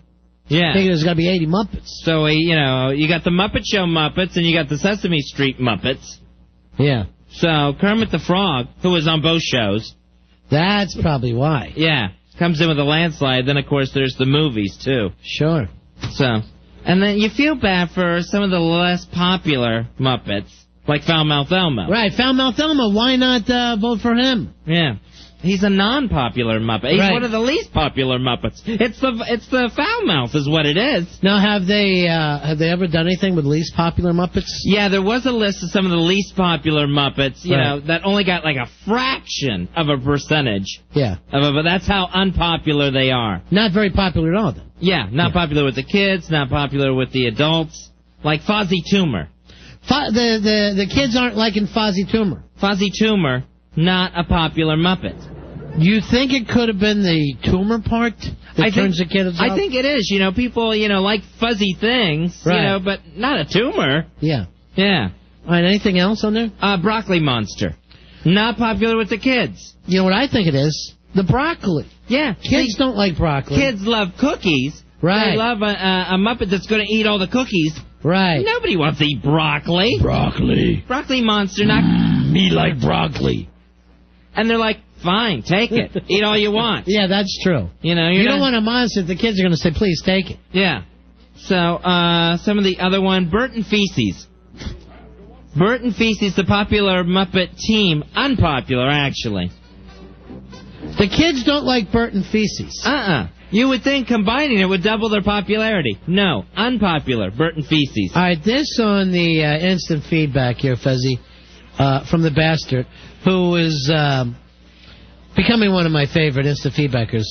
think there's got to be 80 Muppets. So, you got the Muppet Show Muppets and you got the Sesame Street Muppets. Yeah. So Kermit the Frog, who was on both shows. That's probably why. Yeah. Comes in with a landslide. Then, of course, there's the movies, too. Sure. So, and then you feel bad for some of the less popular Muppets, like Foul-Mouthed Elmo. Right, Foul-Mouthed Elmo. Why not vote for him? Yeah. He's a non-popular Muppet. He's one of the least popular Muppets. It's the foul mouth is what it is. Now, have they ever done anything with least popular Muppets? Yeah, there was a list of some of the least popular Muppets, you know, that only got like a fraction of a percentage. Yeah. But that's how unpopular they are. Not very popular at all, then. Yeah, not popular with the kids, not popular with the adults. Like Fozzie Toomer. The kids aren't liking Fozzie Toomer. Fozzie Toomer, not a popular Muppet. You think it could have been the tumor part that turns the kids off? I think it is. People, like fuzzy things, but not a tumor. Yeah. Yeah. All right, anything else on there? Broccoli Monster. Not popular with the kids. You know what I think it is? The broccoli. Yeah. Kids don't like broccoli. Kids love cookies. Right. They love a Muppet that's going to eat all the cookies. Right. Nobody wants to eat broccoli. Broccoli. Broccoli Monster, not... me like broccoli. And they're like, fine, take it. Eat all you want. Yeah, that's true. You don't want a monster. The kids are going to say, please take it. Yeah. So, some of the other one, Bert and Feces. Bert and Feces, the popular Muppet team. Unpopular, actually. The kids don't like Bert and Feces. You would think combining it would double their popularity. No. Unpopular. Bert and Feces. All right, this on the instant feedback here, Fezzy, from the Bastard, who is becoming one of my favorite instant feedbackers.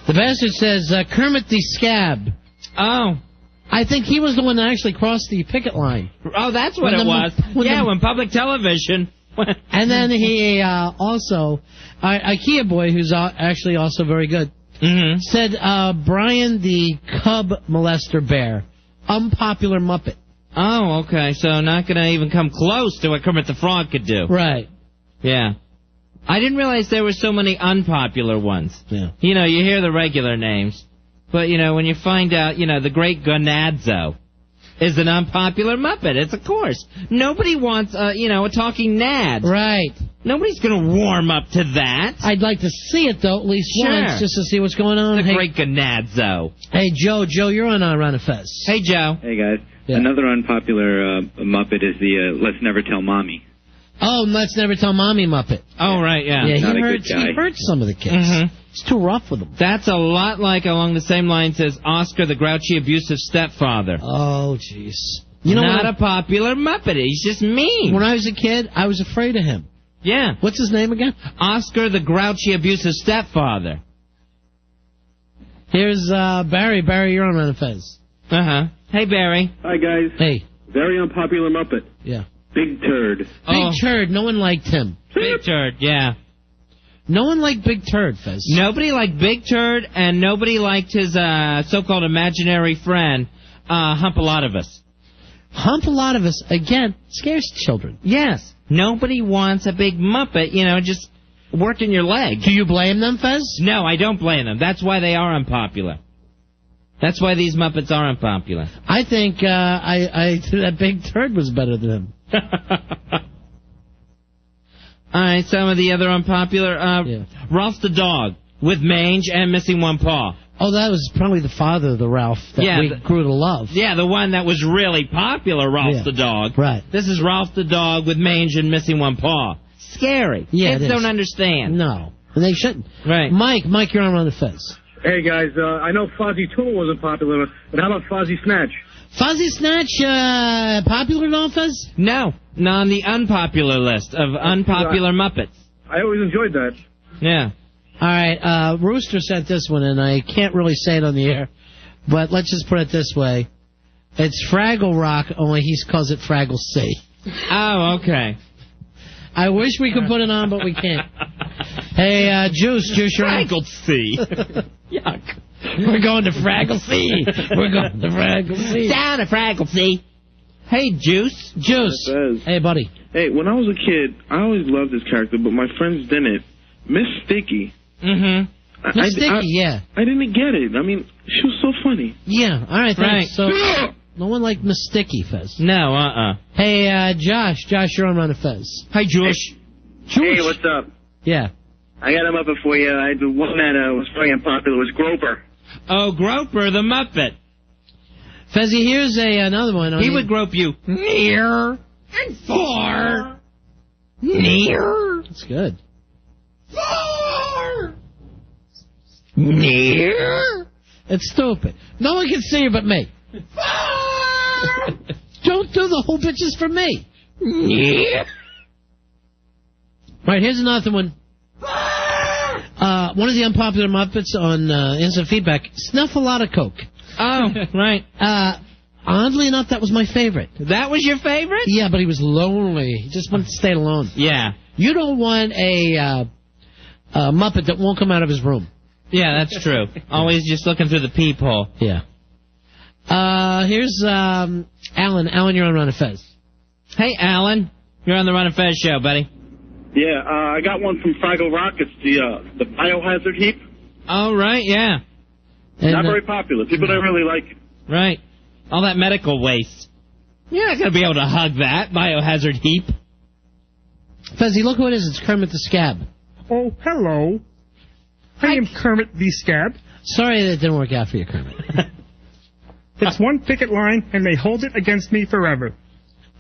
The Bastard says, Kermit the Scab. Oh. I think he was the one that actually crossed the picket line. Oh, that's what it was. When public television... And then he also, IKEA boy, who's actually also very good, said Brian the Cub Molester Bear, unpopular Muppet. Oh, okay. So not going to even come close to what Kermit the Frog could do. Right. Yeah. I didn't realize there were so many unpopular ones. Yeah. You hear the regular names. But, when you find out, the Great Gonadzo is an unpopular Muppet. It's, of course. Nobody wants, a talking Nad. Right. Nobody's going to warm up to that. I'd like to see it, though, at least once, just to see what's going on. The Great Gonadzo. Hey, Joe, you're on Run of Fez. Hey, Joe. Hey, guys. Yeah. Another unpopular Muppet is the Let's Never Tell Mommy. Oh, Let's Never Tell Mommy Muppet. Oh, right, yeah. Yeah, Not a he good guy. hurts some of the kids. It's too rough with them. That's a lot like, along the same lines as Oscar the Grouchy Abusive Stepfather. Oh, jeez. Not a popular Muppet. He's just mean. When I was a kid, I was afraid of him. Yeah. What's his name again? Oscar the Grouchy Abusive Stepfather. Here's Barry. Barry, you're on Run of Fez. Hey, Barry. Hi, guys. Hey. Very unpopular Muppet. Yeah. Big Turd. Big Turd. No one liked him. Big Turd, yeah. No one liked Big Turd, Fez. Nobody liked Big Turd, and nobody liked his so-called imaginary friend, Humpalottovus. Humpalotopus, again, scares children. Yes. Nobody wants a big Muppet, just working your leg. Do you blame them, Fez? No, I don't blame them. That's why they are unpopular. That's why these Muppets are unpopular. I think that big turd was better than him. All right, some of the other unpopular. Ralph the dog with mange and missing one paw. Oh, that was probably the father of the Ralph that we grew to love. Yeah, the one that was really popular, Ralph the dog. Right. This is Ralph the dog with mange and missing one paw. Scary. Yeah, Kids don't understand. No, and they shouldn't. Right. Mike, you're on the Fez. Hey, guys, I know Fozzie Tool wasn't popular, but how about Fozzie Snatch? Fozzie Snatch, popular at all, Fez? No, on the unpopular list of unpopular Muppets. I always enjoyed that. Yeah. All right, Rooster sent this one, and I can't really say it on the air, but let's just put it this way. It's Fraggle Rock, only he calls it Fraggle C. Oh, okay. I wish we could put it on, but we can't. Hey, Juice, you're on. Fraggle C. Yuck. We're going to Fraggle C. We're going to Fraggle C. Down to Fraggle C. Hey, Juice. Hey, buddy. Hey, when I was a kid, I always loved this character, but my friends didn't. Miss Sticky. Mm-hmm. Miss Sticky, yeah. I didn't get it. I mean, she was so funny. Yeah, all right, thanks. Right. So, no one liked Miss Sticky, Fez. No, Hey, Josh, you're on the Fez. Hi, Josh. Hey, what's up? Yeah. I got him up for you. The one that was very unpopular was Groper. Oh, Groper, the Muppet. Fezzy, here's another one. He would grope you near and far. Near. That's good. Far. Near. It's stupid. No one can see you but me. Far. Don't do the whole bitches for me. Near. Right, here's another one. One of the unpopular Muppets on Instant Feedback, snuff a lot of Coke. Oh, right. Oddly enough, that was my favorite. That was your favorite? Yeah, but he was lonely. He just wanted to stay alone. Yeah. You don't want a Muppet that won't come out of his room. Yeah, that's true. Always just looking through the peephole. Yeah. Here's Alan. Alan, you're on Run of Fez. Hey, Alan. You're on the Run of Fez show, buddy. Yeah, I got one from Fraggle Rock. It's the biohazard heap. Oh, right, yeah. And, not very popular. People don't really like it. Right. All that medical waste. You're not going to be able to hug that biohazard heap. Fezzy, look who it is. It's Kermit the Scab. Oh, hello. I am Kermit the Scab. Sorry that didn't work out for you, Kermit. It's one picket line, and they hold it against me forever.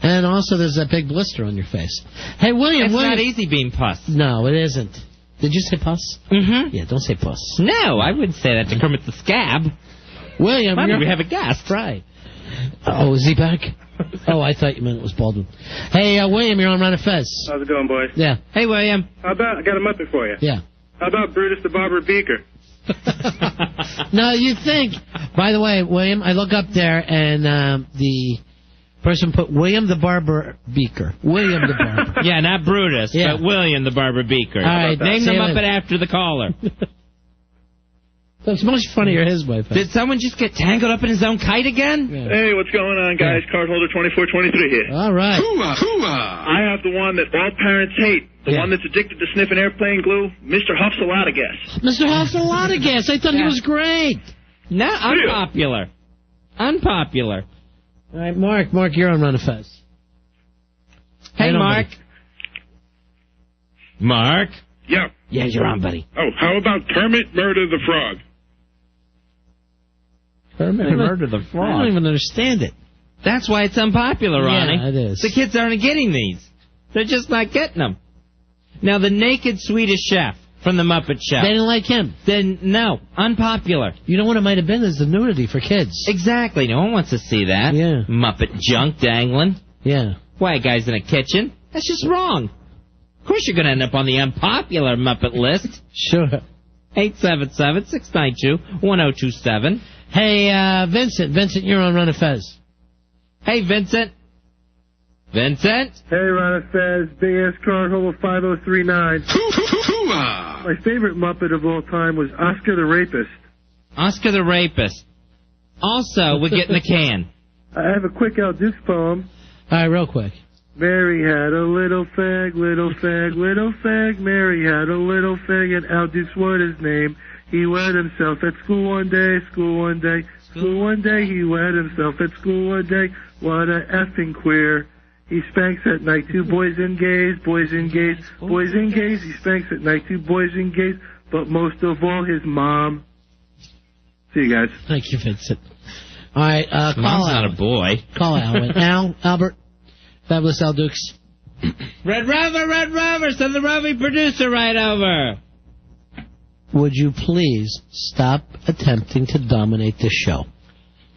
And also, there's that big blister on your face. Hey, William. It's not easy being puss. No, it isn't. Did you say puss? Mm-hmm. Yeah, don't say puss. No, I wouldn't say that to Kermit the Scab. William, we have a guest. Right. Oh, is he back? Oh, I thought you meant it was Baldwin. Hey, William, you're on Run of Fez. How's it going, boys? Yeah. Hey, William. How about, I got a Muppet for you. Yeah. How about Brutus the Barber Beaker? No, you think. By the way, William, I look up there, and the person put William the Barber Beaker. William the Barber. Yeah, not Brutus, but William the Barber Beaker. All right, name the Muppet after the caller. That's much funnier his way. Did someone just get tangled up in his own kite again? Yeah. Hey, what's going on, guys? Card holder 2423 here. All right. I have the one that all parents hate. The one that's addicted to sniffing airplane glue. Mr. Huff's a lot of gas. Mr. Huff's a lot of gas. I thought he was great. No, unpopular. Unpopular. All right, Mark, you're on Run of Fez. Hey, Mark. Mark? Yeah. Yeah, you're on, buddy. Oh, how about Kermit Murder the Frog? Kermit Murder the Frog? I don't even understand it. That's why it's unpopular, Ronnie. Yeah, it is. The kids aren't getting these. They're just not getting them. Now, the naked Swedish chef from the Muppet Show. They didn't like him. Then, no, unpopular. You know what it might have been is the nudity for kids. Exactly. No one wants to see that. Yeah. Muppet junk dangling. Yeah. White guys in a kitchen. That's just wrong. Of course you're going to end up on the unpopular Muppet list. Sure. 877-692-1027. Hey, Vincent. Vincent, you're on Run of Fez. Hey, Vincent. Vincent? Hey, Ron Fez, Big Ass Card Holder 5039. My favorite Muppet of all time was Oscar the Rapist. Oscar the Rapist. Also, would get in the can. I have a quick Al Dukes poem. All right, real quick. Mary had a little fag, little fag, little fag. Mary had a little fag, and Al Dukes what his name. He wet himself at school one day, school one day, school one day. He wet himself at school one day. What a effing queer. He spanks at night, 2 boys and gays, boys and gays, boys and gays. He spanks at night, 2 boys and gays, but most of all his mom. See you guys. Thank you, Vincent. All right, call Mom's Alan. not a boy. Call Alan. Albert, Fabulous Al Dukes. Red Rover, send the roving producer right over. Would you please stop attempting to dominate this show?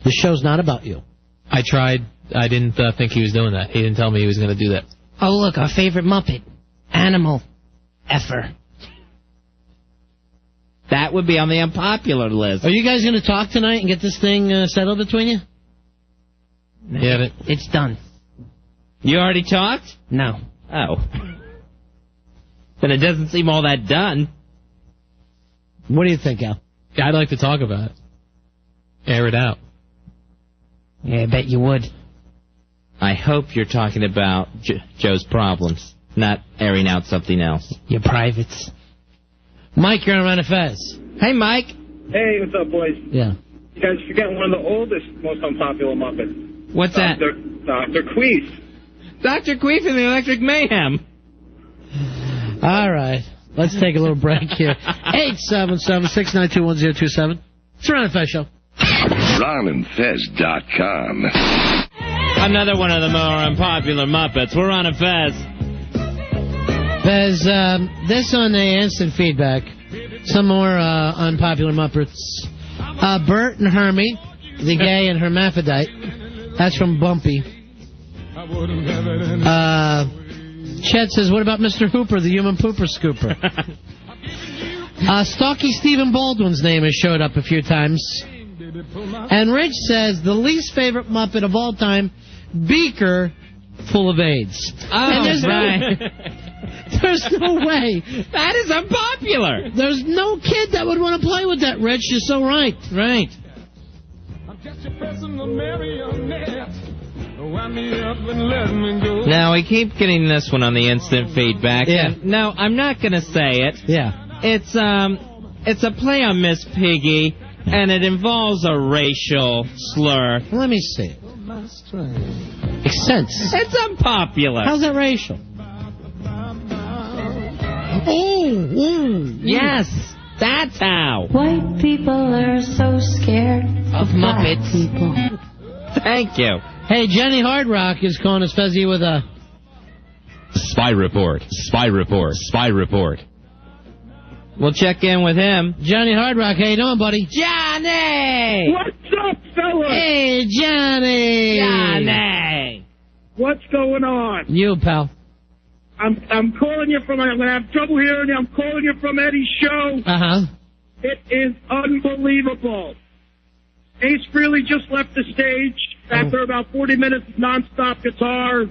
The show's not about you. I tried. I didn't think he was doing that. He didn't tell me he was going to do that. Oh, look, our favorite Muppet. Animal. Effer. That would be on the unpopular list. Are you guys going to talk tonight and get this thing settled between you? Yeah, It's done. You already talked? No. Oh. Then it doesn't seem all that done. What do you think, Al? I'd like to talk about it. Air it out. Yeah, I bet you would. I hope you're talking about Joe's problems, not airing out something else. Your privates. Mike, you're on Run of Fez. Hey, Mike. Hey, what's up, boys? Yeah. You guys forgetting one of the oldest, most unpopular Muppets. What's that? Dr. Queef. Dr. Queef and the Electric Mayhem. All right. Let's take a little break here. 877-692-1027. It's a Ron and Fez show. RonandFez.com. Another one of the more unpopular Muppets. We're on a Fez. Fez, this on the instant feedback. Some more unpopular Muppets. Bert and Hermie, the gay and hermaphrodite. That's from Bumpy. Chet says, what about Mr. Hooper, the human pooper scooper? Stalky Stephen Baldwin's name has showed up a few times. And Rich says, the least favorite Muppet of all time, Beaker, full of AIDS. Oh, there's right. There's no way. That is unpopular. There's no kid that would want to play with that, Rich. You're so right. Right. Now, we keep getting this one on the instant feedback. Yeah. And no, I'm not going to say it. Yeah. It's a play on Miss Piggy, and it involves a racial slur. Let me see. Makes sense. It's unpopular. How's that racial? Yes, that's how. White people are so scared Of Muppets. people. Thank you. Hey, Jenny Hard Rock is calling us, Fezzy, with a... Spy report. Spy report. Spy report. We'll check in with him. Johnny Hard Rock, how you doing, buddy? Johnny! What's up, fellas? Hey, Johnny! Johnny! What's going on? You, pal. I'm calling you from, I'm going to have trouble hearing you. I'm calling you from Eddie's show. Uh-huh. It is unbelievable. Ace Frehley just left the stage after about 40 minutes of nonstop guitar.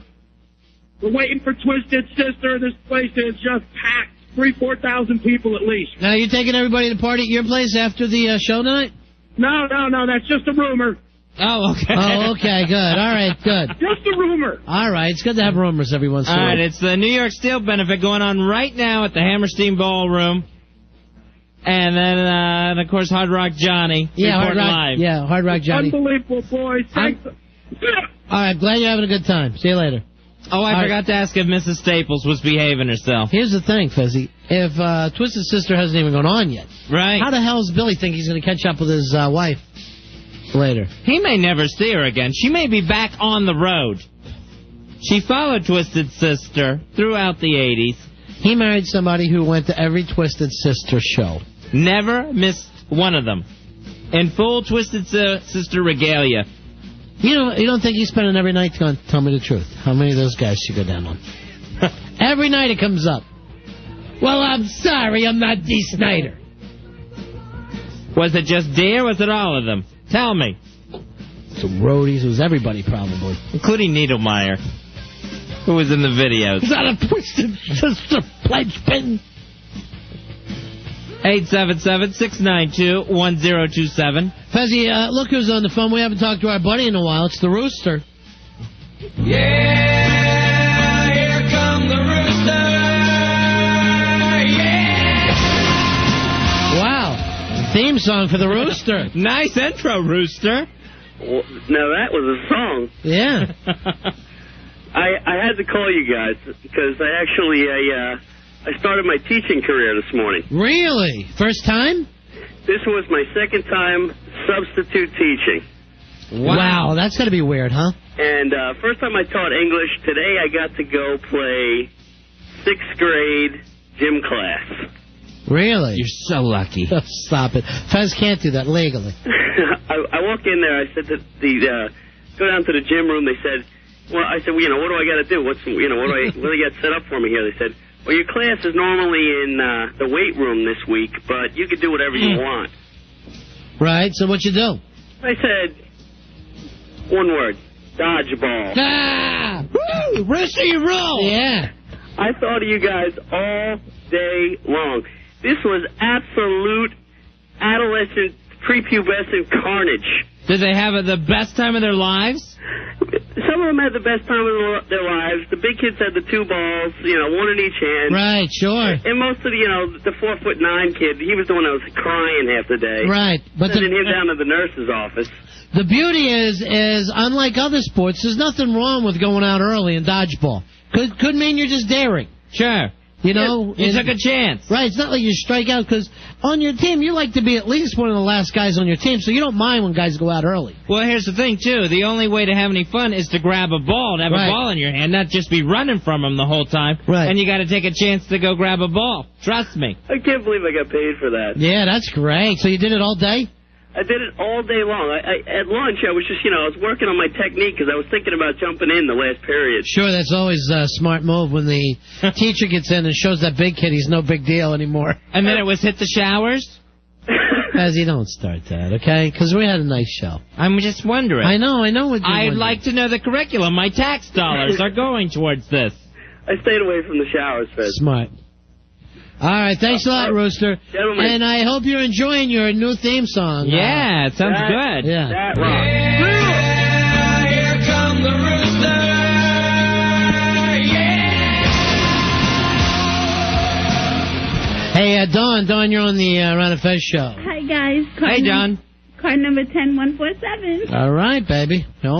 We're waiting for Twisted Sister. This place is just packed. 3,000-4,000 people at least. Now, you taking everybody to party at your place after the show tonight? No, that's just a rumor. Oh, okay. Oh, okay, good. All right, good. Just a rumor. All right, it's good to have rumors every once in a All while. right, it's the New York Steel benefit going on right now at the Hammerstein Ballroom. And then, of course, Hard Rock Johnny. Yeah, Hard reporting Rock. live. Yeah, Hard Rock Johnny. Unbelievable, boys. Thanks. All right, glad you're having a good time. See you later. Oh, I forgot to ask if Mrs. Staples was behaving herself. Here's the thing, Fezzy. If Twisted Sister hasn't even gone on yet, right? How the hell does Billy think he's going to catch up with his wife later? He may never see her again. She may be back on the road. She followed Twisted Sister throughout the 80s. He married somebody who went to every Twisted Sister show. Never missed one of them. In full Twisted Sister regalia. You don't think he's spending every night going, tell me the truth. How many of those guys you go down on? Every night it comes up. Well, I'm sorry, I'm not Dee Snider. Was it just Dee or was it all of them? Tell me. Some roadies, it was everybody probably. Including Needlemeyer, who was in the videos. Is that a Twisted Sister pledge pin? 877-692-1027. Fezzy, look who's on the phone. We haven't talked to our buddy in a while. It's the Rooster. Yeah, here come the rooster. Yeah. Wow. Theme song for the Rooster. Nice intro, Rooster. Well, now that was a song. Yeah. I had to call you guys because I started my teaching career this morning. Really? First time? This was my second time substitute teaching. Wow, that's got to be weird, huh? And first time I taught English, today I got to go play 6th grade gym class. Really? You're so lucky. Stop it. Fez can't do that legally. I walk in there, I said to go down to the gym room, they said, well, I said, well, what do I got to do? What do you got set up for me here? They said, well, your class is normally in the weight room this week, but you can do whatever you want. Right, so what you do? I said, one word, dodgeball. Ah! Woo! Rooster, you roll! Yeah. I thought of you guys all day long. This was absolute adolescent, prepubescent carnage. Did they have the best time of their lives? Some of them had the best time of their lives. The big kids had the 2 balls, one in each hand. Right, sure. And most of the 4'9" kid, he was the one that was crying half the day. Right, but sending him down to the nurse's office. The beauty is unlike other sports, there's nothing wrong with going out early in dodgeball. Could mean you're just daring. Sure. You know, you took a chance. Right, it's not like you strike out, because on your team, you like to be at least one of the last guys on your team, so you don't mind when guys go out early. Well, here's the thing, too. The only way to have any fun is to grab a ball, to have a ball in your hand, not just be running from them the whole time. Right. And you got to take a chance to go grab a ball. Trust me. I can't believe I got paid for that. Yeah, that's great. So you did it all day? I did it all day long. At lunch, I was just, I was working on my technique because I was thinking about jumping in the last period. Sure, that's always a smart move when the teacher gets in and shows that big kid he's no big deal anymore. And then it was hit the showers? As you don't start that, okay? Because we had a nice show. I'm just wondering. I know. I'd like to know the curriculum. My tax dollars are going towards this. I stayed away from the showers, Fez. Smart. All right, thanks a lot, Rooster. Gentlemen. And I hope you're enjoying your new theme song. Yeah, it sounds good. Yeah. That rock. Yeah, here come the rooster. Yeah. Hey, Dawn, you're on the Ron and Fez show. Hi, guys. Hey, Dawn. Card number 10147. All right, baby. There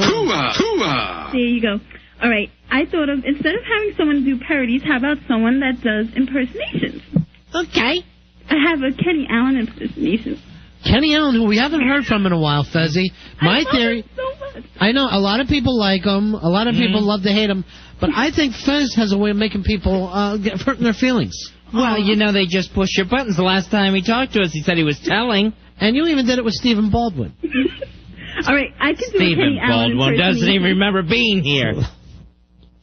you go. All right, I thought of, instead of having someone do parodies, how about someone that does impersonations? Okay. I have a Kenny Allen impersonation. Kenny Allen, who we haven't heard from in a while, Fezzy. My theory... so much. I know, a lot of people like him. A lot of people love to hate him. But I think Fez has a way of making people get hurt in their feelings. Well, they just push your buttons. The last time he talked to us, he said he was telling. And you even did it with Stephen Baldwin. All right, I can do a Kenny Allen impersonation. Baldwin doesn't even remember being here.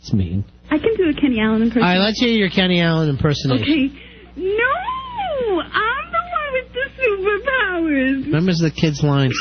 It's mean. I can do a Kenny Allen impersonation. All right, let's hear your Kenny Allen impersonation. Okay. No! I'm the one with the superpowers. Remember the kid's lines.